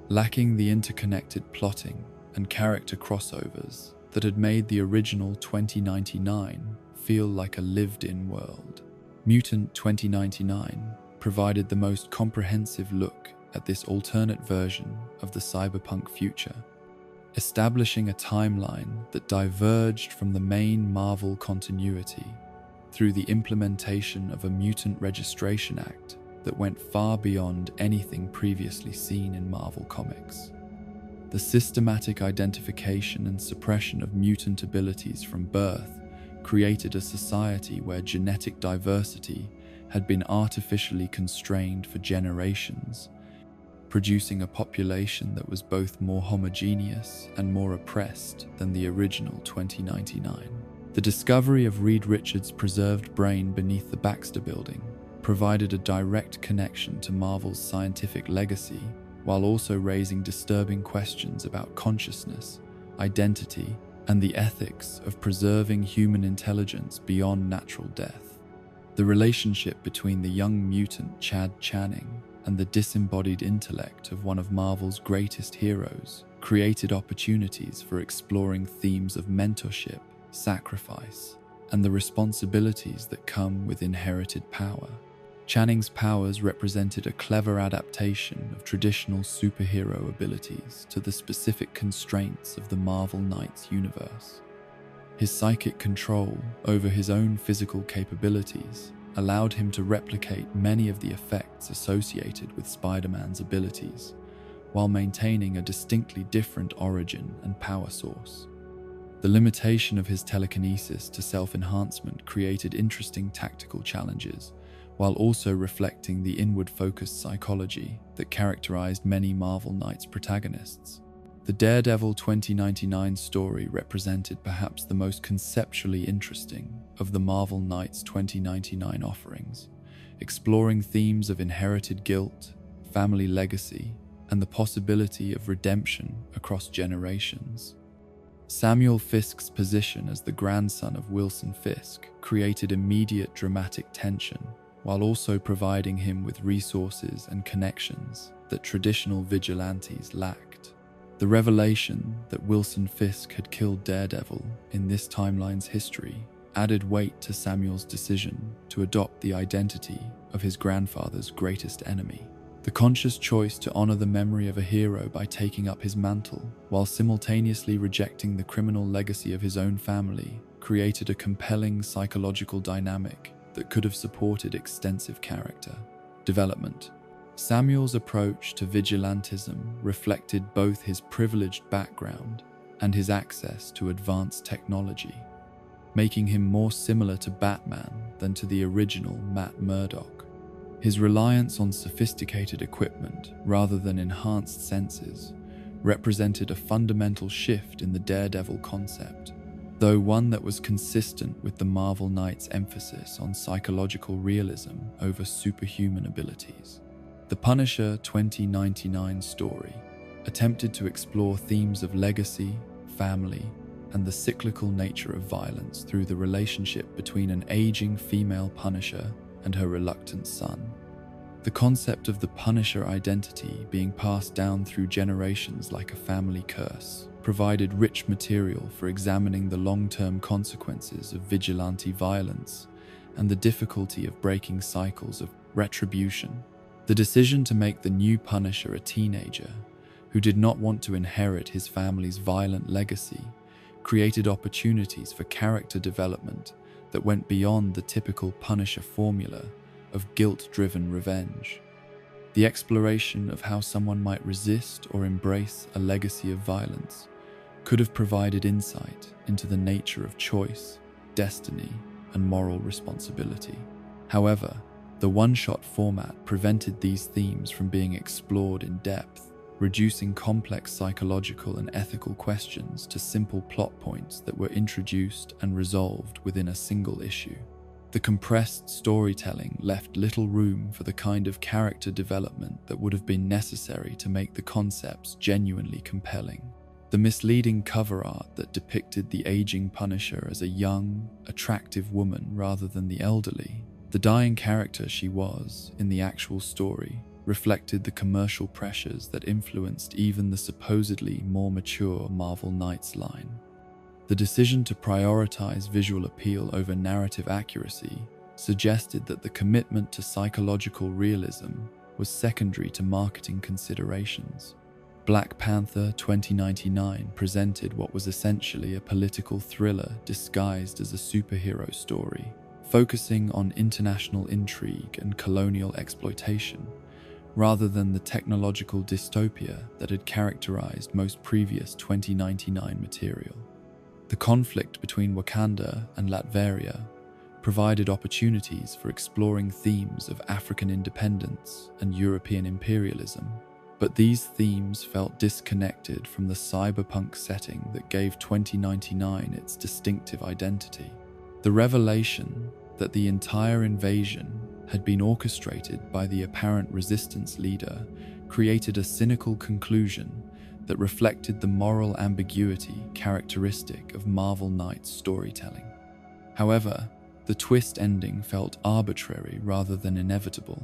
lacking the interconnected plotting and character crossovers that had made the original 2099 feel like a lived-in world. Mutant 2099 provided the most comprehensive look at this alternate version of the cyberpunk future, establishing a timeline that diverged from the main Marvel continuity through the implementation of a Mutant Registration Act that went far beyond anything previously seen in Marvel Comics. The systematic identification and suppression of mutant abilities from birth created a society where genetic diversity had been artificially constrained for generations, producing a population that was both more homogeneous and more oppressed than the original 2099. The discovery of Reed Richards' preserved brain beneath the Baxter Building provided a direct connection to Marvel's scientific legacy, while also raising disturbing questions about consciousness, identity, and the ethics of preserving human intelligence beyond natural death. The relationship between the young mutant Chad Channing and the disembodied intellect of one of Marvel's greatest heroes created opportunities for exploring themes of mentorship, sacrifice, and the responsibilities that come with inherited power. Channing's powers represented a clever adaptation of traditional superhero abilities to the specific constraints of the Marvel Knights universe. His psychic control over his own physical capabilities allowed him to replicate many of the effects associated with Spider-Man's abilities, while maintaining a distinctly different origin and power source. The limitation of his telekinesis to self-enhancement created interesting tactical challenges, while also reflecting the inward-focused psychology that characterized many Marvel Knights protagonists. The Daredevil 2099 story represented perhaps the most conceptually interesting of the Marvel Knights 2099 offerings, exploring themes of inherited guilt, family legacy, and the possibility of redemption across generations. Samuel Fisk's position as the grandson of Wilson Fisk created immediate dramatic tension, while also providing him with resources and connections that traditional vigilantes lacked. The revelation that Wilson Fisk had killed Daredevil in this timeline's history added weight to Samuel's decision to adopt the identity of his grandfather's greatest enemy. The conscious choice to honor the memory of a hero by taking up his mantle, while simultaneously rejecting the criminal legacy of his own family, created a compelling psychological dynamic that could have supported extensive character development. Samuel's approach to vigilantism reflected both his privileged background and his access to advanced technology, making him more similar to Batman than to the original Matt Murdock. His reliance on sophisticated equipment rather than enhanced senses represented a fundamental shift in the Daredevil concept, though one that was consistent with the Marvel Knights' emphasis on psychological realism over superhuman abilities. The Punisher 2099 story attempted to explore themes of legacy, family, and the cyclical nature of violence through the relationship between an aging female Punisher and her reluctant son. The concept of the Punisher identity being passed down through generations like a family curse provided rich material for examining the long-term consequences of vigilante violence and the difficulty of breaking cycles of retribution. The decision to make the new Punisher a teenager who did not want to inherit his family's violent legacy created opportunities for character development that went beyond the typical Punisher formula of guilt-driven revenge. The exploration of how someone might resist or embrace a legacy of violence could have provided insight into the nature of choice, destiny, and moral responsibility. However, the one-shot format prevented these themes from being explored in depth, reducing complex psychological and ethical questions to simple plot points that were introduced and resolved within a single issue. The compressed storytelling left little room for the kind of character development that would have been necessary to make the concepts genuinely compelling. The misleading cover art that depicted the aging Punisher as a young, attractive woman rather than the elderly, the dying character she was in the actual story, reflected the commercial pressures that influenced even the supposedly more mature Marvel Knights line. The decision to prioritize visual appeal over narrative accuracy suggested that the commitment to psychological realism was secondary to marketing considerations. Black Panther 2099 presented what was essentially a political thriller disguised as a superhero story, focusing on international intrigue and colonial exploitation, rather than the technological dystopia that had characterized most previous 2099 material. The conflict between Wakanda and Latveria provided opportunities for exploring themes of African independence and European imperialism, but these themes felt disconnected from the cyberpunk setting that gave 2099 its distinctive identity. The revelation that the entire invasion had been orchestrated by the apparent resistance leader created a cynical conclusion that reflected the moral ambiguity characteristic of Marvel Knights storytelling. However, the twist ending felt arbitrary rather than inevitable,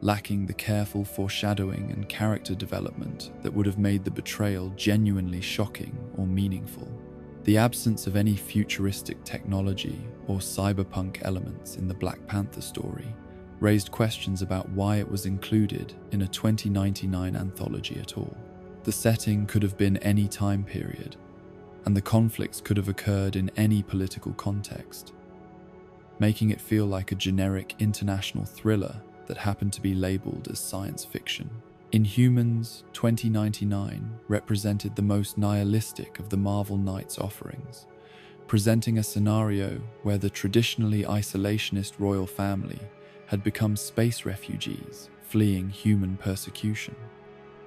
lacking the careful foreshadowing and character development that would have made the betrayal genuinely shocking or meaningful. The absence of any futuristic technology or cyberpunk elements in the Black Panther story raised questions about why it was included in a 2099 anthology at all. The setting could have been any time period, and the conflicts could have occurred in any political context, making it feel like a generic international thriller that happened to be labeled as science fiction. Inhumans 2099 represented the most nihilistic of the Marvel Knights offerings, presenting a scenario where the traditionally isolationist royal family had become space refugees fleeing human persecution.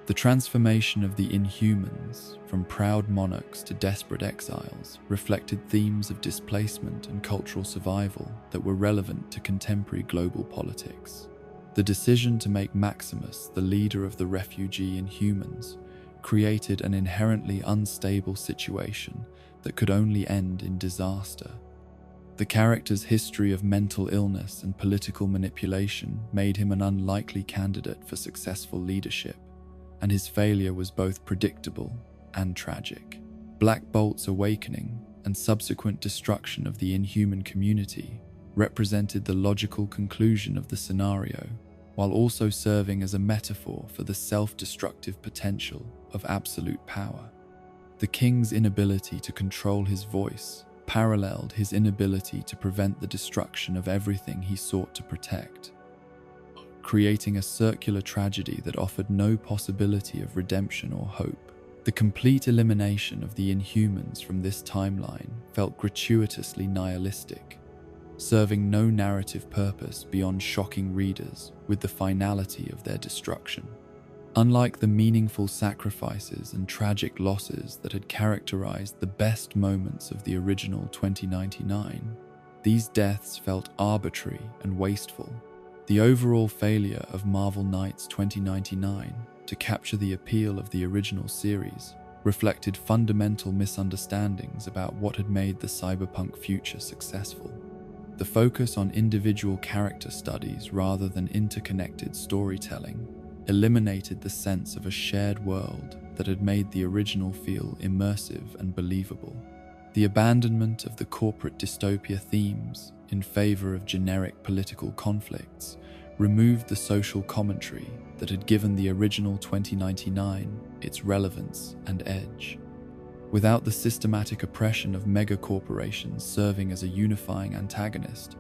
The transformation of the Inhumans from proud monarchs to desperate exiles reflected themes of displacement and cultural survival that were relevant to contemporary global politics. The decision to make Maximus the leader of the refugee Inhumans created an inherently unstable situation that could only end in disaster. The character's history of mental illness and political manipulation made him an unlikely candidate for successful leadership, and his failure was both predictable and tragic. Black Bolt's awakening and subsequent destruction of the Inhuman community represented the logical conclusion of the scenario, while also serving as a metaphor for the self-destructive potential of absolute power. The king's inability to control his voice paralleled his inability to prevent the destruction of everything he sought to protect, creating a circular tragedy that offered no possibility of redemption or hope. The complete elimination of the Inhumans from this timeline felt gratuitously nihilistic, serving no narrative purpose beyond shocking readers with the finality of their destruction. Unlike the meaningful sacrifices and tragic losses that had characterized the best moments of the original 2099, these deaths felt arbitrary and wasteful. The overall failure of Marvel Knights 2099 to capture the appeal of the original series reflected fundamental misunderstandings about what had made the cyberpunk future successful. The focus on individual character studies rather than interconnected storytelling eliminated the sense of a shared world that had made the original feel immersive and believable. The abandonment of the corporate dystopia themes in favor of generic political conflicts removed the social commentary that had given the original 2099 its relevance and edge. Without the systematic oppression of megacorporations serving as a unifying antagonist,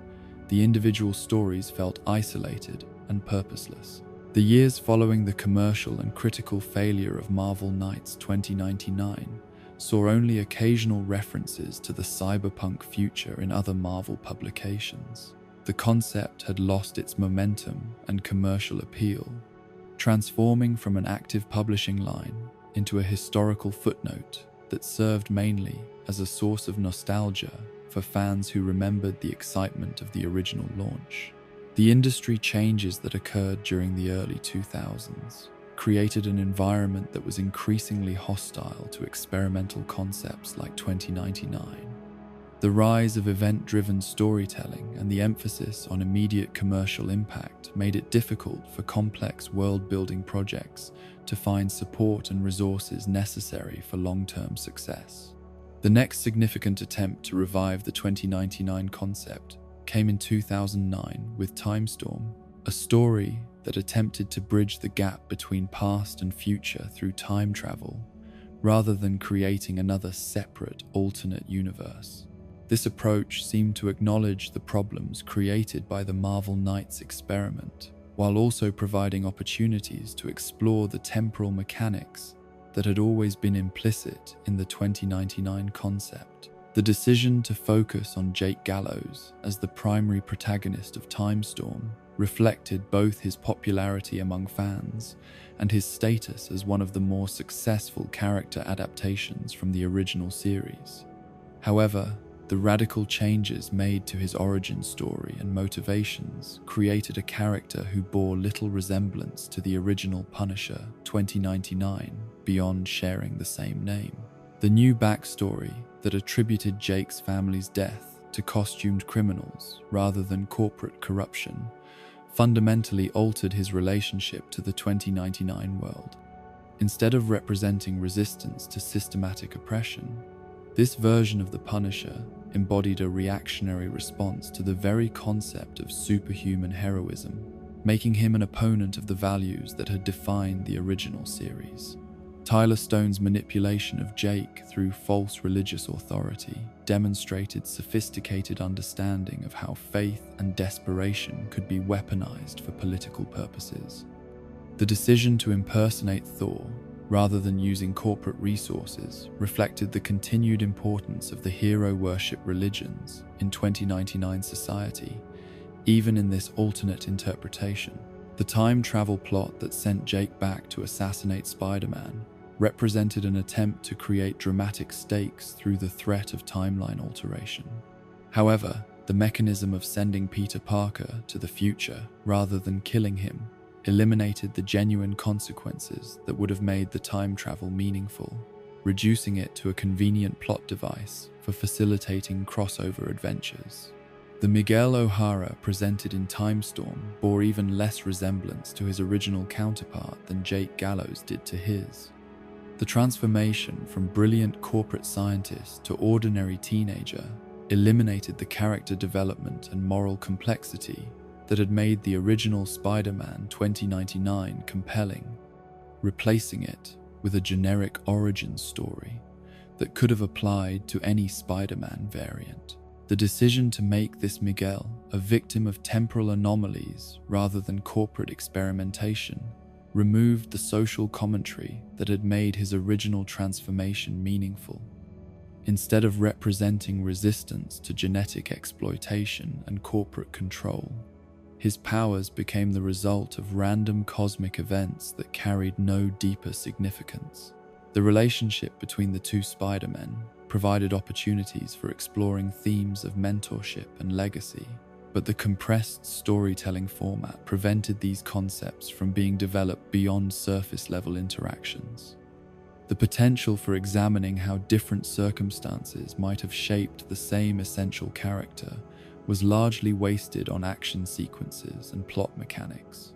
the individual stories felt isolated and purposeless. The years following the commercial and critical failure of Marvel Knights 2099 saw only occasional references to the cyberpunk future in other Marvel publications. The concept had lost its momentum and commercial appeal, transforming from an active publishing line into a historical footnote that served mainly as a source of nostalgia for fans who remembered the excitement of the original launch. The industry changes that occurred during the early 2000s created an environment that was increasingly hostile to experimental concepts like 2099. The rise of event-driven storytelling and the emphasis on immediate commercial impact made it difficult for complex world-building projects to find support and resources necessary for long-term success. The next significant attempt to revive the 2099 concept came in 2009 with Timestorm, a story that attempted to bridge the gap between past and future through time travel, rather than creating another separate alternate universe. This approach seemed to acknowledge the problems created by the Marvel Knights experiment, while also providing opportunities to explore the temporal mechanics that had always been implicit in the 2099 concept. The decision to focus on Jake Gallows as the primary protagonist of Time Storm reflected both his popularity among fans and his status as one of the more successful character adaptations from the original series. However, the radical changes made to his origin story and motivations created a character who bore little resemblance to the original Punisher 2099 beyond sharing the same name. The new backstory that attributed Jake's family's death to costumed criminals rather than corporate corruption fundamentally altered his relationship to the 2099 world. Instead of representing resistance to systematic oppression, this version of the Punisher embodied a reactionary response to the very concept of superhuman heroism, making him an opponent of the values that had defined the original series. Tyler Stone's manipulation of Jake through false religious authority demonstrated sophisticated understanding of how faith and desperation could be weaponized for political purposes. The decision to impersonate Thor rather than using corporate resources reflected the continued importance of the hero worship religions in 2099 society, even in this alternate interpretation. The time travel plot that sent Jake back to assassinate Spider-Man represented an attempt to create dramatic stakes through the threat of timeline alteration. However, the mechanism of sending Peter Parker to the future rather than killing him eliminated the genuine consequences that would have made the time travel meaningful, reducing it to a convenient plot device for facilitating crossover adventures. The Miguel O'Hara presented in Time Storm bore even less resemblance to his original counterpart than Jake Gallows did to his. The transformation from brilliant corporate scientist to ordinary teenager eliminated the character development and moral complexity that had made the original Spider-Man 2099 compelling, replacing it with a generic origin story that could have applied to any Spider-Man variant. The decision to make this Miguel a victim of temporal anomalies rather than corporate experimentation removed the social commentary that had made his original transformation meaningful. Instead of representing resistance to genetic exploitation and corporate control, his powers became the result of random cosmic events that carried no deeper significance. The relationship between the two Spider-Men provided opportunities for exploring themes of mentorship and legacy, but the compressed storytelling format prevented these concepts from being developed beyond surface-level interactions. The potential for examining how different circumstances might have shaped the same essential character was largely wasted on action sequences and plot mechanics.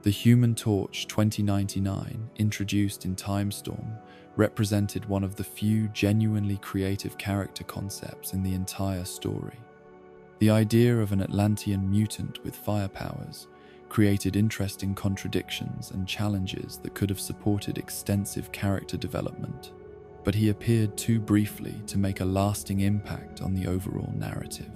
The Human Torch 2099, introduced in Time Storm, represented one of the few genuinely creative character concepts in the entire story. The idea of an Atlantean mutant with fire powers created interesting contradictions and challenges that could have supported extensive character development, but he appeared too briefly to make a lasting impact on the overall narrative.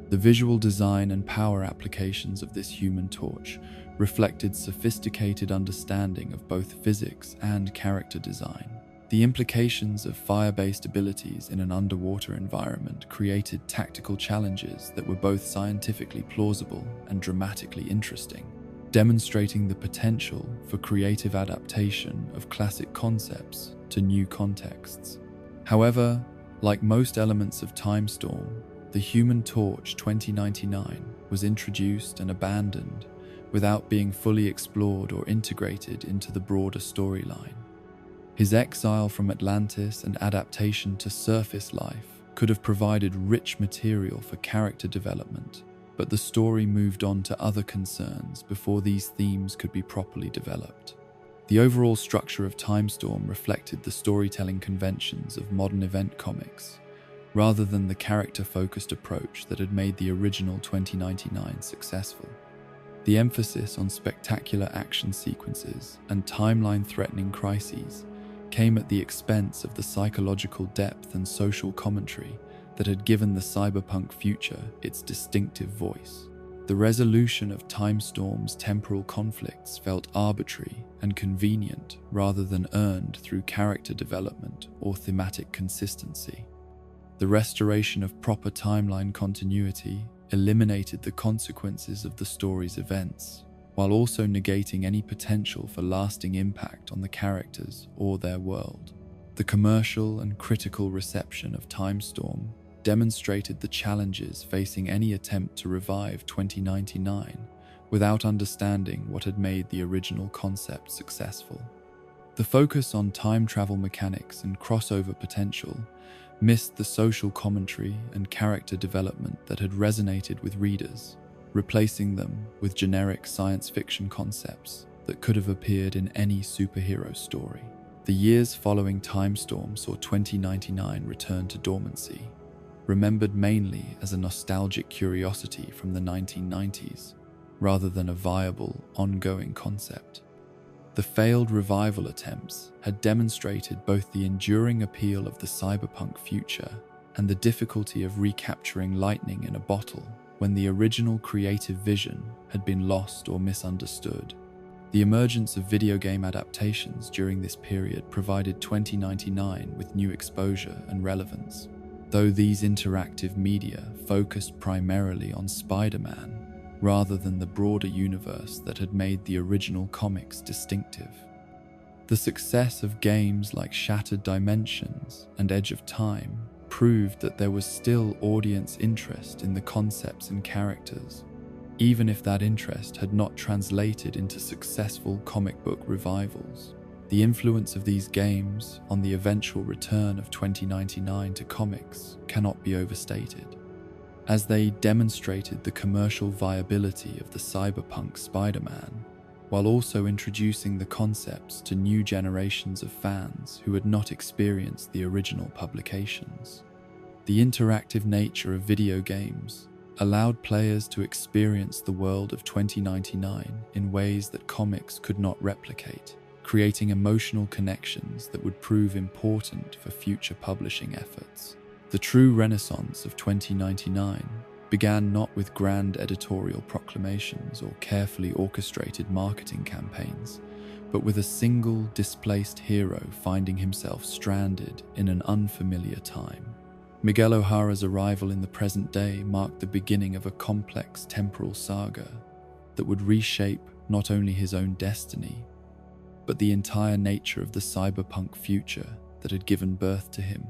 The visual design and power applications of this Human Torch reflected sophisticated understanding of both physics and character design. The implications of fire-based abilities in an underwater environment created tactical challenges that were both scientifically plausible and dramatically interesting, demonstrating the potential for creative adaptation of classic concepts to new contexts. However, like most elements of Time Storm, the Human Torch 2099 was introduced and abandoned without being fully explored or integrated into the broader storyline. His exile from Atlantis and adaptation to surface life could have provided rich material for character development, but the story moved on to other concerns before these themes could be properly developed. The overall structure of Time Storm reflected the storytelling conventions of modern event comics, rather than the character-focused approach that had made the original 2099 successful. The emphasis on spectacular action sequences and timeline-threatening crises came at the expense of the psychological depth and social commentary that had given the cyberpunk future its distinctive voice. The resolution of Time Storm's temporal conflicts felt arbitrary and convenient rather than earned through character development or thematic consistency. The restoration of proper timeline continuity eliminated the consequences of the story's events, while also negating any potential for lasting impact on the characters or their world. The commercial and critical reception of Timestorm demonstrated the challenges facing any attempt to revive 2099 without understanding what had made the original concept successful. The focus on time travel mechanics and crossover potential missed the social commentary and character development that had resonated with readers, replacing them with generic science fiction concepts that could have appeared in any superhero story. The years following Timestorm saw 2099 return to dormancy, remembered mainly as a nostalgic curiosity from the 1990s, rather than a viable, ongoing concept. The failed revival attempts had demonstrated both the enduring appeal of the cyberpunk future and the difficulty of recapturing lightning in a bottle when the original creative vision had been lost or misunderstood. The emergence of video game adaptations during this period provided 2099 with new exposure and relevance, though these interactive media focused primarily on Spider-Man rather than the broader universe that had made the original comics distinctive. The success of games like Shattered Dimensions and Edge of Time proved that there was still audience interest in the concepts and characters, even if that interest had not translated into successful comic book revivals. The influence of these games on the eventual return of 2099 to comics cannot be overstated, as they demonstrated the commercial viability of the cyberpunk Spider-Man, while also introducing the concepts to new generations of fans who had not experienced the original publications. The interactive nature of video games allowed players to experience the world of 2099 in ways that comics could not replicate, creating emotional connections that would prove important for future publishing efforts. The true renaissance of 2099 began not with grand editorial proclamations or carefully orchestrated marketing campaigns, but with a single displaced hero finding himself stranded in an unfamiliar time. Miguel O'Hara's arrival in the present day marked the beginning of a complex temporal saga that would reshape not only his own destiny, but the entire nature of the cyberpunk future that had given birth to him.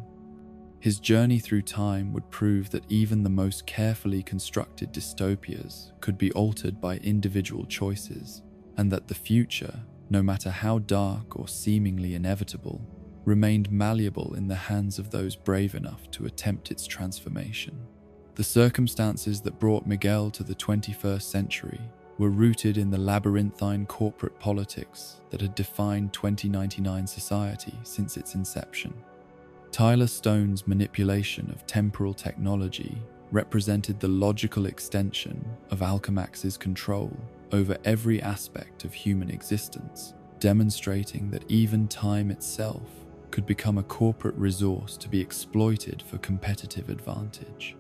His journey through time would prove that even the most carefully constructed dystopias could be altered by individual choices, and that the future, no matter how dark or seemingly inevitable, remained malleable in the hands of those brave enough to attempt its transformation. The circumstances that brought Miguel to the 21st century were rooted in the labyrinthine corporate politics that had defined 2099 society since its inception. Tyler Stone's manipulation of temporal technology represented the logical extension of Alchemax's control over every aspect of human existence, demonstrating that even time itself could become a corporate resource to be exploited for competitive advantage.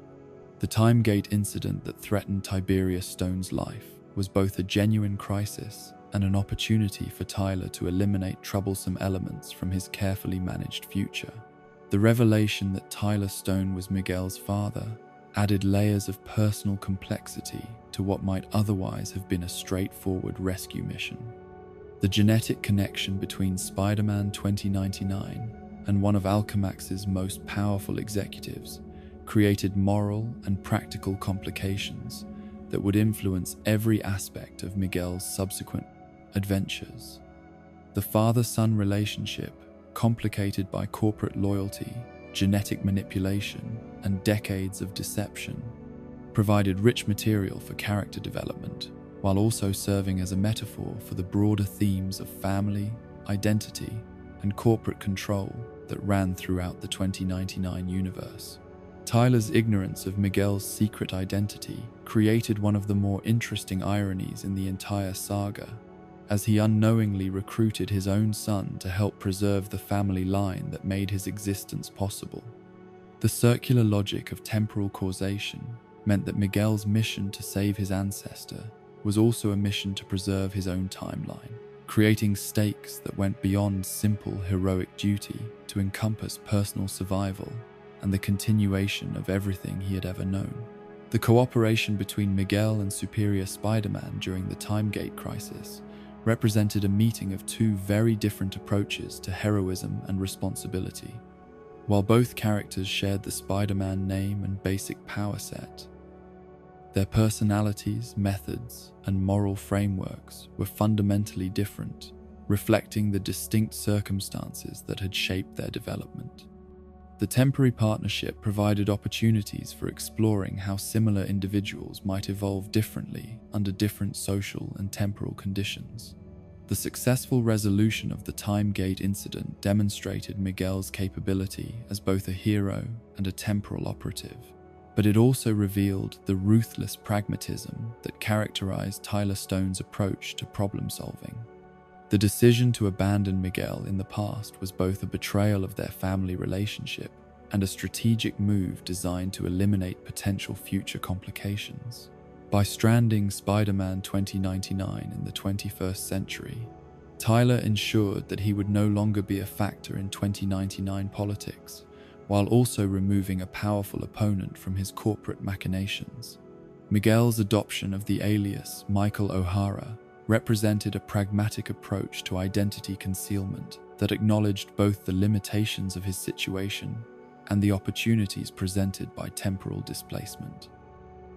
The Timegate incident that threatened Tiberius Stone's life was both a genuine crisis and an opportunity for Tyler to eliminate troublesome elements from his carefully managed future. The revelation that Tyler Stone was Miguel's father added layers of personal complexity to what might otherwise have been a straightforward rescue mission. The genetic connection between Spider-Man 2099 and one of Alchemax's most powerful executives created moral and practical complications that would influence every aspect of Miguel's subsequent adventures. The father-son relationship, complicated by corporate loyalty, genetic manipulation, and decades of deception, provided rich material for character development, while also serving as a metaphor for the broader themes of family, identity, and corporate control that ran throughout the 2099 universe. Tyler's ignorance of Miguel's secret identity created one of the more interesting ironies in the entire saga, as he unknowingly recruited his own son to help preserve the family line that made his existence possible. The circular logic of temporal causation meant that Miguel's mission to save his ancestor was also a mission to preserve his own timeline, creating stakes that went beyond simple heroic duty to encompass personal survival and the continuation of everything he had ever known. The cooperation between Miguel and Superior Spider-Man during the Timegate crisis represented a meeting of two very different approaches to heroism and responsibility. While both characters shared the Spider-Man name and basic power set, their personalities, methods, and moral frameworks were fundamentally different, reflecting the distinct circumstances that had shaped their development. The temporary partnership provided opportunities for exploring how similar individuals might evolve differently under different social and temporal conditions. The successful resolution of the Timegate incident demonstrated Miguel's capability as both a hero and a temporal operative, but it also revealed the ruthless pragmatism that characterized Tyler Stone's approach to problem-solving. The decision to abandon Miguel in the past was both a betrayal of their family relationship and a strategic move designed to eliminate potential future complications. By stranding Spider-Man 2099 in the 21st century, Tyler ensured that he would no longer be a factor in 2099 politics, while also removing a powerful opponent from his corporate machinations. Miguel's adoption of the alias Michael O'Hara represented a pragmatic approach to identity concealment that acknowledged both the limitations of his situation and the opportunities presented by temporal displacement.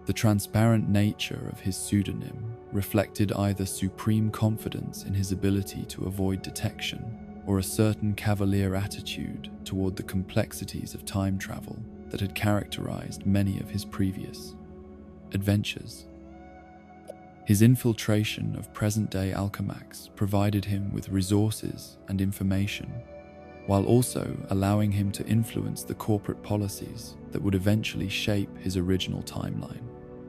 The transparent nature of his pseudonym reflected either supreme confidence in his ability to avoid detection or a certain cavalier attitude toward the complexities of time travel that had characterized many of his previous adventures. His infiltration of present-day Alchemax provided him with resources and information, while also allowing him to influence the corporate policies that would eventually shape his original timeline.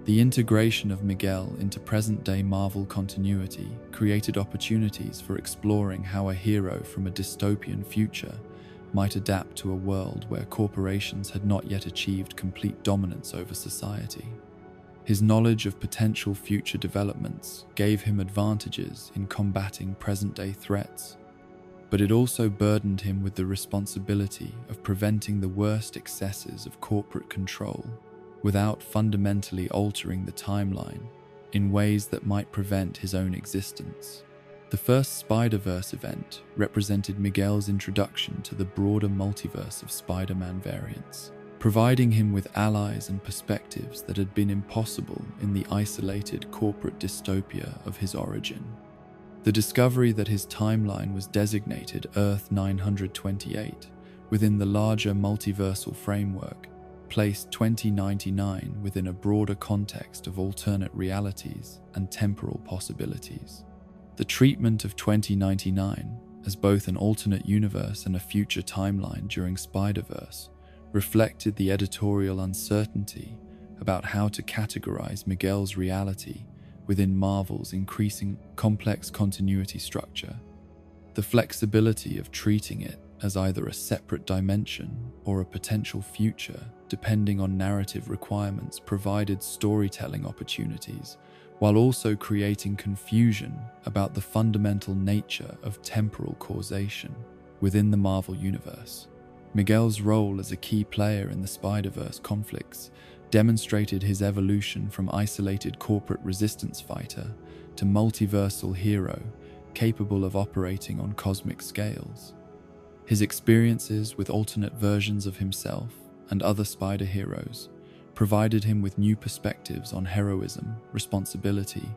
The integration of Miguel into present-day Marvel continuity created opportunities for exploring how a hero from a dystopian future might adapt to a world where corporations had not yet achieved complete dominance over society. His knowledge of potential future developments gave him advantages in combating present-day threats, but it also burdened him with the responsibility of preventing the worst excesses of corporate control without fundamentally altering the timeline in ways that might prevent his own existence. The first Spider-Verse event represented Miguel's introduction to the broader multiverse of Spider-Man variants, providing him with allies and perspectives that had been impossible in the isolated corporate dystopia of his origin. The discovery that his timeline was designated Earth 928 within the larger multiversal framework placed 2099 within a broader context of alternate realities and temporal possibilities. The treatment of 2099 as both an alternate universe and a future timeline during Spider-Verse reflected the editorial uncertainty about how to categorize Miguel's reality within Marvel's increasing complex continuity structure. The flexibility of treating it as either a separate dimension or a potential future, depending on narrative requirements, provided storytelling opportunities, while also creating confusion about the fundamental nature of temporal causation within the Marvel Universe. Miguel's role as a key player in the Spider-Verse conflicts demonstrated his evolution from isolated corporate resistance fighter to multiversal hero capable of operating on cosmic scales. His experiences with alternate versions of himself and other spider heroes provided him with new perspectives on heroism, responsibility,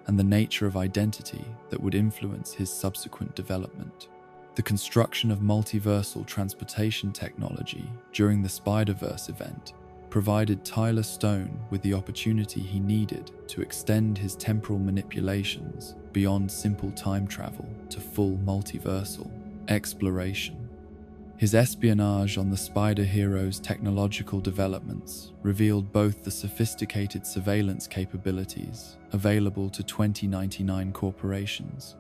and the nature of identity that would influence his subsequent development. The construction of multiversal transportation technology during the Spider-Verse event provided Tyler Stone with the opportunity he needed to extend his temporal manipulations beyond simple time travel to full multiversal exploration. His espionage on the spider hero's technological developments revealed both the sophisticated surveillance capabilities available to 2099 corporations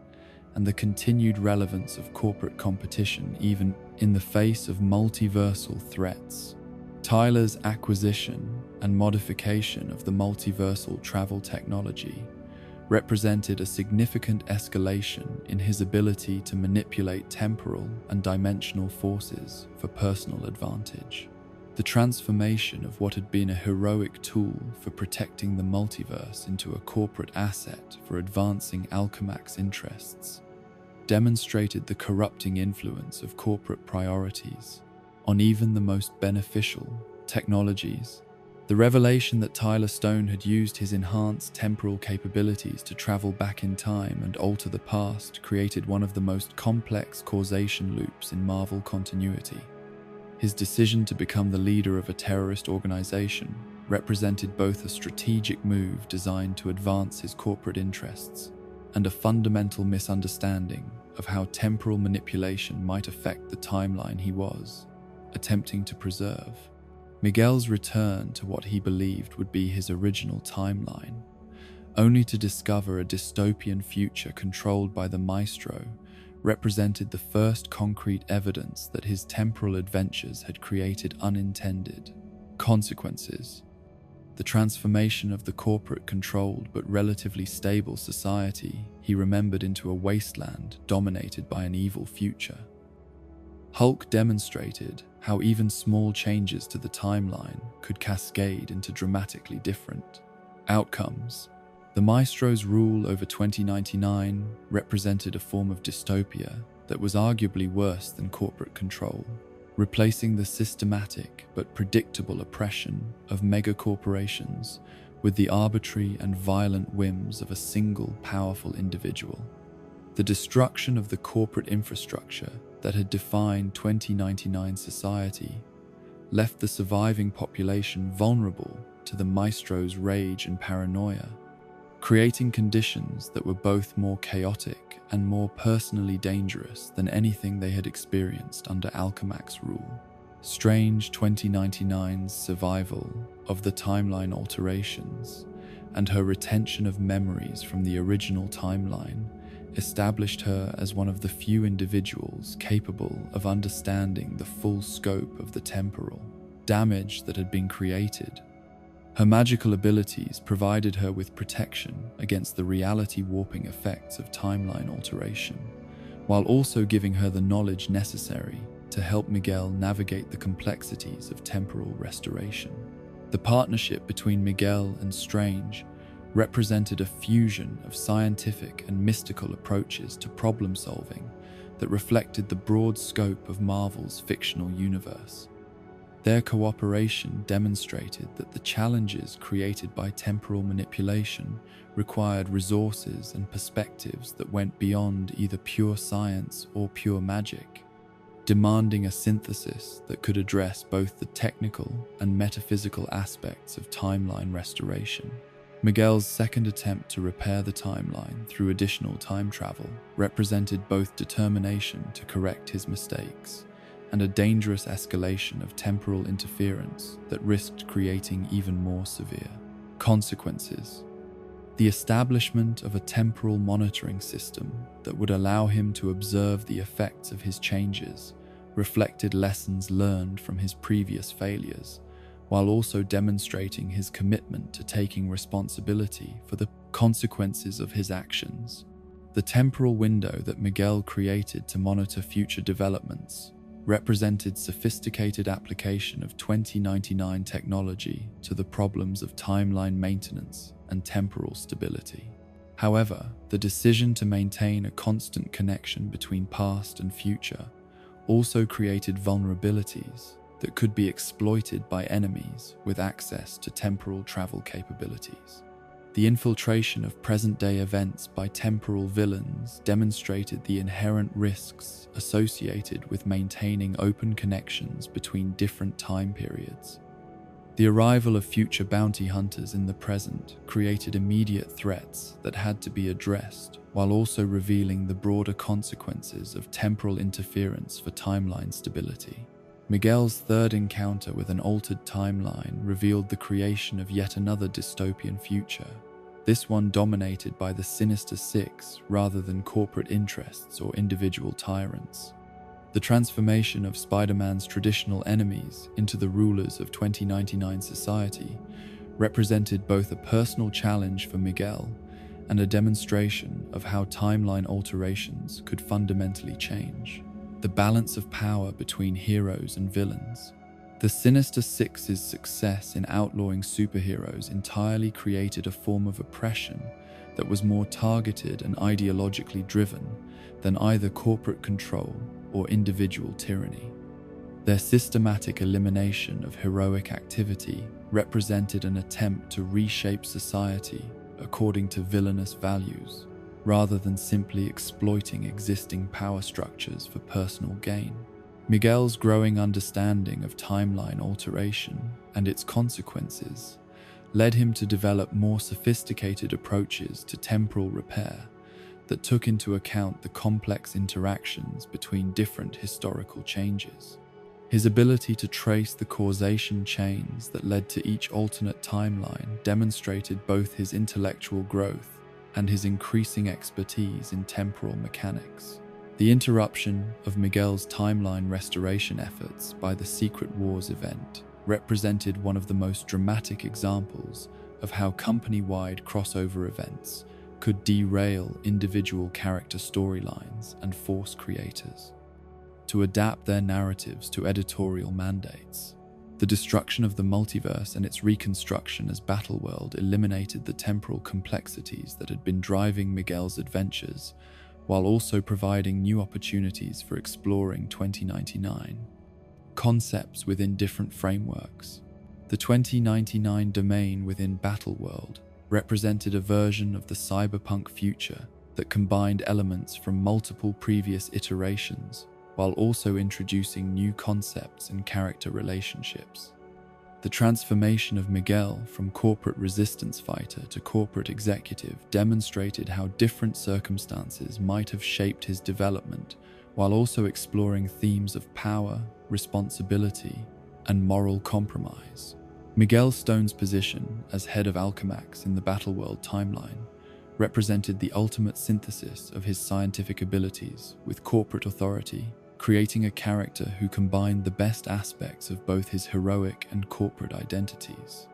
and the continued relevance of corporate competition even in the face of multiversal threats. Tyler's acquisition and modification of the multiversal travel technology represented a significant escalation in his ability to manipulate temporal and dimensional forces for personal advantage. The transformation of what had been a heroic tool for protecting the multiverse into a corporate asset for advancing Alchemax's interests demonstrated the corrupting influence of corporate priorities on even the most beneficial technologies. The revelation that Tyler Stone had used his enhanced temporal capabilities to travel back in time and alter the past created one of the most complex causation loops in Marvel continuity. His decision to become the leader of a terrorist organization represented both a strategic move designed to advance his corporate interests and a fundamental misunderstanding of how temporal manipulation might affect the timeline he was attempting to preserve. Miguel's return to what he believed would be his original timeline, only to discover a dystopian future controlled by the Maestro, represented the first concrete evidence that his temporal adventures had created unintended consequences. The transformation of the corporate-controlled but relatively stable society he remembered into a wasteland dominated by an evil future. Hulk demonstrated how even small changes to the timeline could cascade into dramatically different outcomes. The Maestro's rule over 2099 represented a form of dystopia that was arguably worse than corporate control, replacing the systematic but predictable oppression of megacorporations with the arbitrary and violent whims of a single powerful individual. The destruction of the corporate infrastructure that had defined 2099 society left the surviving population vulnerable to the Maestro's rage and paranoia, creating conditions that were both more chaotic and more personally dangerous than anything they had experienced under Alchemax's rule. Strange 2099's survival of the timeline alterations and her retention of memories from the original timeline established her as one of the few individuals capable of understanding the full scope of the temporal damage that had been created. Her magical abilities provided her with protection against the reality-warping effects of timeline alteration, while also giving her the knowledge necessary to help Miguel navigate the complexities of temporal restoration. The partnership between Miguel and Strange represented a fusion of scientific and mystical approaches to problem-solving that reflected the broad scope of Marvel's fictional universe. Their cooperation demonstrated that the challenges created by temporal manipulation required resources and perspectives that went beyond either pure science or pure magic, demanding a synthesis that could address both the technical and metaphysical aspects of timeline restoration. Miguel's second attempt to repair the timeline through additional time travel represented both determination to correct his mistakes and a dangerous escalation of temporal interference that risked creating even more severe consequences. The establishment of a temporal monitoring system that would allow him to observe the effects of his changes reflected lessons learned from his previous failures, while also demonstrating his commitment to taking responsibility for the consequences of his actions. The temporal window that Miguel created to monitor future developments represented sophisticated application of 2099 technology to the problems of timeline maintenance and temporal stability. However, the decision to maintain a constant connection between past and future also created vulnerabilities that could be exploited by enemies with access to temporal travel capabilities. The infiltration of present-day events by temporal villains demonstrated the inherent risks associated with maintaining open connections between different time periods. The arrival of future bounty hunters in the present created immediate threats that had to be addressed, while also revealing the broader consequences of temporal interference for timeline stability. Miguel's third encounter with an altered timeline revealed the creation of yet another dystopian future, this one dominated by the Sinister Six rather than corporate interests or individual tyrants. The transformation of Spider-Man's traditional enemies into the rulers of 2099 society represented both a personal challenge for Miguel and a demonstration of how timeline alterations could fundamentally change the balance of power between heroes and villains. The Sinister Six's success in outlawing superheroes entirely created a form of oppression that was more targeted and ideologically driven than either corporate control or individual tyranny. Their systematic elimination of heroic activity represented an attempt to reshape society according to villainous values, rather than simply exploiting existing power structures for personal gain. Miguel's growing understanding of timeline alteration and its consequences led him to develop more sophisticated approaches to temporal repair that took into account the complex interactions between different historical changes. His ability to trace the causation chains that led to each alternate timeline demonstrated both his intellectual growth and his increasing expertise in temporal mechanics. The interruption of Miguel's timeline restoration efforts by the Secret Wars event represented one of the most dramatic examples of how company-wide crossover events could derail individual character storylines and force creators to adapt their narratives to editorial mandates. The destruction of the multiverse and its reconstruction as Battleworld eliminated the temporal complexities that had been driving Miguel's adventures, while also providing new opportunities for exploring 2099 concepts within different frameworks. The 2099 domain within Battleworld represented a version of the cyberpunk future that combined elements from multiple previous iterations, while also introducing new concepts and character relationships. The transformation of Miguel from corporate resistance fighter to corporate executive demonstrated how different circumstances might have shaped his development, while also exploring themes of power, responsibility, and moral compromise. Miguel Stone's position as head of Alchemax in the Battleworld timeline represented the ultimate synthesis of his scientific abilities with corporate authority, creating a character who combined the best aspects of both his heroic and corporate identities.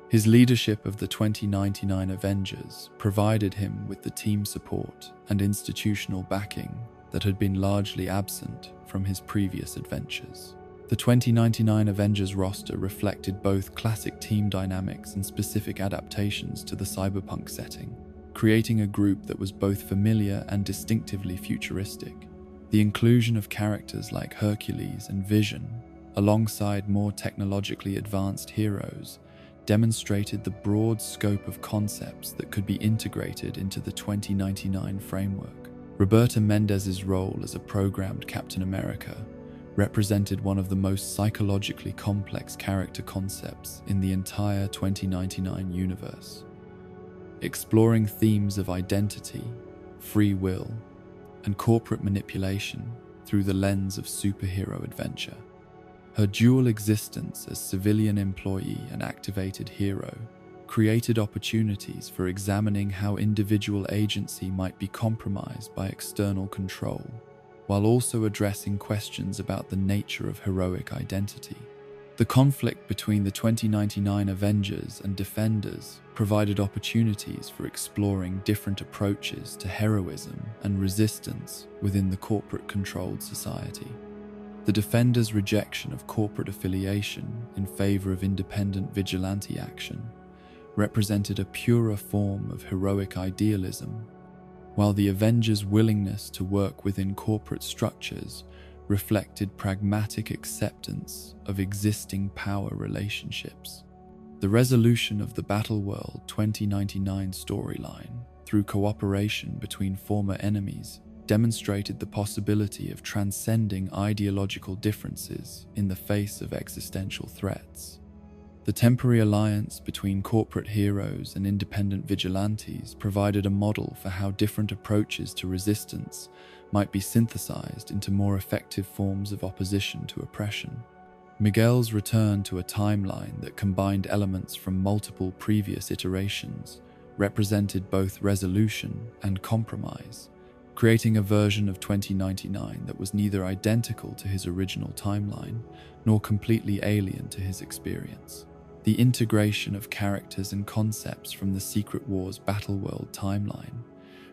His leadership of the 2099 Avengers provided him with the team support and institutional backing that had been largely absent from his previous adventures. The 2099 Avengers roster reflected both classic team dynamics and specific adaptations to the cyberpunk setting, creating a group that was both familiar and distinctively futuristic. The inclusion of characters like Hercules and Vision, alongside more technologically advanced heroes, demonstrated the broad scope of concepts that could be integrated into the 2099 framework. Roberta Mendez's role as a programmed Captain America represented one of the most psychologically complex character concepts in the entire 2099 universe, exploring themes of identity, free will, and corporate manipulation through the lens of superhero adventure. Her dual existence as civilian employee and activated hero created opportunities for examining how individual agency might be compromised by external control, while also addressing questions about the nature of heroic identity. The conflict between the 2099 Avengers and Defenders provided opportunities for exploring different approaches to heroism and resistance within the corporate-controlled society. The Defenders' rejection of corporate affiliation in favor of independent vigilante action represented a purer form of heroic idealism, while the Avengers' willingness to work within corporate structures reflected pragmatic acceptance of existing power relationships. The resolution of the Battleworld 2099 storyline through cooperation between former enemies demonstrated the possibility of transcending ideological differences in the face of existential threats. The temporary alliance between corporate heroes and independent vigilantes provided a model for how different approaches to resistance might be synthesized into more effective forms of opposition to oppression. Miguel's return to a timeline that combined elements from multiple previous iterations represented both resolution and compromise, creating a version of 2099 that was neither identical to his original timeline nor completely alien to his experience. The integration of characters and concepts from the Secret Wars Battleworld timeline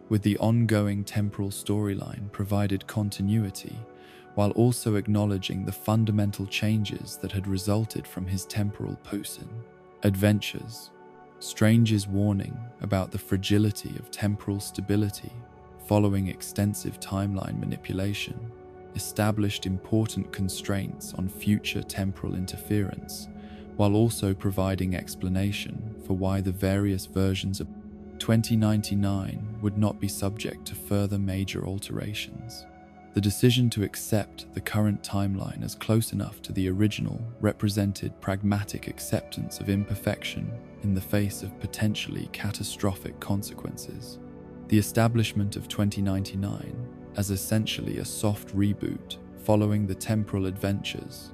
with the ongoing temporal storyline provided continuity, while also acknowledging the fundamental changes that had resulted from his temporal Poussin adventures. Strange's warning about the fragility of temporal stability following extensive timeline manipulation established important constraints on future temporal interference, while also providing explanation for why the various versions of 2099 would not be subject to further major alterations. The decision to accept the current timeline as close enough to the original represented pragmatic acceptance of imperfection in the face of potentially catastrophic consequences. The establishment of 2099 as essentially a soft reboot following the temporal adventures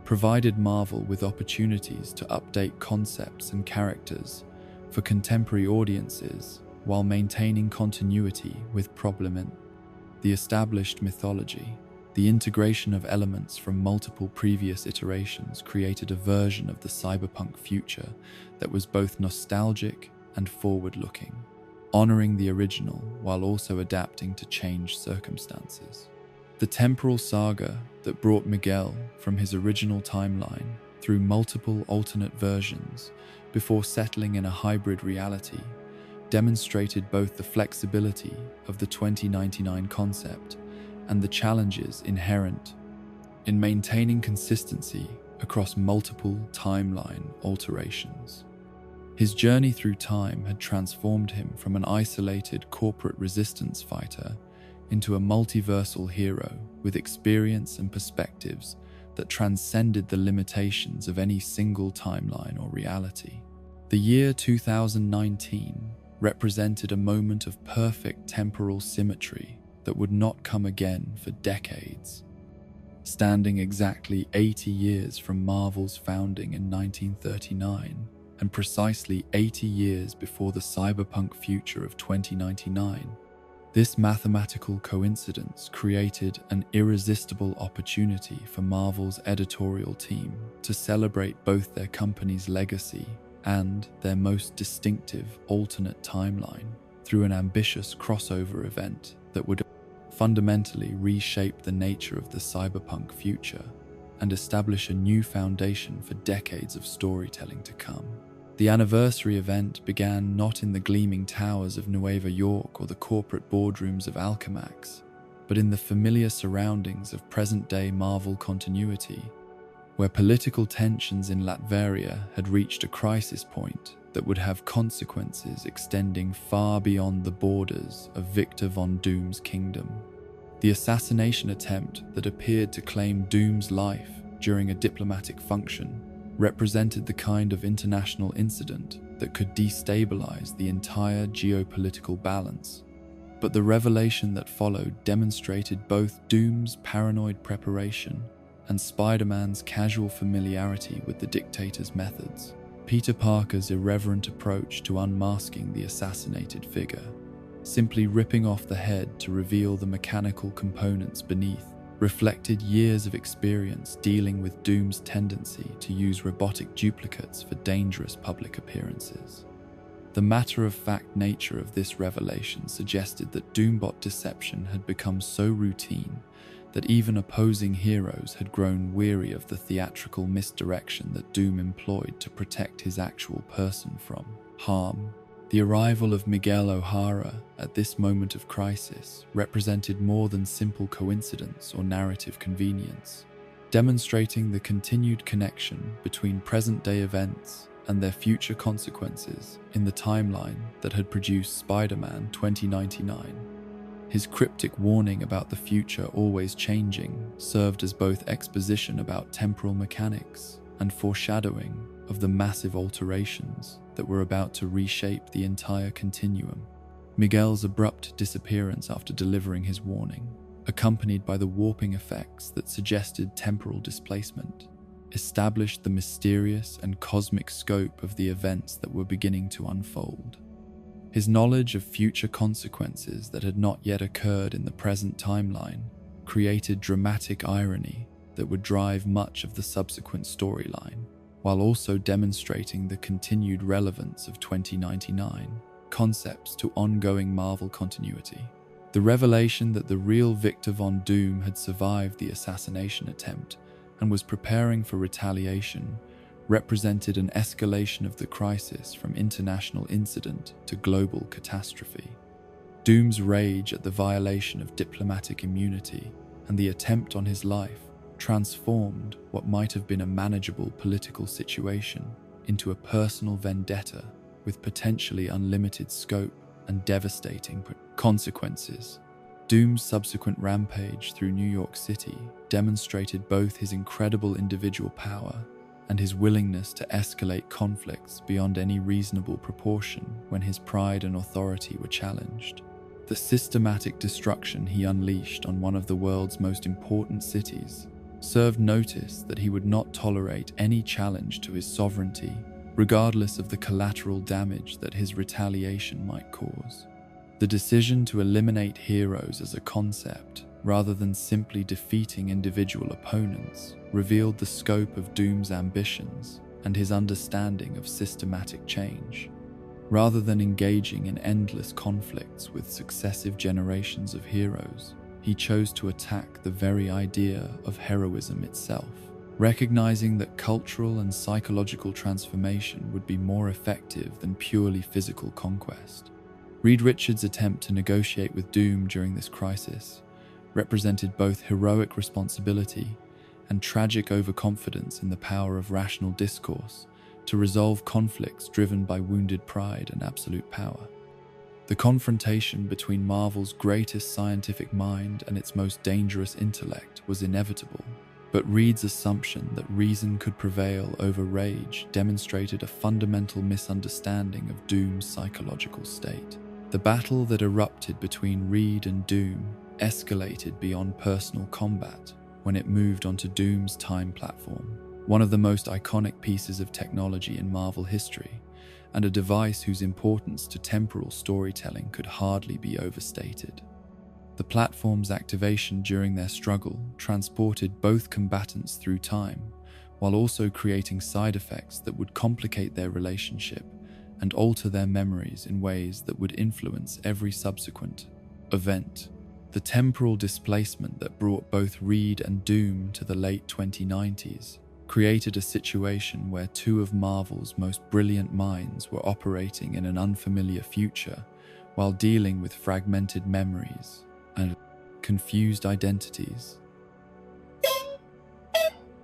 provided Marvel with opportunities to update concepts and characters for contemporary audiences while maintaining continuity with the established mythology. The integration of elements from multiple previous iterations created a version of the cyberpunk future that was both nostalgic and forward-looking, honoring the original while also adapting to changed circumstances. The temporal saga that brought Miguel from his original timeline through multiple alternate versions before settling in a hybrid reality demonstrated both the flexibility of the 2099 concept and the challenges inherent in maintaining consistency across multiple timeline alterations. His journey through time had transformed him from an isolated corporate resistance fighter into a multiversal hero with experience and perspectives that transcended the limitations of any single timeline or reality. The year 2019 represented a moment of perfect temporal symmetry that would not come again for decades. Standing exactly 80 years from Marvel's founding in 1939, and precisely 80 years before the cyberpunk future of 2099, this mathematical coincidence created an irresistible opportunity for Marvel's editorial team to celebrate both their company's legacy and their most distinctive alternate timeline through an ambitious crossover event that would fundamentally reshape the nature of the cyberpunk future and establish a new foundation for decades of storytelling to come. The anniversary event began not in the gleaming towers of Nueva York or the corporate boardrooms of Alchemax, but in the familiar surroundings of present-day Marvel continuity, where political tensions in Latveria had reached a crisis point that would have consequences extending far beyond the borders of Victor Von Doom's kingdom. The assassination attempt that appeared to claim Doom's life during a diplomatic function represented the kind of international incident that could destabilize the entire geopolitical balance. But the revelation that followed demonstrated both Doom's paranoid preparation and Spider-Man's casual familiarity with the dictator's methods. Peter Parker's irreverent approach to unmasking the assassinated figure, simply ripping off the head to reveal the mechanical components beneath, reflected years of experience dealing with Doom's tendency to use robotic duplicates for dangerous public appearances. The matter-of-fact nature of this revelation suggested that Doombot deception had become so routine that even opposing heroes had grown weary of the theatrical misdirection that Doom employed to protect his actual person from harm. The arrival of Miguel O'Hara at this moment of crisis represented more than simple coincidence or narrative convenience, demonstrating the continued connection between present-day events and their future consequences in the timeline that had produced Spider-Man 2099. His cryptic warning about the future always changing served as both exposition about temporal mechanics and foreshadowing of the massive alterations that were about to reshape the entire continuum. Miguel's abrupt disappearance after delivering his warning, accompanied by the warping effects that suggested temporal displacement, established the mysterious and cosmic scope of the events that were beginning to unfold. His knowledge of future consequences that had not yet occurred in the present timeline created dramatic irony that would drive much of the subsequent storyline, while also demonstrating the continued relevance of 2099 concepts to ongoing Marvel continuity. The revelation that the real Victor Von Doom had survived the assassination attempt and was preparing for retaliation represented an escalation of the crisis from international incident to global catastrophe. Doom's rage at the violation of diplomatic immunity and the attempt on his life transformed what might have been a manageable political situation into a personal vendetta with potentially unlimited scope and devastating consequences. Doom's subsequent rampage through New York City demonstrated both his incredible individual power and his willingness to escalate conflicts beyond any reasonable proportion when his pride and authority were challenged. The systematic destruction he unleashed on one of the world's most important cities served notice that he would not tolerate any challenge to his sovereignty, regardless of the collateral damage that his retaliation might cause. The decision to eliminate heroes as a concept, rather than simply defeating individual opponents, revealed the scope of Doom's ambitions and his understanding of systematic change. Rather than engaging in endless conflicts with successive generations of heroes, he chose to attack the very idea of heroism itself, recognizing that cultural and psychological transformation would be more effective than purely physical conquest. Reed Richards' attempt to negotiate with Doom during this crisis represented both heroic responsibility and tragic overconfidence in the power of rational discourse to resolve conflicts driven by wounded pride and absolute power. The confrontation between Marvel's greatest scientific mind and its most dangerous intellect was inevitable, but Reed's assumption that reason could prevail over rage demonstrated a fundamental misunderstanding of Doom's psychological state. The battle that erupted between Reed and Doom escalated beyond personal combat when it moved onto Doom's time platform, one of the most iconic pieces of technology in Marvel history, and a device whose importance to temporal storytelling could hardly be overstated. The platform's activation during their struggle transported both combatants through time, while also creating side effects that would complicate their relationship and alter their memories in ways that would influence every subsequent event. The temporal displacement that brought both Reed and Doom to the late 2090s created a situation where two of Marvel's most brilliant minds were operating in an unfamiliar future while dealing with fragmented memories and confused identities.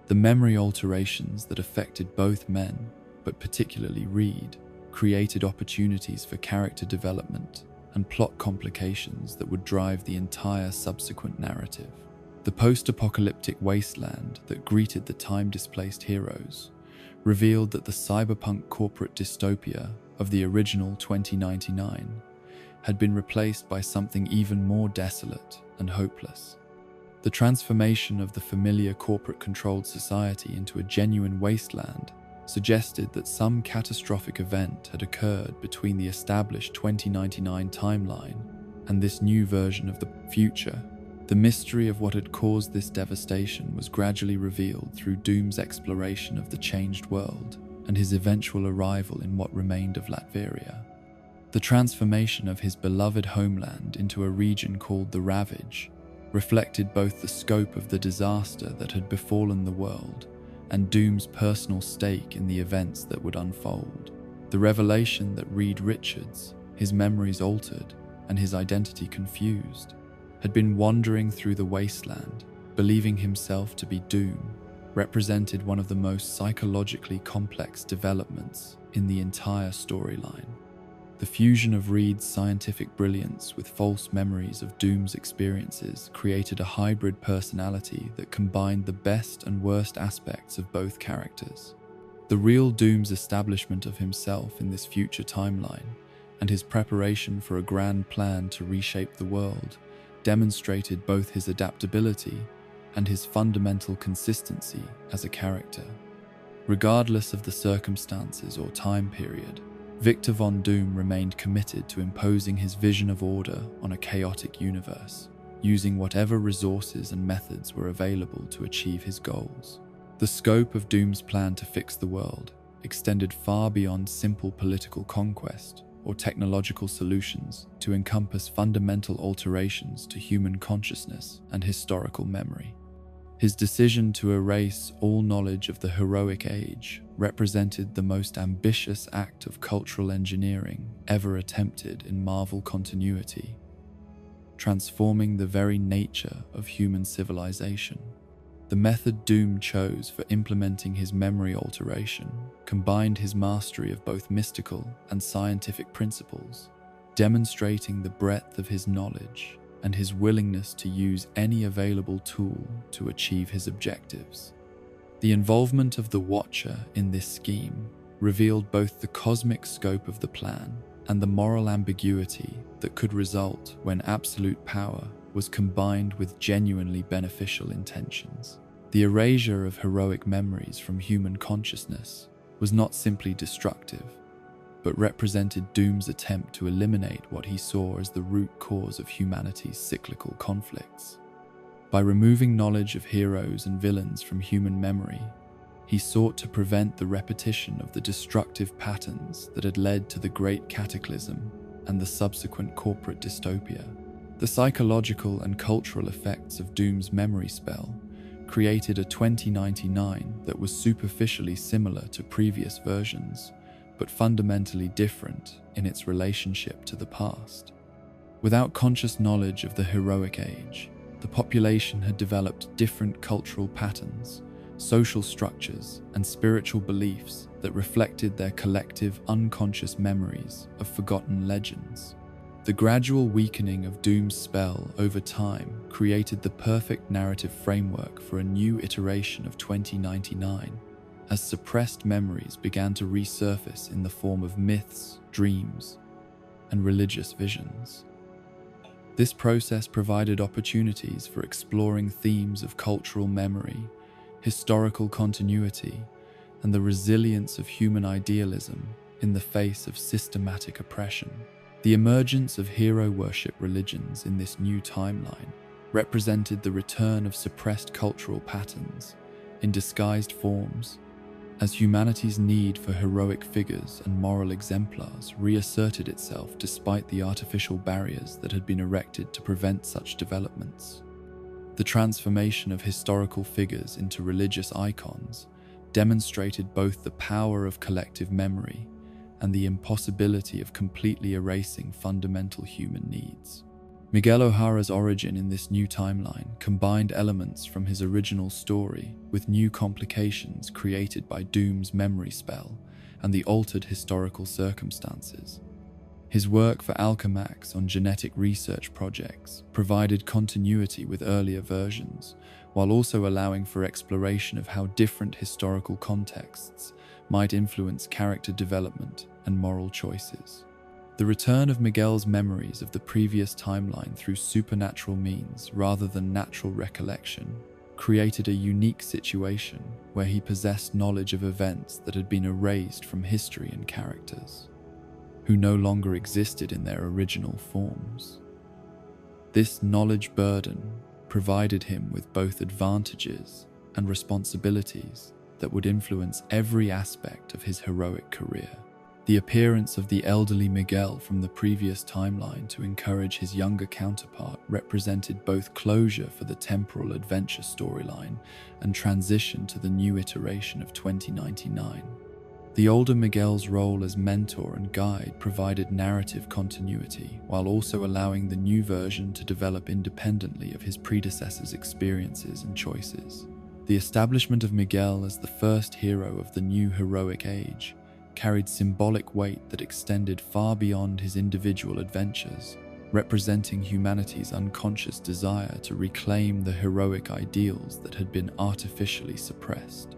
The memory alterations that affected both men, but particularly Reed, created opportunities for character development and plot complications that would drive the entire subsequent narrative. The post-apocalyptic wasteland that greeted the time-displaced heroes revealed that the cyberpunk corporate dystopia of the original 2099 had been replaced by something even more desolate and hopeless. The transformation of the familiar corporate-controlled society into a genuine wasteland suggested that some catastrophic event had occurred between the established 2099 timeline and this new version of the future. The mystery of what had caused this devastation was gradually revealed through Doom's exploration of the changed world and his eventual arrival in what remained of Latveria. The transformation of his beloved homeland into a region called the Ravage reflected both the scope of the disaster that had befallen the world and Doom's personal stake in the events that would unfold. The revelation that Reed Richards, his memories altered and his identity confused, had been wandering through the wasteland, believing himself to be Doom, represented one of the most psychologically complex developments in the entire storyline. The fusion of Reed's scientific brilliance with false memories of Doom's experiences created a hybrid personality that combined the best and worst aspects of both characters. The real Doom's establishment of himself in this future timeline and his preparation for a grand plan to reshape the world demonstrated both his adaptability and his fundamental consistency as a character. Regardless of the circumstances or time period, Victor Von Doom remained committed to imposing his vision of order on a chaotic universe, using whatever resources and methods were available to achieve his goals. The scope of Doom's plan to fix the world extended far beyond simple political conquest, or technological solutions to encompass fundamental alterations to human consciousness and historical memory. His decision to erase all knowledge of the heroic age represented the most ambitious act of cultural engineering ever attempted in Marvel continuity, transforming the very nature of human civilization. The method Doom chose for implementing his memory alteration combined his mastery of both mystical and scientific principles, demonstrating the breadth of his knowledge and his willingness to use any available tool to achieve his objectives. The involvement of the Watcher in this scheme revealed both the cosmic scope of the plan and the moral ambiguity that could result when absolute power was combined with genuinely beneficial intentions. The erasure of heroic memories from human consciousness was not simply destructive, but represented Doom's attempt to eliminate what he saw as the root cause of humanity's cyclical conflicts. By removing knowledge of heroes and villains from human memory, he sought to prevent the repetition of the destructive patterns that had led to the Great Cataclysm and the subsequent corporate dystopia. The psychological and cultural effects of Doom's memory spell created a 2099 that was superficially similar to previous versions, but fundamentally different in its relationship to the past. Without conscious knowledge of the heroic age, the population had developed different cultural patterns, social structures, and spiritual beliefs that reflected their collective unconscious memories of forgotten legends. The gradual weakening of Doom's spell over time created the perfect narrative framework for a new iteration of 2099, as suppressed memories began to resurface in the form of myths, dreams, and religious visions. This process provided opportunities for exploring themes of cultural memory, historical continuity, and the resilience of human idealism in the face of systematic oppression. The emergence of hero worship religions in this new timeline represented the return of suppressed cultural patterns in disguised forms, as humanity's need for heroic figures and moral exemplars reasserted itself despite the artificial barriers that had been erected to prevent such developments. The transformation of historical figures into religious icons demonstrated both the power of collective memory and the impossibility of completely erasing fundamental human needs. Miguel O'Hara's origin in this new timeline combined elements from his original story with new complications created by Doom's memory spell and the altered historical circumstances. His work for Alchemax on genetic research projects provided continuity with earlier versions, while also allowing for exploration of how different historical contexts might influence character development and moral choices. The return of Miguel's memories of the previous timeline through supernatural means rather than natural recollection created a unique situation where he possessed knowledge of events that had been erased from history and characters, who no longer existed in their original forms. This knowledge burden provided him with both advantages and responsibilities that would influence every aspect of his heroic career. The appearance of the elderly Miguel from the previous timeline to encourage his younger counterpart represented both closure for the temporal adventure storyline and transition to the new iteration of 2099. The older Miguel's role as mentor and guide provided narrative continuity, while also allowing the new version to develop independently of his predecessor's experiences and choices. The establishment of Miguel as the first hero of the new heroic age carried symbolic weight that extended far beyond his individual adventures, representing humanity's unconscious desire to reclaim the heroic ideals that had been artificially suppressed.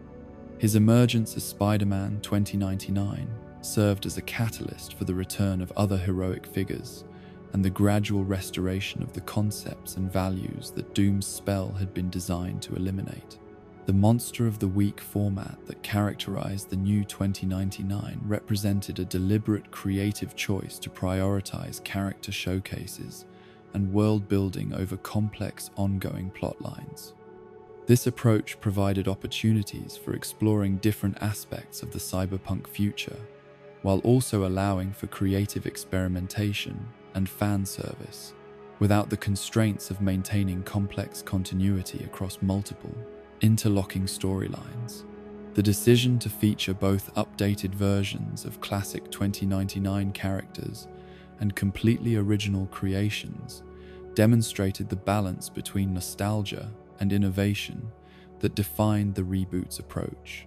His emergence as Spider-Man 2099 served as a catalyst for the return of other heroic figures and the gradual restoration of the concepts and values that Doom's spell had been designed to eliminate. The monster of the week format that characterized the new 2099 represented a deliberate creative choice to prioritize character showcases and world building over complex ongoing plotlines. This approach provided opportunities for exploring different aspects of the cyberpunk future, while also allowing for creative experimentation and fan service, without the constraints of maintaining complex continuity across multiple, interlocking storylines. The decision to feature both updated versions of classic 2099 characters and completely original creations demonstrated the balance between nostalgia and innovation that defined the reboot's approach.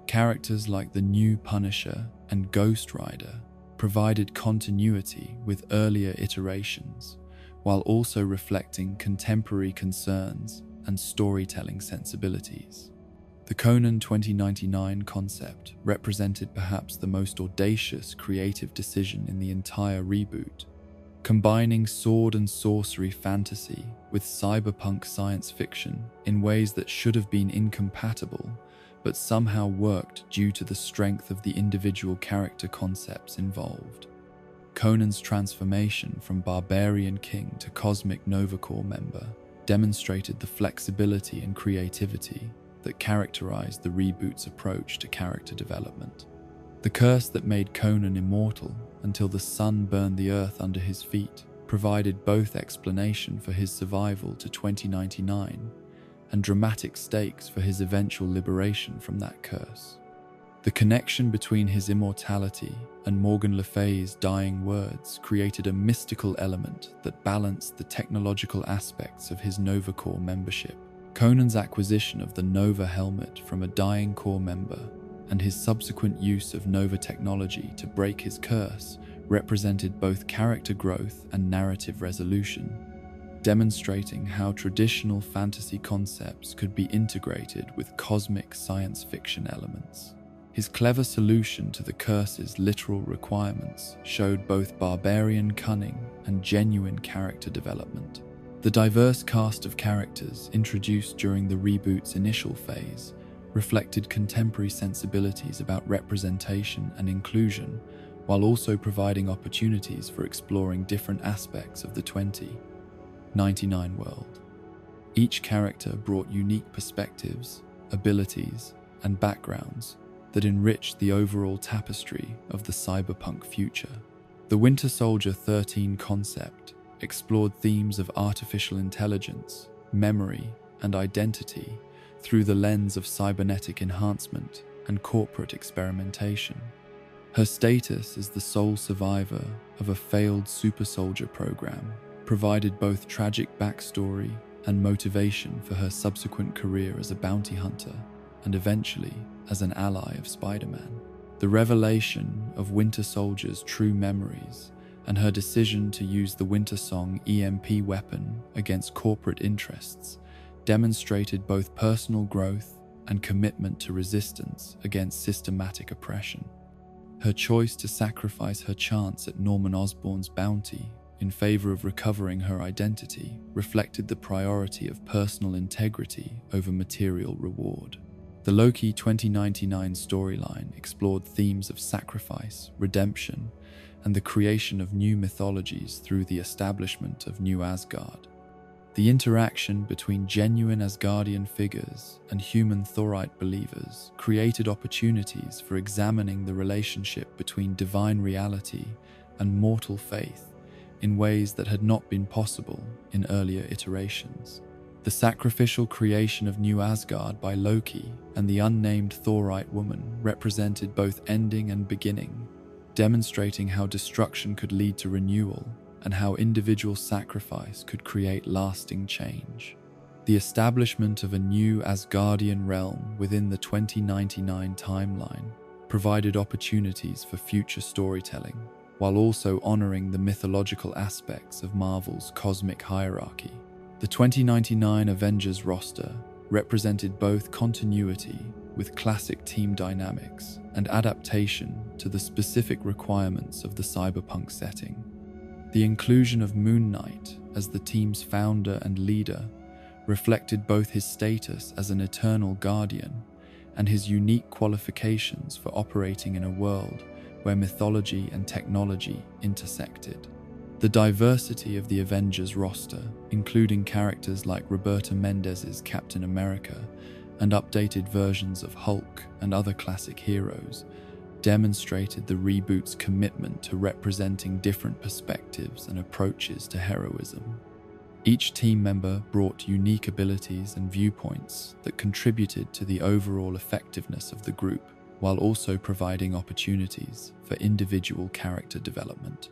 Characters like the new Punisher and Ghost Rider provided continuity with earlier iterations, while also reflecting contemporary concerns and storytelling sensibilities. The Conan 2099 concept represented perhaps the most audacious creative decision in the entire reboot, combining sword and sorcery fantasy with cyberpunk science fiction in ways that should have been incompatible, but somehow worked due to the strength of the individual character concepts involved. Conan's transformation from barbarian king to cosmic Nova Corps member demonstrated the flexibility and creativity that characterized the reboot's approach to character development. The curse that made Conan immortal until the sun burned the earth under his feet provided both explanation for his survival to 2099 and dramatic stakes for his eventual liberation from that curse. The connection between his immortality and Morgan Le Fay's dying words created a mystical element that balanced the technological aspects of his Nova Corps membership. Conan's acquisition of the Nova helmet from a dying Corps member and his subsequent use of Nova technology to break his curse represented both character growth and narrative resolution, demonstrating how traditional fantasy concepts could be integrated with cosmic science fiction elements. His clever solution to the curse's literal requirements showed both barbarian cunning and genuine character development. The diverse cast of characters introduced during the reboot's initial phase reflected contemporary sensibilities about representation and inclusion, while also providing opportunities for exploring different aspects of the 2099 world. Each character brought unique perspectives, abilities, and backgrounds that enriched the overall tapestry of the cyberpunk future. The Winter Soldier 13 concept explored themes of artificial intelligence, memory, and identity through the lens of cybernetic enhancement and corporate experimentation. Her status as the sole survivor of a failed super soldier program provided both tragic backstory and motivation for her subsequent career as a bounty hunter and eventually as an ally of Spider-Man. The revelation of Winter Soldier's true memories and her decision to use the Winter Song EMP weapon against corporate interests demonstrated both personal growth and commitment to resistance against systematic oppression. Her choice to sacrifice her chance at Norman Osborn's bounty in favor of recovering her identity reflected the priority of personal integrity over material reward. The Loki 2099 storyline explored themes of sacrifice, redemption, and the creation of new mythologies through the establishment of New Asgard. The interaction between genuine Asgardian figures and human Thorite believers created opportunities for examining the relationship between divine reality and mortal faith in ways that had not been possible in earlier iterations. The sacrificial creation of New Asgard by Loki and the unnamed Thorite woman represented both ending and beginning, demonstrating how destruction could lead to renewal and how individual sacrifice could create lasting change. The establishment of a new Asgardian realm within the 2099 timeline provided opportunities for future storytelling, while also honoring the mythological aspects of Marvel's cosmic hierarchy. The 2099 Avengers roster represented both continuity with classic team dynamics and adaptation to the specific requirements of the cyberpunk setting. The inclusion of Moon Knight as the team's founder and leader reflected both his status as an eternal guardian and his unique qualifications for operating in a world where mythology and technology intersected. The diversity of the Avengers roster, including characters like Roberta Mendez's Captain America and updated versions of Hulk and other classic heroes, demonstrated the reboot's commitment to representing different perspectives and approaches to heroism. Each team member brought unique abilities and viewpoints that contributed to the overall effectiveness of the group, while also providing opportunities for individual character development.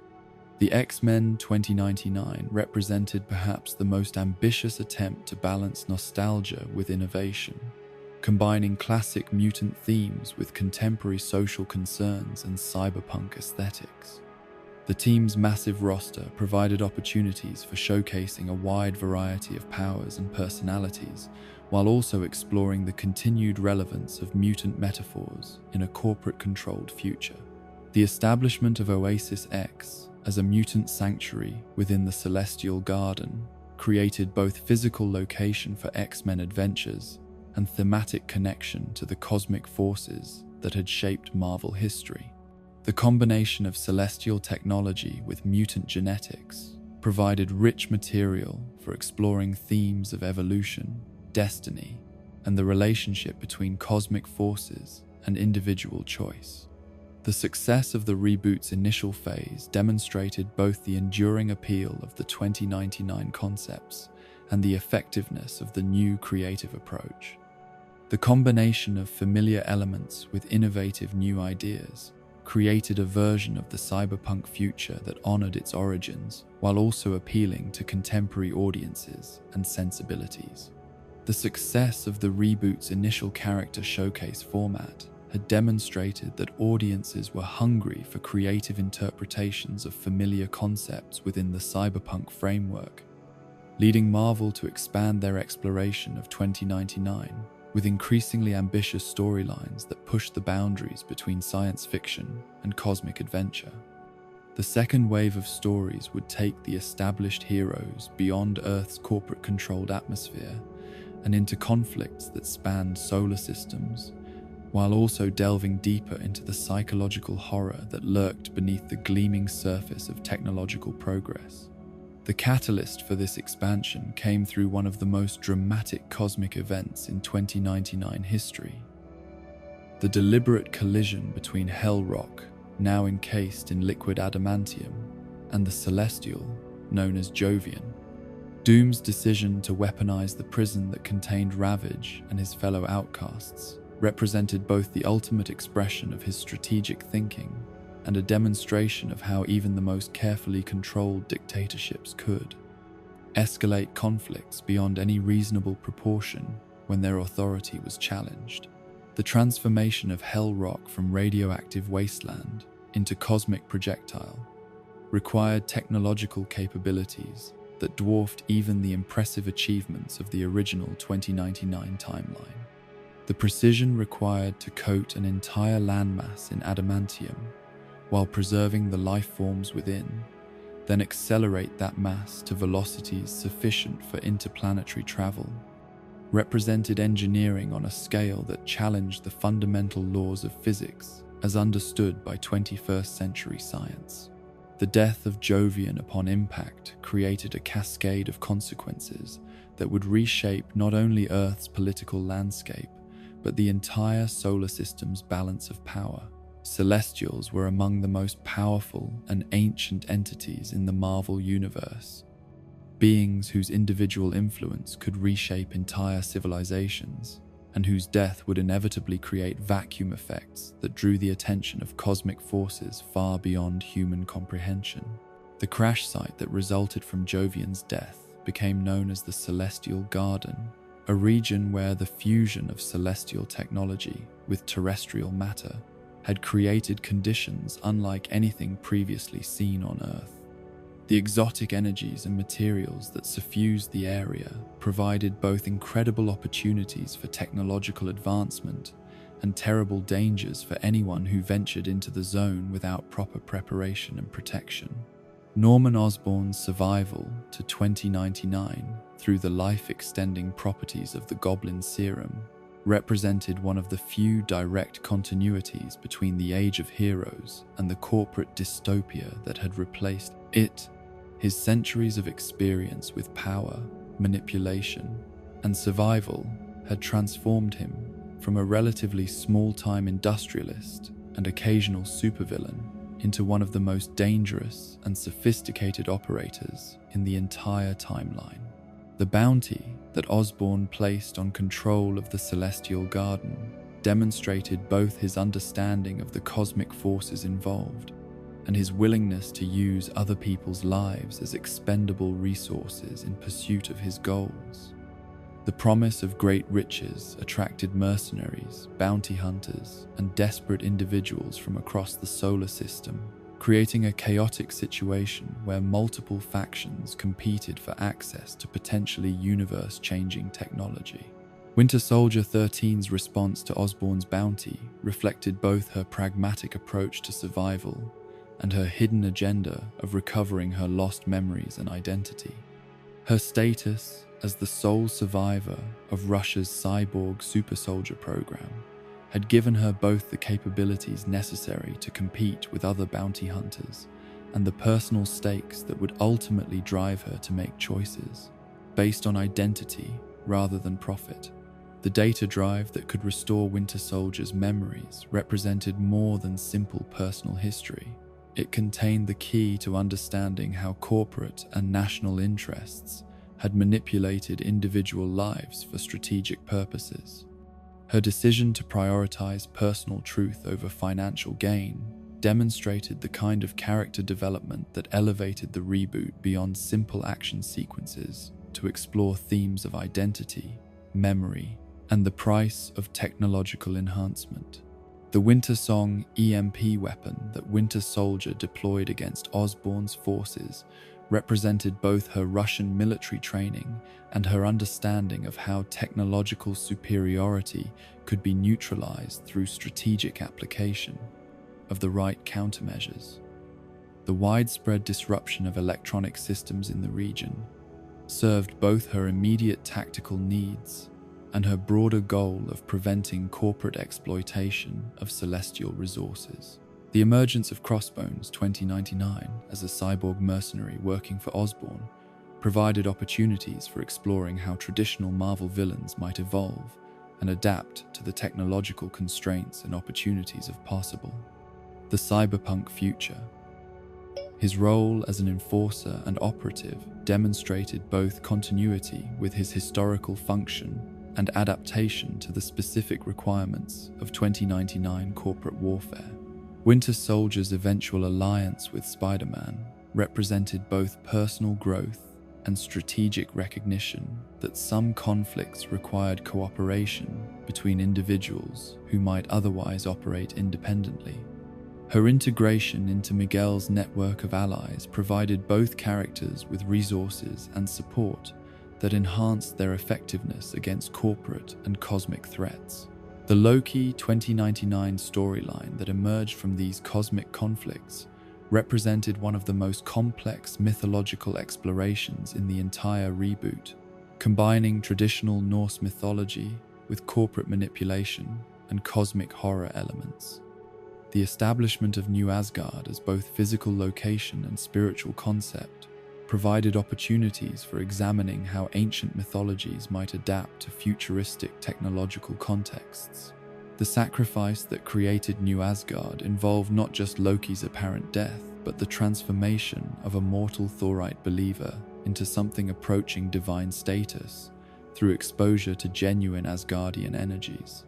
The X-Men 2099 represented perhaps the most ambitious attempt to balance nostalgia with innovation, combining classic mutant themes with contemporary social concerns and cyberpunk aesthetics. The team's massive roster provided opportunities for showcasing a wide variety of powers and personalities, while also exploring the continued relevance of mutant metaphors in a corporate-controlled future. The establishment of Oasis X as a mutant sanctuary within the Celestial Garden created both physical location for X-Men adventures and thematic connection to the cosmic forces that had shaped Marvel history. The combination of celestial technology with mutant genetics provided rich material for exploring themes of evolution, destiny, and the relationship between cosmic forces and individual choice. The success of the reboot's initial phase demonstrated both the enduring appeal of the 2099 concepts and the effectiveness of the new creative approach. The combination of familiar elements with innovative new ideas created a version of the cyberpunk future that honored its origins while also appealing to contemporary audiences and sensibilities. The success of the reboot's initial character showcase format had demonstrated that audiences were hungry for creative interpretations of familiar concepts within the cyberpunk framework, leading Marvel to expand their exploration of 2099 with increasingly ambitious storylines that pushed the boundaries between science fiction and cosmic adventure. The second wave of stories would take the established heroes beyond Earth's corporate-controlled atmosphere and into conflicts that spanned solar systems, while also delving deeper into the psychological horror that lurked beneath the gleaming surface of technological progress. The catalyst for this expansion came through one of the most dramatic cosmic events in 2099 history: the deliberate collision between Hell Rock, now encased in liquid adamantium, and the Celestial, known as Jovian. Doom's decision to weaponize the prison that contained Ravage and his fellow outcasts represented both the ultimate expression of his strategic thinking and a demonstration of how even the most carefully controlled dictatorships could escalate conflicts beyond any reasonable proportion when their authority was challenged. The transformation of Hell Rock from radioactive wasteland into cosmic projectile required technological capabilities that dwarfed even the impressive achievements of the original 2099 timeline. The precision required to coat an entire landmass in adamantium while preserving the life forms within, then accelerate that mass to velocities sufficient for interplanetary travel, represented engineering on a scale that challenged the fundamental laws of physics as understood by 21st century science. The death of Jovian upon impact created a cascade of consequences that would reshape not only Earth's political landscape, but the entire solar system's balance of power. Celestials were among the most powerful and ancient entities in the Marvel universe, beings whose individual influence could reshape entire civilizations, and whose death would inevitably create vacuum effects that drew the attention of cosmic forces far beyond human comprehension. The crash site that resulted from Jovian's death became known as the Celestial Garden, a region where the fusion of celestial technology with terrestrial matter had created conditions unlike anything previously seen on Earth. The exotic energies and materials that suffused the area provided both incredible opportunities for technological advancement and terrible dangers for anyone who ventured into the zone without proper preparation and protection. Norman Osborn's survival to 2099 through the life-extending properties of the Goblin Serum represented one of the few direct continuities between the Age of Heroes and the corporate dystopia that had replaced it. His centuries of experience with power, manipulation, and survival had transformed him from a relatively small-time industrialist and occasional supervillain into one of the most dangerous and sophisticated operators in the entire timeline. The bounty that Osborn placed on control of the Celestial Garden demonstrated both his understanding of the cosmic forces involved and his willingness to use other people's lives as expendable resources in pursuit of his goals. The promise of great riches attracted mercenaries, bounty hunters, and desperate individuals from across the solar system, creating a chaotic situation where multiple factions competed for access to potentially universe-changing technology. Winter Soldier 13's response to Osborn's bounty reflected both her pragmatic approach to survival and her hidden agenda of recovering her lost memories and identity. Her status as the sole survivor of Russia's cyborg super soldier program had given her both the capabilities necessary to compete with other bounty hunters and the personal stakes that would ultimately drive her to make choices based on identity rather than profit. The data drive that could restore Winter Soldier's memories represented more than simple personal history. It contained the key to understanding how corporate and national interests had manipulated individual lives for strategic purposes. Her decision to prioritize personal truth over financial gain demonstrated the kind of character development that elevated the reboot beyond simple action sequences to explore themes of identity, memory, and the price of technological enhancement. The Winter Song EMP weapon that Winter Soldier deployed against Osborn's forces represented both her Russian military training and her understanding of how technological superiority could be neutralized through strategic application of the right countermeasures. The widespread disruption of electronic systems in the region served both her immediate tactical needs and her broader goal of preventing corporate exploitation of celestial resources. The emergence of Crossbones 2099 as a cyborg mercenary working for Osborn provided opportunities for exploring how traditional Marvel villains might evolve and adapt to the technological constraints and opportunities of possible. The cyberpunk future. His role as an enforcer and operative demonstrated both continuity with his historical function and adaptation to the specific requirements of 2099 corporate warfare. Winter Soldier's eventual alliance with Spider-Man represented both personal growth and strategic recognition that some conflicts required cooperation between individuals who might otherwise operate independently. Her integration into Miguel's network of allies provided both characters with resources and support that enhanced their effectiveness against corporate and cosmic threats. The Loki 2099 storyline that emerged from these cosmic conflicts represented one of the most complex mythological explorations in the entire reboot, combining traditional Norse mythology with corporate manipulation and cosmic horror elements. The establishment of New Asgard as both physical location and spiritual concept provided opportunities for examining how ancient mythologies might adapt to futuristic technological contexts. The sacrifice that created New Asgard involved not just Loki's apparent death, but the transformation of a mortal Thorite believer into something approaching divine status through exposure to genuine Asgardian energies.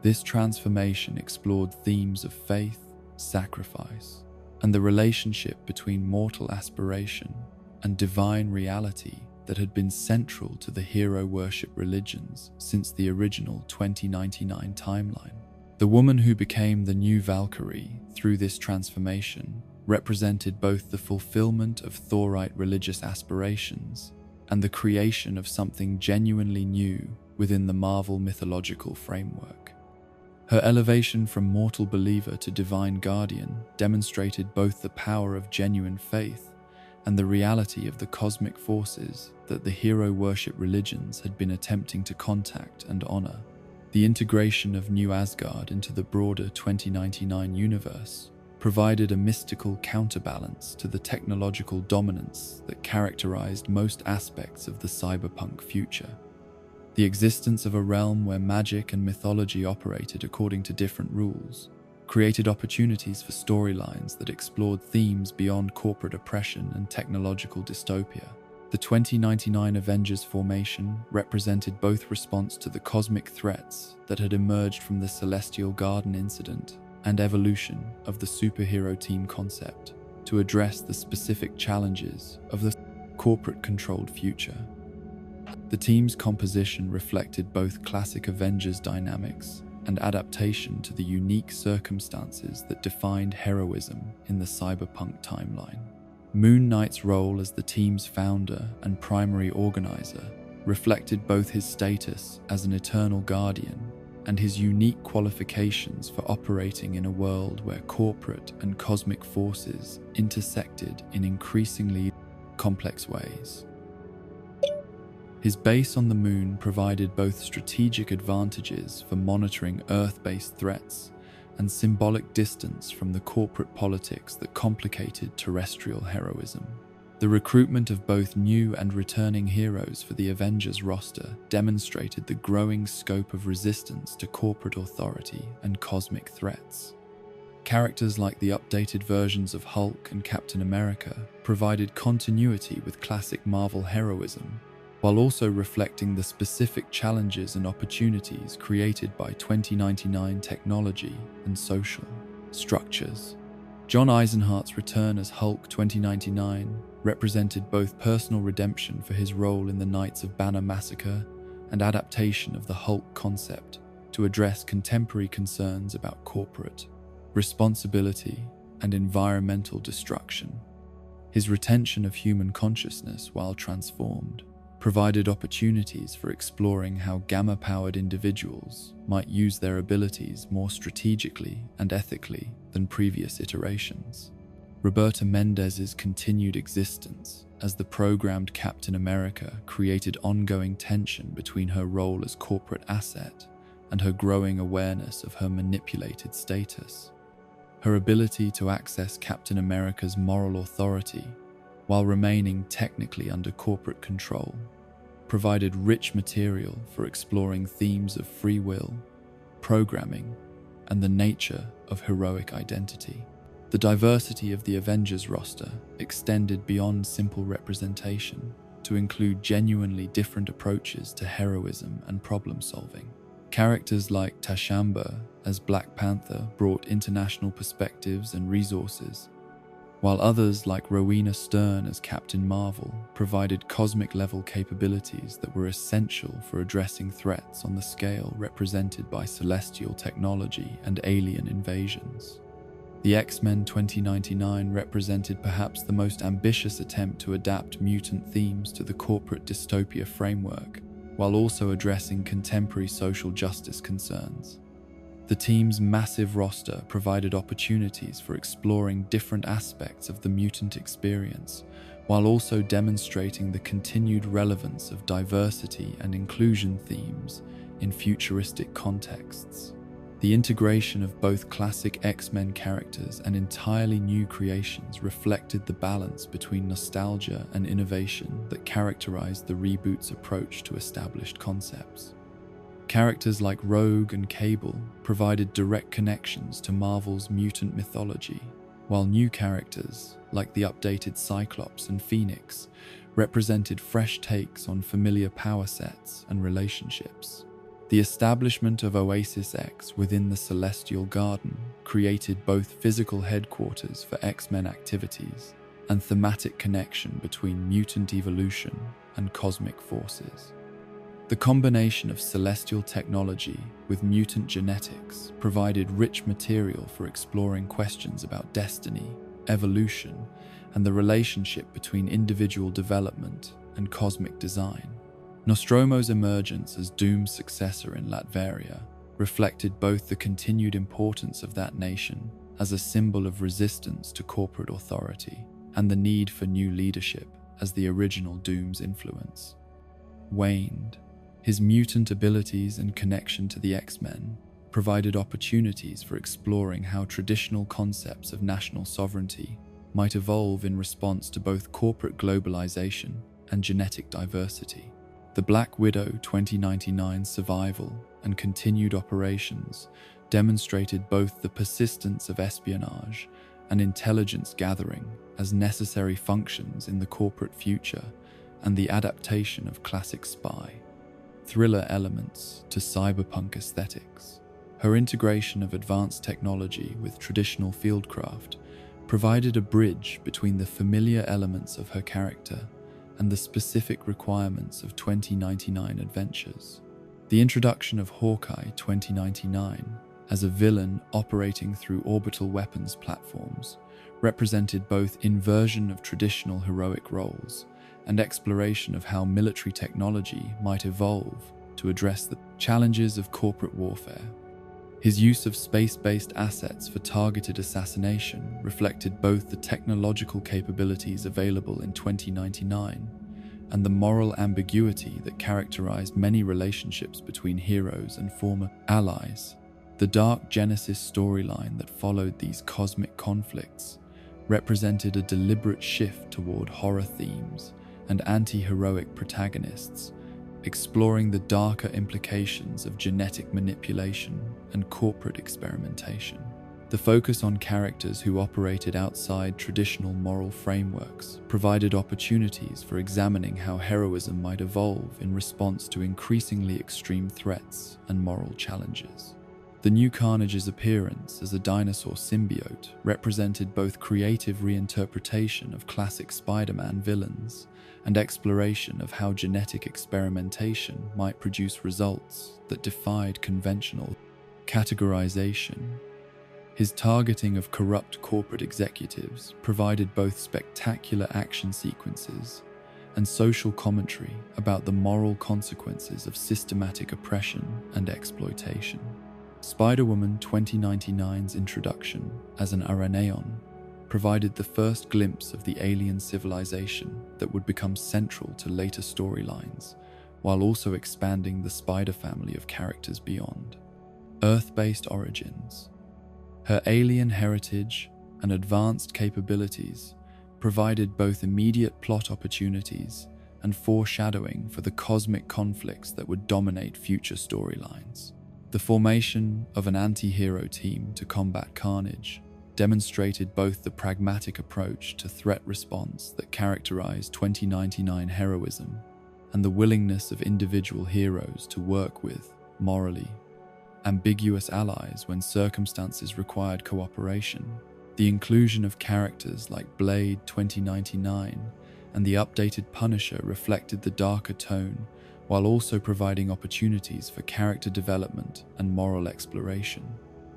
This transformation explored themes of faith, sacrifice, and the relationship between mortal aspiration and divine reality that had been central to the hero worship religions since the original 2099 timeline. The woman who became the new Valkyrie through this transformation represented both the fulfillment of Thorite religious aspirations and the creation of something genuinely new within the Marvel mythological framework. Her elevation from mortal believer to divine guardian demonstrated both the power of genuine faith and the reality of the cosmic forces that the hero worship religions had been attempting to contact and honor. The integration of New Asgard into the broader 2099 universe provided a mystical counterbalance to the technological dominance that characterized most aspects of the cyberpunk future. The existence of a realm where magic and mythology operated according to different rules created opportunities for storylines that explored themes beyond corporate oppression and technological dystopia. The 2099 Avengers formation represented both response to the cosmic threats that had emerged from the Celestial Garden incident and evolution of the superhero team concept to address the specific challenges of the corporate-controlled future. The team's composition reflected both classic Avengers dynamics and adaptation to the unique circumstances that defined heroism in the cyberpunk timeline. Moon Knight's role as the team's founder and primary organizer reflected both his status as an eternal guardian and his unique qualifications for operating in a world where corporate and cosmic forces intersected in increasingly complex ways. His base on the moon provided both strategic advantages for monitoring Earth-based threats and symbolic distance from the corporate politics that complicated terrestrial heroism. The recruitment of both new and returning heroes for the Avengers roster demonstrated the growing scope of resistance to corporate authority and cosmic threats. Characters like the updated versions of Hulk and Captain America provided continuity with classic Marvel heroism, while also reflecting the specific challenges and opportunities created by 2099 technology and social structures. John Eisenhardt's return as Hulk 2099 represented both personal redemption for his role in the Knights of Banner massacre and adaptation of the Hulk concept to address contemporary concerns about corporate responsibility and environmental destruction. His retention of human consciousness while transformed provided opportunities for exploring how gamma-powered individuals might use their abilities more strategically and ethically than previous iterations. Roberta Mendez's continued existence as the programmed Captain America created ongoing tension between her role as corporate asset and her growing awareness of her manipulated status. Her ability to access Captain America's moral authority while remaining technically under corporate control provided rich material for exploring themes of free will, programming, and the nature of heroic identity. The diversity of the Avengers roster extended beyond simple representation to include genuinely different approaches to heroism and problem-solving. Characters like Tashamba as Black Panther brought international perspectives and resources, while others like Rowena Stern as Captain Marvel provided cosmic-level capabilities that were essential for addressing threats on the scale represented by celestial technology and alien invasions. The X-Men 2099 represented perhaps the most ambitious attempt to adapt mutant themes to the corporate dystopia framework, while also addressing contemporary social justice concerns. The team's massive roster provided opportunities for exploring different aspects of the mutant experience, while also demonstrating the continued relevance of diversity and inclusion themes in futuristic contexts. The integration of both classic X-Men characters and entirely new creations reflected the balance between nostalgia and innovation that characterized the reboot's approach to established concepts. Characters like Rogue and Cable provided direct connections to Marvel's mutant mythology, while new characters, like the updated Cyclops and Phoenix, represented fresh takes on familiar power sets and relationships. The establishment of Oasis X within the Celestial Garden created both physical headquarters for X-Men activities and thematic connection between mutant evolution and cosmic forces. The combination of celestial technology with mutant genetics provided rich material for exploring questions about destiny, evolution, and the relationship between individual development and cosmic design. Nostromo's emergence as Doom's successor in Latveria reflected both the continued importance of that nation as a symbol of resistance to corporate authority and the need for new leadership as the original Doom's influence waned. His mutant abilities and connection to the X-Men provided opportunities for exploring how traditional concepts of national sovereignty might evolve in response to both corporate globalization and genetic diversity. The Black Widow 2099 survival and continued operations demonstrated both the persistence of espionage and intelligence gathering as necessary functions in the corporate future, and the adaptation of classic spy thriller elements to cyberpunk aesthetics. Her integration of advanced technology with traditional fieldcraft provided a bridge between the familiar elements of her character and the specific requirements of 2099 adventures. The introduction of Hawkeye 2099 as a villain operating through orbital weapons platforms represented both inversion of traditional heroic roles and exploration of how military technology might evolve to address the challenges of corporate warfare. His use of space-based assets for targeted assassination reflected both the technological capabilities available in 2099 and the moral ambiguity that characterized many relationships between heroes and former allies. The Dark Genesis storyline that followed these cosmic conflicts represented a deliberate shift toward horror themes and anti-heroic protagonists, exploring the darker implications of genetic manipulation and corporate experimentation. The focus on characters who operated outside traditional moral frameworks provided opportunities for examining how heroism might evolve in response to increasingly extreme threats and moral challenges. The new Carnage's appearance as a dinosaur symbiote represented both creative reinterpretation of classic Spider-Man villains and exploration of how genetic experimentation might produce results that defied conventional categorization. His targeting of corrupt corporate executives provided both spectacular action sequences and social commentary about the moral consequences of systematic oppression and exploitation. Spider-Woman 2099's introduction as an Araneon provided the first glimpse of the alien civilization that would become central to later storylines, while also expanding the Spider family of characters beyond. Earth-based origins. Her alien heritage and advanced capabilities provided both immediate plot opportunities and foreshadowing for the cosmic conflicts that would dominate future storylines. The formation of an anti-hero team to combat Carnage demonstrated both the pragmatic approach to threat response that characterized 2099 heroism and the willingness of individual heroes to work with morally ambiguous allies when circumstances required cooperation. The inclusion of characters like Blade 2099 and the updated Punisher reflected the darker tone, while also providing opportunities for character development and moral exploration.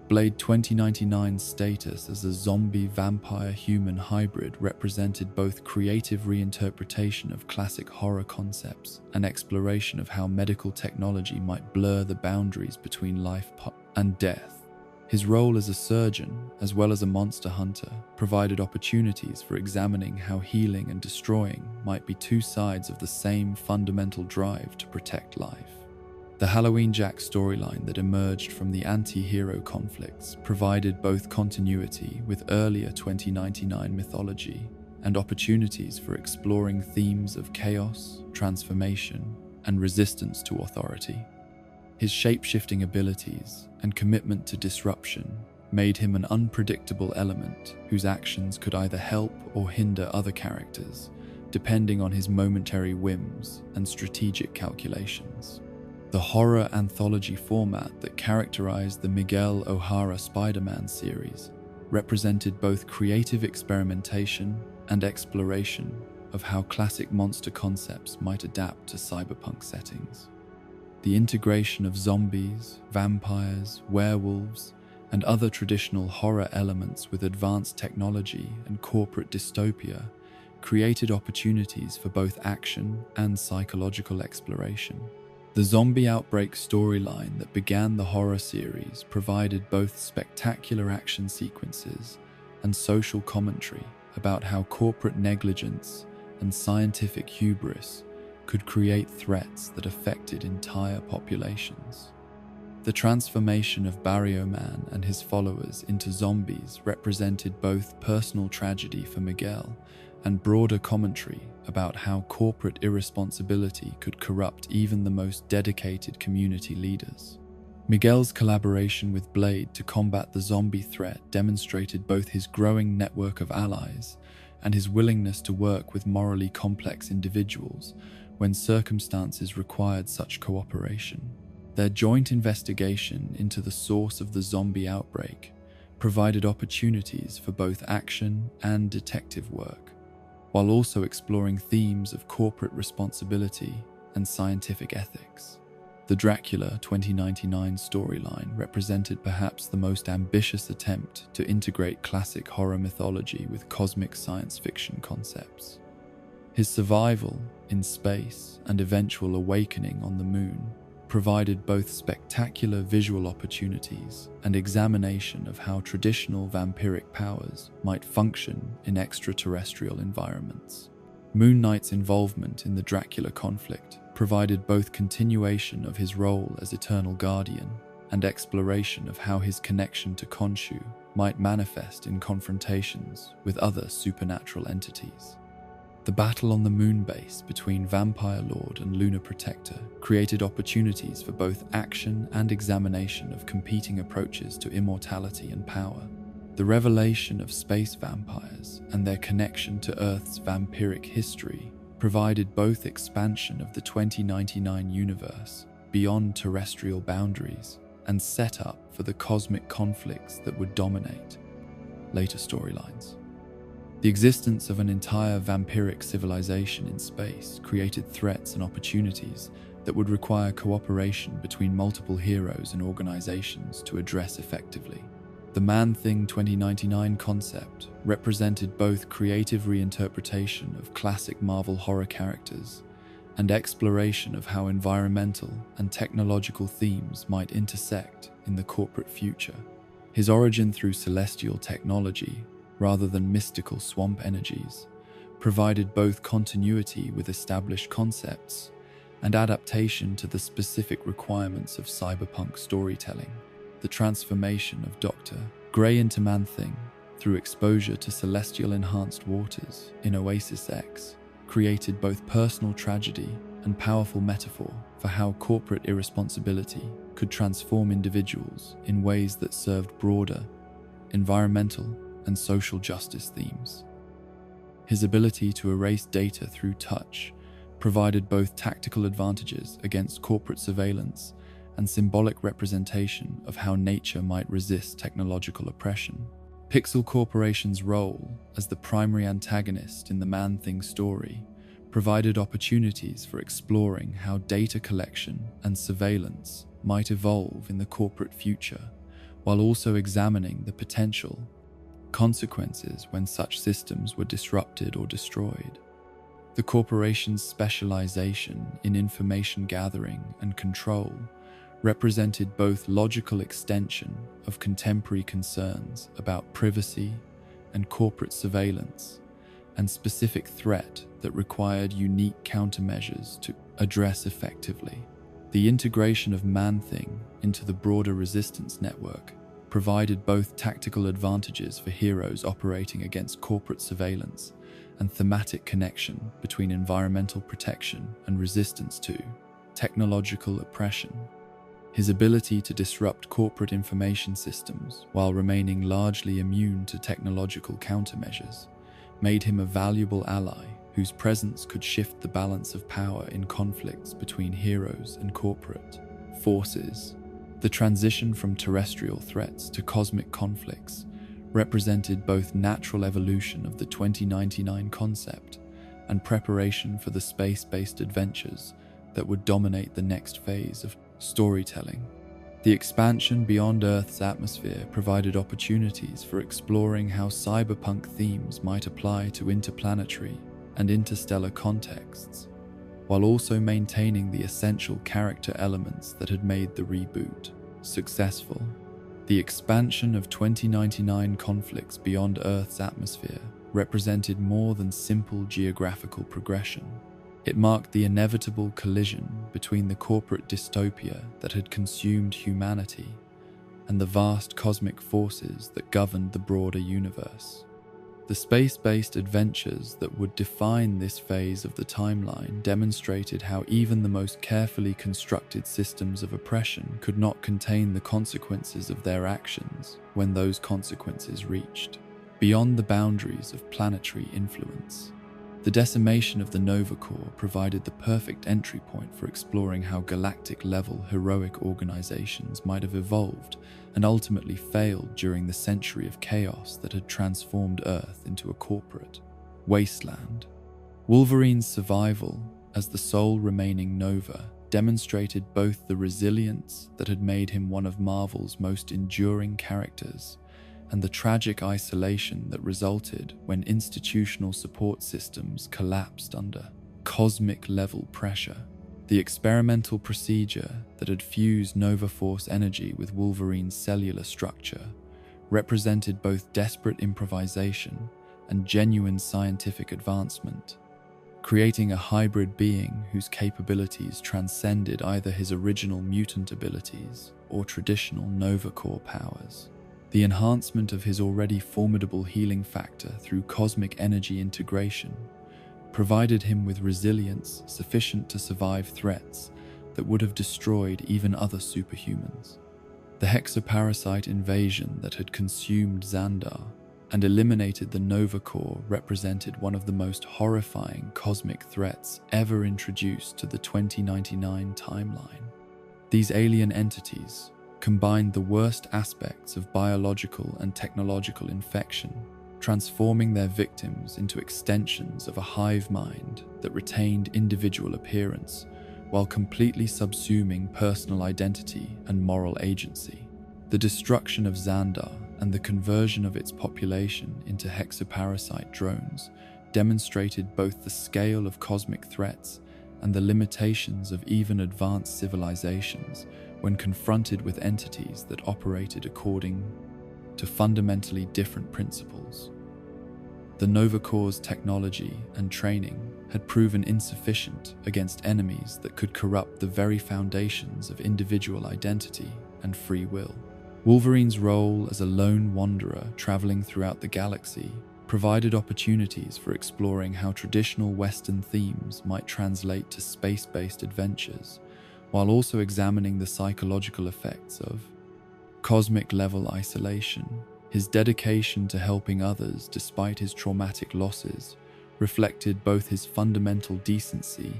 Blade 2099's status as a zombie-vampire-human hybrid represented both creative reinterpretation of classic horror concepts and exploration of how medical technology might blur the boundaries between life and death. His role as a surgeon, as well as a monster hunter, provided opportunities for examining how healing and destroying might be two sides of the same fundamental drive to protect life. The Halloween Jack storyline that emerged from the anti-hero conflicts provided both continuity with earlier 2099 mythology and opportunities for exploring themes of chaos, transformation, and resistance to authority. His shape-shifting abilities and commitment to disruption made him an unpredictable element whose actions could either help or hinder other characters, depending on his momentary whims and strategic calculations. The horror anthology format that characterized the Miguel O'Hara Spider-Man series represented both creative experimentation and exploration of how classic monster concepts might adapt to cyberpunk settings. The integration of zombies, vampires, werewolves, and other traditional horror elements with advanced technology and corporate dystopia created opportunities for both action and psychological exploration. The zombie outbreak storyline that began the horror series provided both spectacular action sequences and social commentary about how corporate negligence and scientific hubris could create threats that affected entire populations. The transformation of Barrio Man and his followers into zombies represented both personal tragedy for Miguel and broader commentary about how corporate irresponsibility could corrupt even the most dedicated community leaders. Miguel's collaboration with Blade to combat the zombie threat demonstrated both his growing network of allies and his willingness to work with morally complex individuals when circumstances required such cooperation. Their joint investigation into the source of the zombie outbreak provided opportunities for both action and detective work, while also exploring themes of corporate responsibility and scientific ethics. The Dracula 2099 storyline represented perhaps the most ambitious attempt to integrate classic horror mythology with cosmic science fiction concepts. His survival in space and eventual awakening on the moon provided both spectacular visual opportunities and examination of how traditional vampiric powers might function in extraterrestrial environments. Moon Knight's involvement in the Dracula conflict provided both continuation of his role as Eternal Guardian and exploration of how his connection to Khonshu might manifest in confrontations with other supernatural entities. The battle on the moon base between Vampire Lord and Lunar Protector created opportunities for both action and examination of competing approaches to immortality and power. The revelation of space vampires and their connection to Earth's vampiric history provided both expansion of the 2099 universe beyond terrestrial boundaries and set up for the cosmic conflicts that would dominate later storylines. The existence of an entire vampiric civilization in space created threats and opportunities that would require cooperation between multiple heroes and organizations to address effectively. The Man-Thing 2099 concept represented both creative reinterpretation of classic Marvel horror characters and exploration of how environmental and technological themes might intersect in the corporate future. His origin through celestial technology rather than mystical swamp energies provided both continuity with established concepts and adaptation to the specific requirements of cyberpunk storytelling. The transformation of Dr. Grey into Man-Thing through exposure to celestial enhanced waters in Oasis X created both personal tragedy and powerful metaphor for how corporate irresponsibility could transform individuals in ways that served broader environmental and social justice themes. His ability to erase data through touch provided both tactical advantages against corporate surveillance and symbolic representation of how nature might resist technological oppression. Pixel Corporation's role as the primary antagonist in the Man-Thing story provided opportunities for exploring how data collection and surveillance might evolve in the corporate future, while also examining the potential consequences when such systems were disrupted or destroyed. The corporation's specialization in information gathering and control represented both logical extension of contemporary concerns about privacy and corporate surveillance, and specific threat that required unique countermeasures to address effectively. The integration of Man-Thing into the broader resistance network provided both tactical advantages for heroes operating against corporate surveillance and thematic connection between environmental protection and resistance to technological oppression. His ability to disrupt corporate information systems while remaining largely immune to technological countermeasures made him a valuable ally whose presence could shift the balance of power in conflicts between heroes and corporate forces. The transition from terrestrial threats to cosmic conflicts represented both natural evolution of the 2099 concept and preparation for the space-based adventures that would dominate the next phase of storytelling. The expansion beyond Earth's atmosphere provided opportunities for exploring how cyberpunk themes might apply to interplanetary and interstellar contexts, while also maintaining the essential character elements that had made the reboot successful. The expansion of 2099 conflicts beyond Earth's atmosphere represented more than simple geographical progression. It marked the inevitable collision between the corporate dystopia that had consumed humanity and the vast cosmic forces that governed the broader universe. The space-based adventures that would define this phase of the timeline demonstrated how even the most carefully constructed systems of oppression could not contain the consequences of their actions when those consequences reached beyond the boundaries of planetary influence. The decimation of the Nova Corps provided the perfect entry point for exploring how galactic-level heroic organizations might have evolved and ultimately failed during the century of chaos that had transformed Earth into a corporate wasteland. Wolverine's survival as the sole remaining Nova demonstrated both the resilience that had made him one of Marvel's most enduring characters and the tragic isolation that resulted when institutional support systems collapsed under cosmic-level pressure. The experimental procedure that had fused Nova Force energy with Wolverine's cellular structure represented both desperate improvisation and genuine scientific advancement, creating a hybrid being whose capabilities transcended either his original mutant abilities or traditional Nova Corps powers. The enhancement of his already formidable healing factor through cosmic energy integration provided him with resilience sufficient to survive threats that would have destroyed even other superhumans. The hexaparasite invasion that had consumed Xandar and eliminated the Nova Corps represented one of the most horrifying cosmic threats ever introduced to the 2099 timeline. These alien entities combined the worst aspects of biological and technological infection, transforming their victims into extensions of a hive mind that retained individual appearance while completely subsuming personal identity and moral agency. The destruction of Xandar and the conversion of its population into hexaparasite drones demonstrated both the scale of cosmic threats and the limitations of even advanced civilizations when confronted with entities that operated according to fundamentally different principles. The Nova Corps' technology and training had proven insufficient against enemies that could corrupt the very foundations of individual identity and free will. Wolverine's role as a lone wanderer traveling throughout the galaxy provided opportunities for exploring how traditional Western themes might translate to space-based adventures, while also examining the psychological effects of cosmic-level isolation. His dedication to helping others despite his traumatic losses reflected both his fundamental decency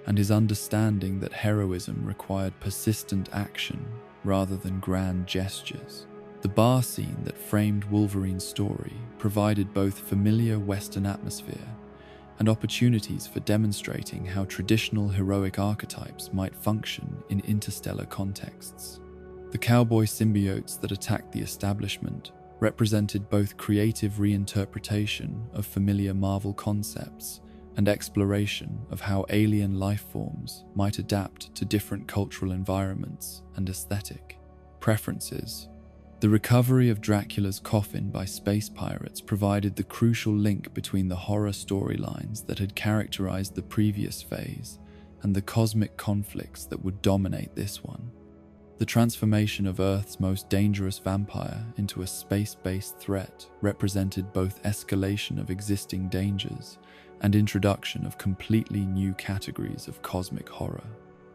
and his understanding that heroism required persistent action rather than grand gestures. The bar scene that framed Wolverine's story provided both familiar Western atmosphere and opportunities for demonstrating how traditional heroic archetypes might function in interstellar contexts. The cowboy symbiotes that attacked the establishment represented both creative reinterpretation of familiar Marvel concepts and exploration of how alien life forms might adapt to different cultural environments and aesthetic preferences. The recovery of Dracula's coffin by space pirates provided the crucial link between the horror storylines that had characterized the previous phase and the cosmic conflicts that would dominate this one. The transformation of Earth's most dangerous vampire into a space-based threat represented both escalation of existing dangers and introduction of completely new categories of cosmic horror.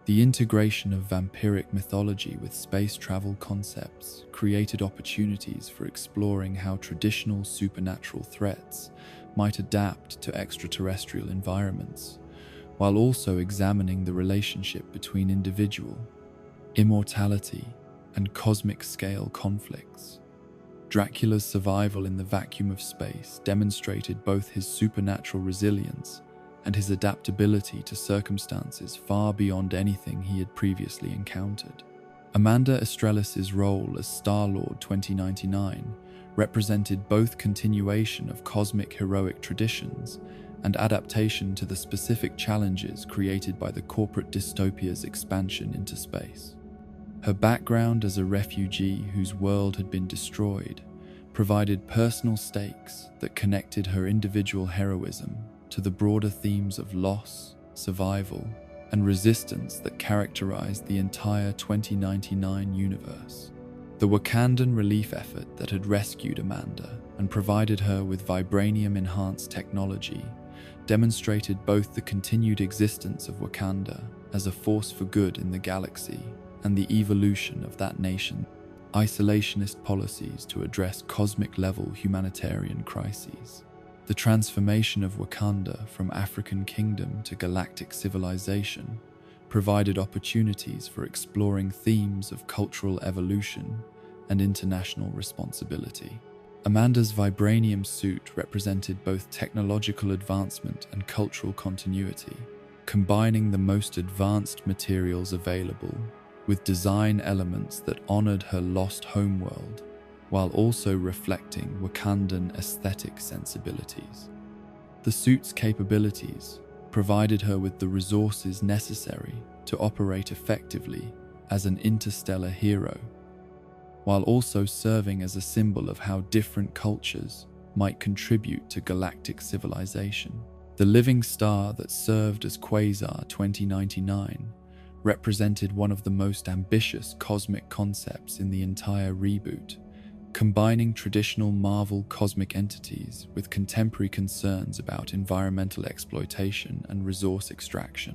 The integration of vampiric mythology with space travel concepts created opportunities for exploring how traditional supernatural threats might adapt to extraterrestrial environments, while also examining the relationship between individual, immortality, and cosmic-scale conflicts. Dracula's survival in the vacuum of space demonstrated both his supernatural resilience and his adaptability to circumstances far beyond anything he had previously encountered. Amanda Estrellas's role as Star-Lord 2099 represented both continuation of cosmic heroic traditions and adaptation to the specific challenges created by the corporate dystopia's expansion into space. Her background as a refugee whose world had been destroyed provided personal stakes that connected her individual heroism to the broader themes of loss, survival, and resistance that characterized the entire 2099 universe. The Wakandan relief effort that had rescued Amanda and provided her with vibranium-enhanced technology demonstrated both the continued existence of Wakanda as a force for good in the galaxy and the evolution of that nation's isolationist policies to address cosmic-level humanitarian crises. The transformation of Wakanda from African kingdom to galactic civilization provided opportunities for exploring themes of cultural evolution and international responsibility. Amanda's vibranium suit represented both technological advancement and cultural continuity, combining the most advanced materials available with design elements that honored her lost homeworld, while also reflecting Wakandan aesthetic sensibilities. The suit's capabilities provided her with the resources necessary to operate effectively as an interstellar hero, while also serving as a symbol of how different cultures might contribute to galactic civilization. The living star that served as Quasar 2099 represented one of the most ambitious cosmic concepts in the entire reboot, combining traditional Marvel cosmic entities with contemporary concerns about environmental exploitation and resource extraction.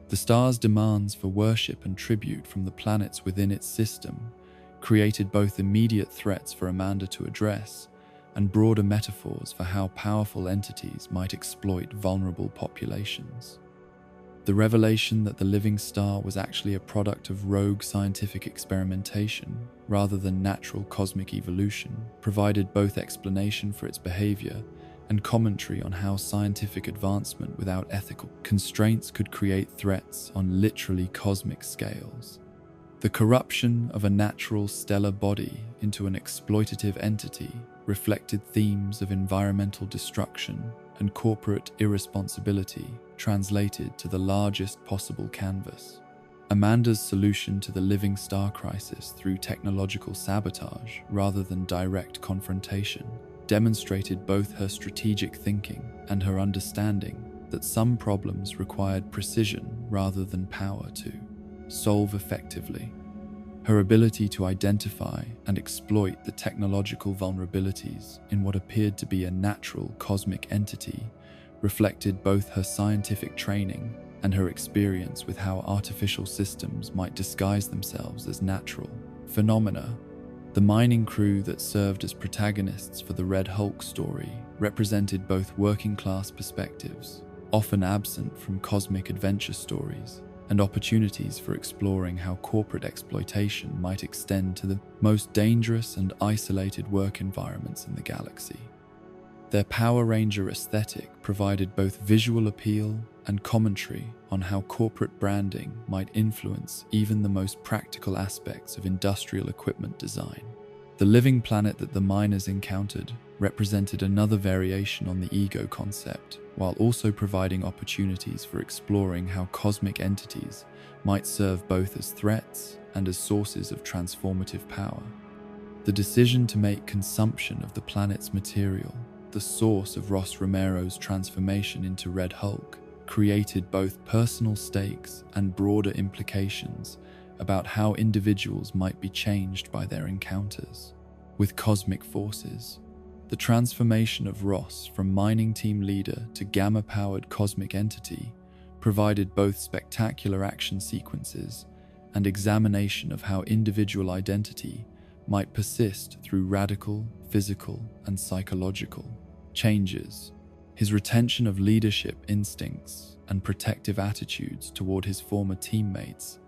The star's demands for worship and tribute from the planets within its system created both immediate threats for Amanda to address and broader metaphors for how powerful entities might exploit vulnerable populations. The revelation that the living star was actually a product of rogue scientific experimentation rather than natural cosmic evolution provided both explanation for its behavior and commentary on how scientific advancement without ethical constraints could create threats on literally cosmic scales. The corruption of a natural stellar body into an exploitative entity reflected themes of environmental destruction and corporate irresponsibility translated to the largest possible canvas. Amanda's solution to the living star crisis through technological sabotage rather than direct confrontation demonstrated both her strategic thinking and her understanding that some problems required precision rather than power to solve effectively. Her ability to identify and exploit the technological vulnerabilities in what appeared to be a natural cosmic entity reflected both her scientific training and her experience with how artificial systems might disguise themselves as natural phenomena. The mining crew that served as protagonists for the Red Hulk story represented both working-class perspectives, often absent from cosmic adventure stories, and opportunities for exploring how corporate exploitation might extend to the most dangerous and isolated work environments in the galaxy. Their Power Ranger aesthetic provided both visual appeal and commentary on how corporate branding might influence even the most practical aspects of industrial equipment design. The living planet that the miners encountered represented another variation on the ego concept, while also providing opportunities for exploring how cosmic entities might serve both as threats and as sources of transformative power. The decision to make consumption of the planet's material the source of Ross Romero's transformation into Red Hulk created both personal stakes and broader implications about how individuals might be changed by their encounters with cosmic forces. The transformation of Ross from mining team leader to gamma-powered cosmic entity provided both spectacular action sequences and examination of how individual identity might persist through radical, physical, and psychological changes. His retention of leadership instincts and protective attitudes toward his former teammates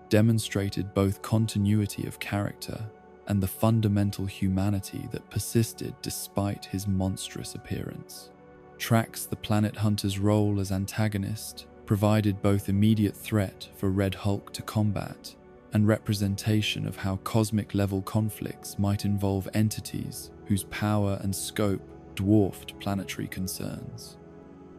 demonstrated both continuity of character and the fundamental humanity that persisted despite his monstrous appearance. Trax, the Planet Hunter's role as antagonist, provided both immediate threat for Red Hulk to combat and representation of how cosmic-level conflicts might involve entities whose power and scope dwarfed planetary concerns.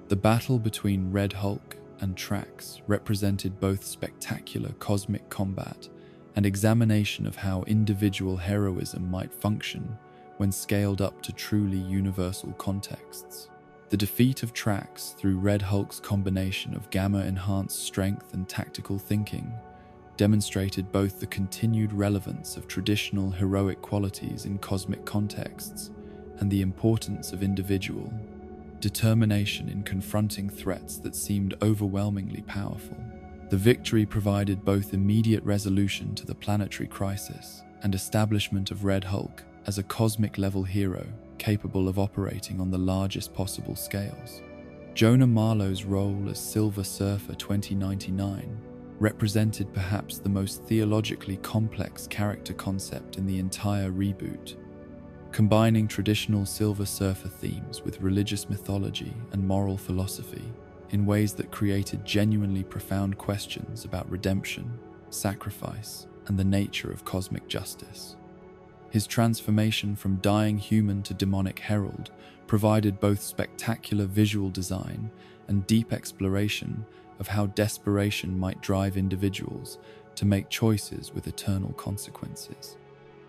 The battle between Red Hulk and Trax represented both spectacular cosmic combat and examination of how individual heroism might function when scaled up to truly universal contexts. The defeat of Trax through Red Hulk's combination of gamma-enhanced strength and tactical thinking demonstrated both the continued relevance of traditional heroic qualities in cosmic contexts and the importance of individual determination in confronting threats that seemed overwhelmingly powerful. The victory provided both immediate resolution to the planetary crisis and establishment of Red Hulk as a cosmic-level hero capable of operating on the largest possible scales. Jonah Marlowe's role as Silver Surfer 2099 represented perhaps the most theologically complex character concept in the entire reboot, combining traditional Silver Surfer themes with religious mythology and moral philosophy in ways that created genuinely profound questions about redemption, sacrifice, and the nature of cosmic justice. His transformation from dying human to demonic herald provided both spectacular visual design and deep exploration of how desperation might drive individuals to make choices with eternal consequences.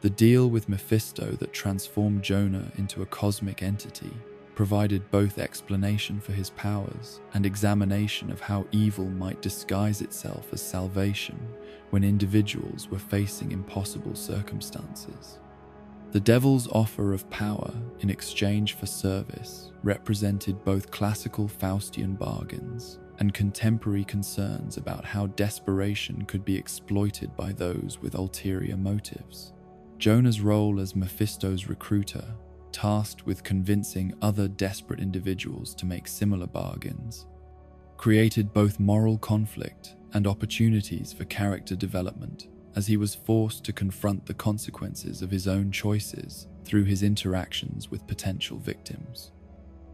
The deal with Mephisto that transformed Jonah into a cosmic entity provided both explanation for his powers and examination of how evil might disguise itself as salvation when individuals were facing impossible circumstances. The devil's offer of power in exchange for service represented both classical Faustian bargains and contemporary concerns about how desperation could be exploited by those with ulterior motives. Jonah's role as Mephisto's recruiter, tasked with convincing other desperate individuals to make similar bargains, created both moral conflict and opportunities for character development, as he was forced to confront the consequences of his own choices through his interactions with potential victims.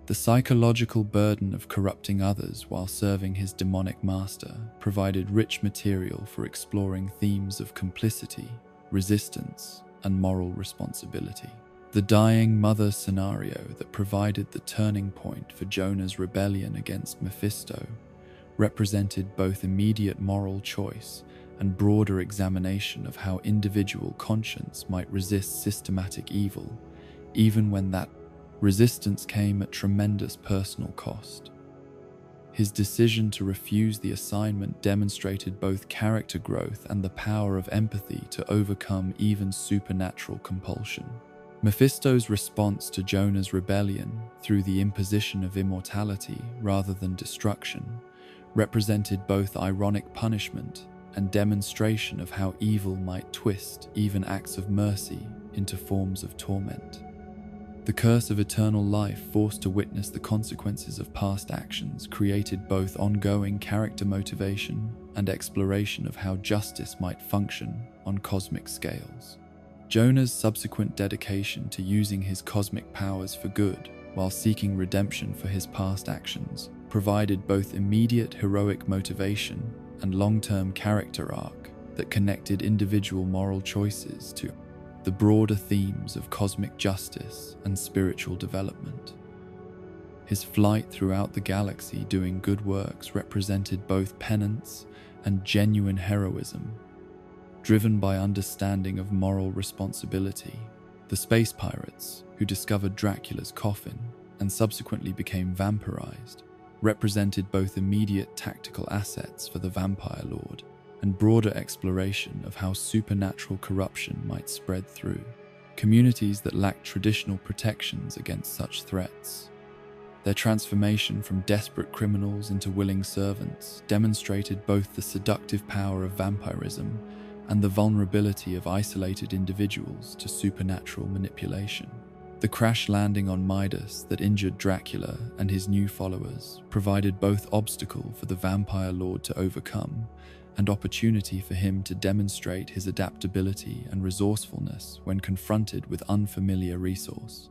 The psychological burden of corrupting others while serving his demonic master provided rich material for exploring themes of complicity, resistance, and moral responsibility. The dying mother scenario that provided the turning point for Jonah's rebellion against Mephisto represented both immediate moral choice and broader examination of how individual conscience might resist systematic evil, even when that resistance came at tremendous personal cost. His decision to refuse the assignment demonstrated both character growth and the power of empathy to overcome even supernatural compulsion. Mephisto's response to Jonah's rebellion through the imposition of immortality rather than destruction represented both ironic punishment and demonstration of how evil might twist even acts of mercy into forms of torment. The curse of eternal life, forced to witness the consequences of past actions, created both ongoing character motivation and exploration of how justice might function on cosmic scales. Jonah's subsequent dedication to using his cosmic powers for good while seeking redemption for his past actions provided both immediate heroic motivation and long-term character arc that connected individual moral choices to the broader themes of cosmic justice and spiritual development. His flight throughout the galaxy doing good works represented both penance and genuine heroism, driven by understanding of moral responsibility. The space pirates, who discovered Dracula's coffin and subsequently became vampirized, represented both immediate tactical assets for the Vampire Lord and broader exploration of how supernatural corruption might spread through communities that lacked traditional protections against such threats. Their transformation from desperate criminals into willing servants demonstrated both the seductive power of vampirism and the vulnerability of isolated individuals to supernatural manipulation. The crash landing on Midas that injured Dracula and his new followers provided both obstacle for the Vampire Lord to overcome and opportunity for him to demonstrate his adaptability and resourcefulness when confronted with unfamiliar resource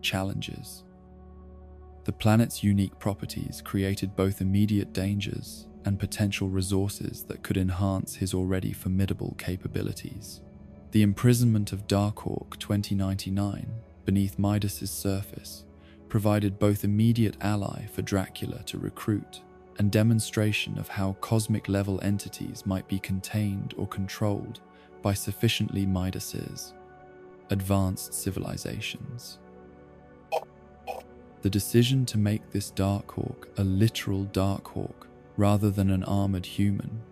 challenges. The planet's unique properties created both immediate dangers and potential resources that could enhance his already formidable capabilities. The imprisonment of Darkhawk 2099 beneath Midas's surface provided both immediate ally for Dracula to recruit and demonstration of how cosmic-level entities might be contained or controlled by sufficiently Midas's advanced civilizations. The decision to make this Darkhawk a literal Darkhawk rather than an armored human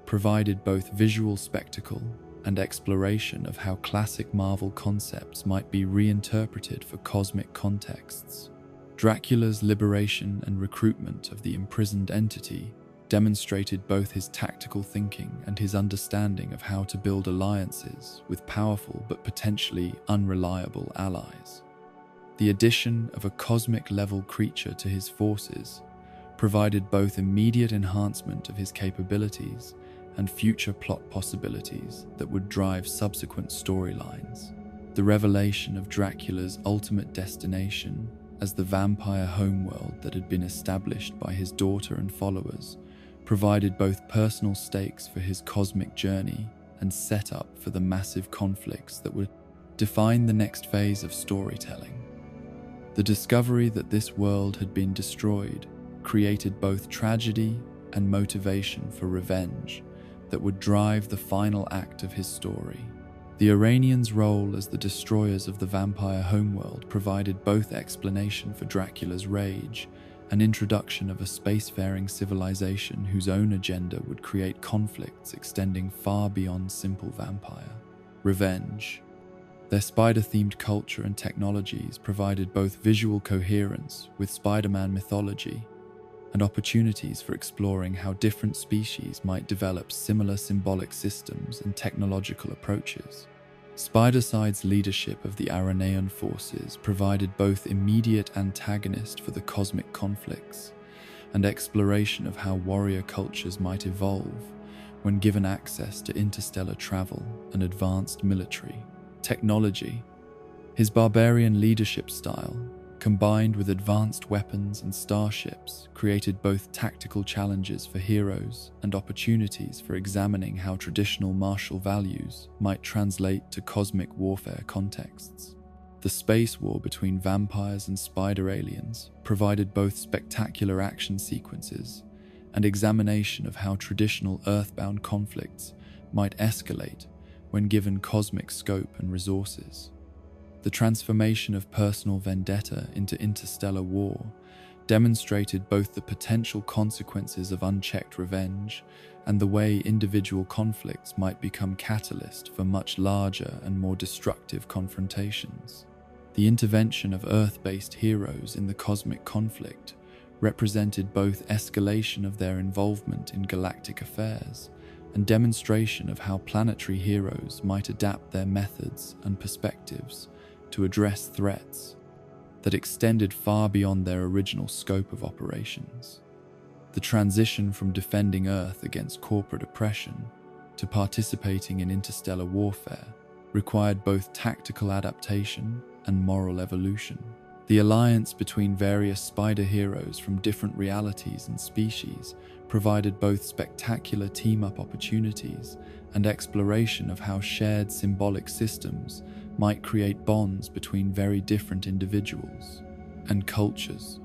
provided both visual spectacle and exploration of how classic Marvel concepts might be reinterpreted for cosmic contexts. Dracula's liberation and recruitment of the imprisoned entity demonstrated both his tactical thinking and his understanding of how to build alliances with powerful but potentially unreliable allies. The addition of a cosmic-level creature to his forces provided both immediate enhancement of his capabilities and future plot possibilities that would drive subsequent storylines. The revelation of Dracula's ultimate destination as the vampire homeworld that had been established by his daughter and followers provided both personal stakes for his cosmic journey and setup for the massive conflicts that would define the next phase of storytelling. The discovery that this world had been destroyed created both tragedy and motivation for revenge that would drive the final act of his story. The Iranians' role as the destroyers of the vampire homeworld provided both explanation for Dracula's rage and introduction of a spacefaring civilization whose own agenda would create conflicts extending far beyond simple vampire. Revenge. Their spider-themed culture and technologies provided both visual coherence with Spider-Man mythology and opportunities for exploring how different species might develop similar symbolic systems and technological approaches. Spiderside's leadership of the Aranean forces provided both immediate antagonist for the cosmic conflicts and exploration of how warrior cultures might evolve when given access to interstellar travel and advanced military technology. His barbarian leadership style, combined with advanced weapons and starships, created both tactical challenges for heroes and opportunities for examining how traditional martial values might translate to cosmic warfare contexts. The space war between vampires and spider aliens provided both spectacular action sequences and examination of how traditional earthbound conflicts might escalate when given cosmic scope and resources. The transformation of personal vendetta into interstellar war demonstrated both the potential consequences of unchecked revenge and the way individual conflicts might become catalyst for much larger and more destructive confrontations. The intervention of Earth-based heroes in the cosmic conflict represented both escalation of their involvement in galactic affairs and demonstration of how planetary heroes might adapt their methods and perspectives to address threats that extended far beyond their original scope of operations. The transition from defending Earth against corporate oppression to participating in interstellar warfare required both tactical adaptation and moral evolution. The alliance between various spider heroes from different realities and species provided both spectacular team-up opportunities and exploration of how shared symbolic systems might create bonds between very different individuals and cultures.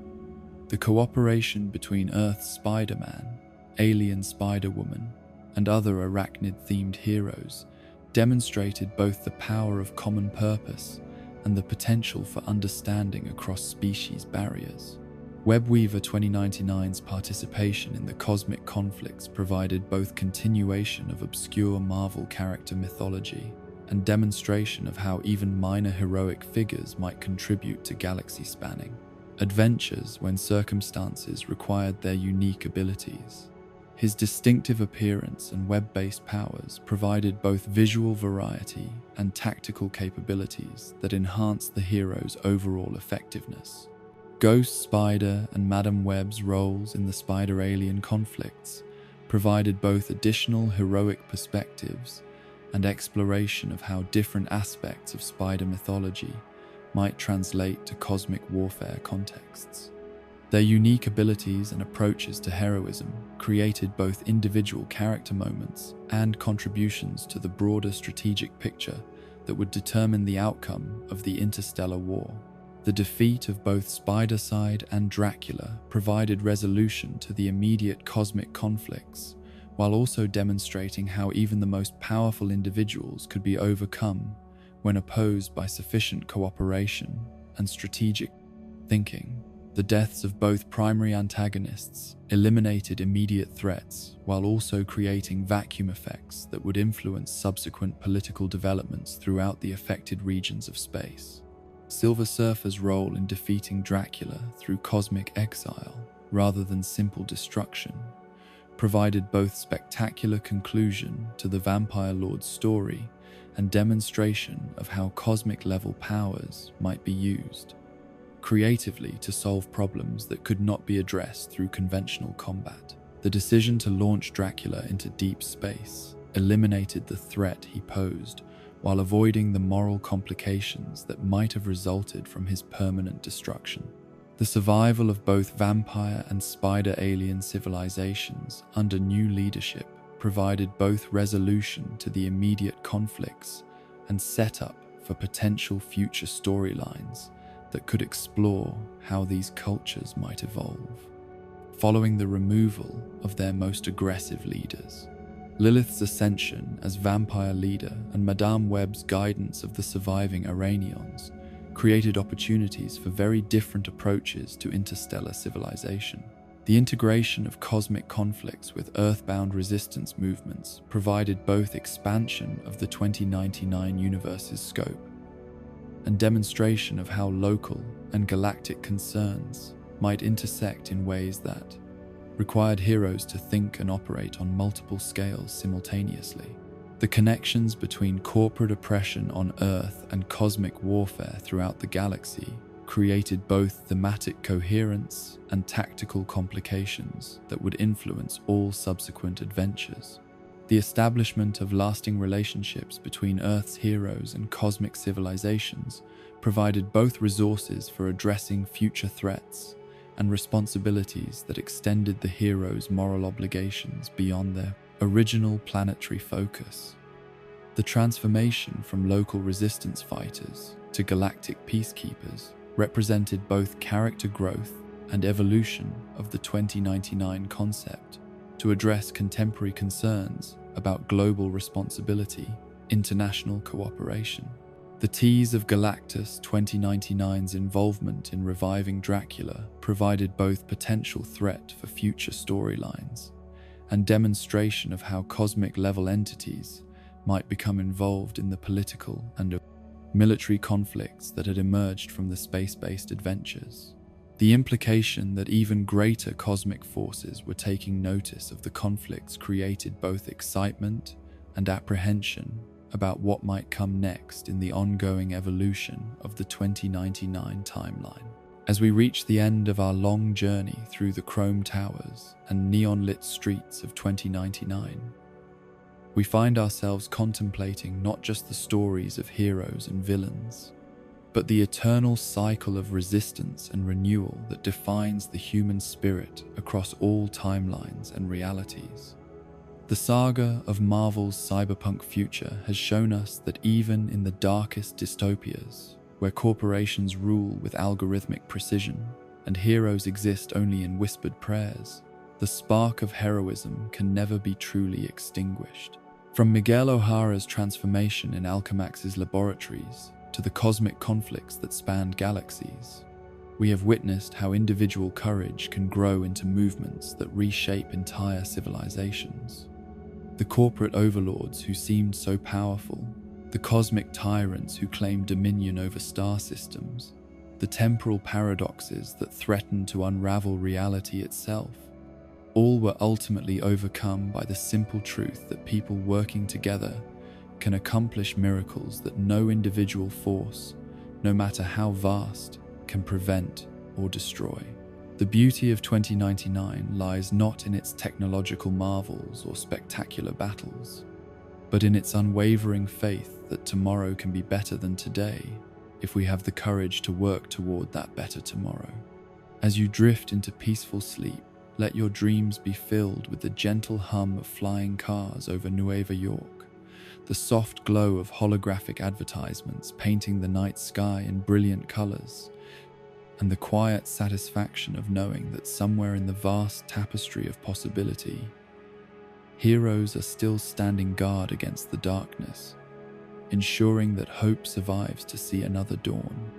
The cooperation between Earth's Spider-Man, alien Spider-Woman, and other arachnid-themed heroes demonstrated both the power of common purpose and the potential for understanding across species barriers. Webweaver 2099's participation in the cosmic conflicts provided both continuation of obscure Marvel character mythology and demonstration of how even minor heroic figures might contribute to galaxy-spanning adventures when circumstances required their unique abilities. His distinctive appearance and web-based powers provided both visual variety and tactical capabilities that enhanced the hero's overall effectiveness. Ghost Spider and Madam Web's roles in the Spider-Alien conflicts provided both additional heroic perspectives and exploration of how different aspects of spider mythology might translate to cosmic warfare contexts. Their unique abilities and approaches to heroism created both individual character moments and contributions to the broader strategic picture that would determine the outcome of the interstellar war. The defeat of both Spider-Side and Dracula provided resolution to the immediate cosmic conflicts, while also demonstrating how even the most powerful individuals could be overcome when opposed by sufficient cooperation and strategic thinking. The deaths of both primary antagonists eliminated immediate threats while also creating vacuum effects that would influence subsequent political developments throughout the affected regions of space. Silver Surfer's role in defeating Dracula through cosmic exile, rather than simple destruction, provided both spectacular conclusion to the Vampire Lord's story and demonstration of how cosmic-level powers might be used creatively to solve problems that could not be addressed through conventional combat. The decision to launch Dracula into deep space eliminated the threat he posed while avoiding the moral complications that might have resulted from his permanent destruction. The survival of both vampire and spider alien civilizations under new leadership provided both resolution to the immediate conflicts and setup for potential future storylines that could explore how these cultures might evolve. Following the removal of their most aggressive leaders, Lilith's ascension as vampire leader and Madame Web's guidance of the surviving Iranians created opportunities for very different approaches to interstellar civilization. The integration of cosmic conflicts with earthbound resistance movements provided both expansion of the 2099 universe's scope and demonstration of how local and galactic concerns might intersect in ways that required heroes to think and operate on multiple scales simultaneously. The connections between corporate oppression on Earth and cosmic warfare throughout the galaxy created both thematic coherence and tactical complications that would influence all subsequent adventures. The establishment of lasting relationships between Earth's heroes and cosmic civilizations provided both resources for addressing future threats and responsibilities that extended the heroes' moral obligations beyond their original planetary focus. The transformation from local resistance fighters to galactic peacekeepers represented both character growth and evolution of the 2099 concept to address contemporary concerns about global responsibility, international cooperation. The tease of Galactus 2099's involvement in reviving Dracula provided both potential threat for future storylines and demonstration of how cosmic-level entities might become involved in the political and military conflicts that had emerged from the space-based adventures. The implication that even greater cosmic forces were taking notice of the conflicts created both excitement and apprehension about what might come next in the ongoing evolution of the 2099 timeline. As we reach the end of our long journey through the chrome towers and neon-lit streets of 2099, we find ourselves contemplating not just the stories of heroes and villains, but the eternal cycle of resistance and renewal that defines the human spirit across all timelines and realities. The saga of Marvel's cyberpunk future has shown us that even in the darkest dystopias, where corporations rule with algorithmic precision and heroes exist only in whispered prayers, the spark of heroism can never be truly extinguished. From Miguel O'Hara's transformation in Alchemax's laboratories to the cosmic conflicts that spanned galaxies, we have witnessed how individual courage can grow into movements that reshape entire civilizations. The corporate overlords who seemed so powerful, the cosmic tyrants who claimed dominion over star systems, the temporal paradoxes that threatened to unravel reality itself, all were ultimately overcome by the simple truth that people working together can accomplish miracles that no individual force, no matter how vast, can prevent or destroy. The beauty of 2099 lies not in its technological marvels or spectacular battles, but in its unwavering faith that tomorrow can be better than today if we have the courage to work toward that better tomorrow. As you drift into peaceful sleep, let your dreams be filled with the gentle hum of flying cars over Nueva York, the soft glow of holographic advertisements painting the night sky in brilliant colors, and the quiet satisfaction of knowing that somewhere in the vast tapestry of possibility, heroes are still standing guard against the darkness, ensuring that hope survives to see another dawn.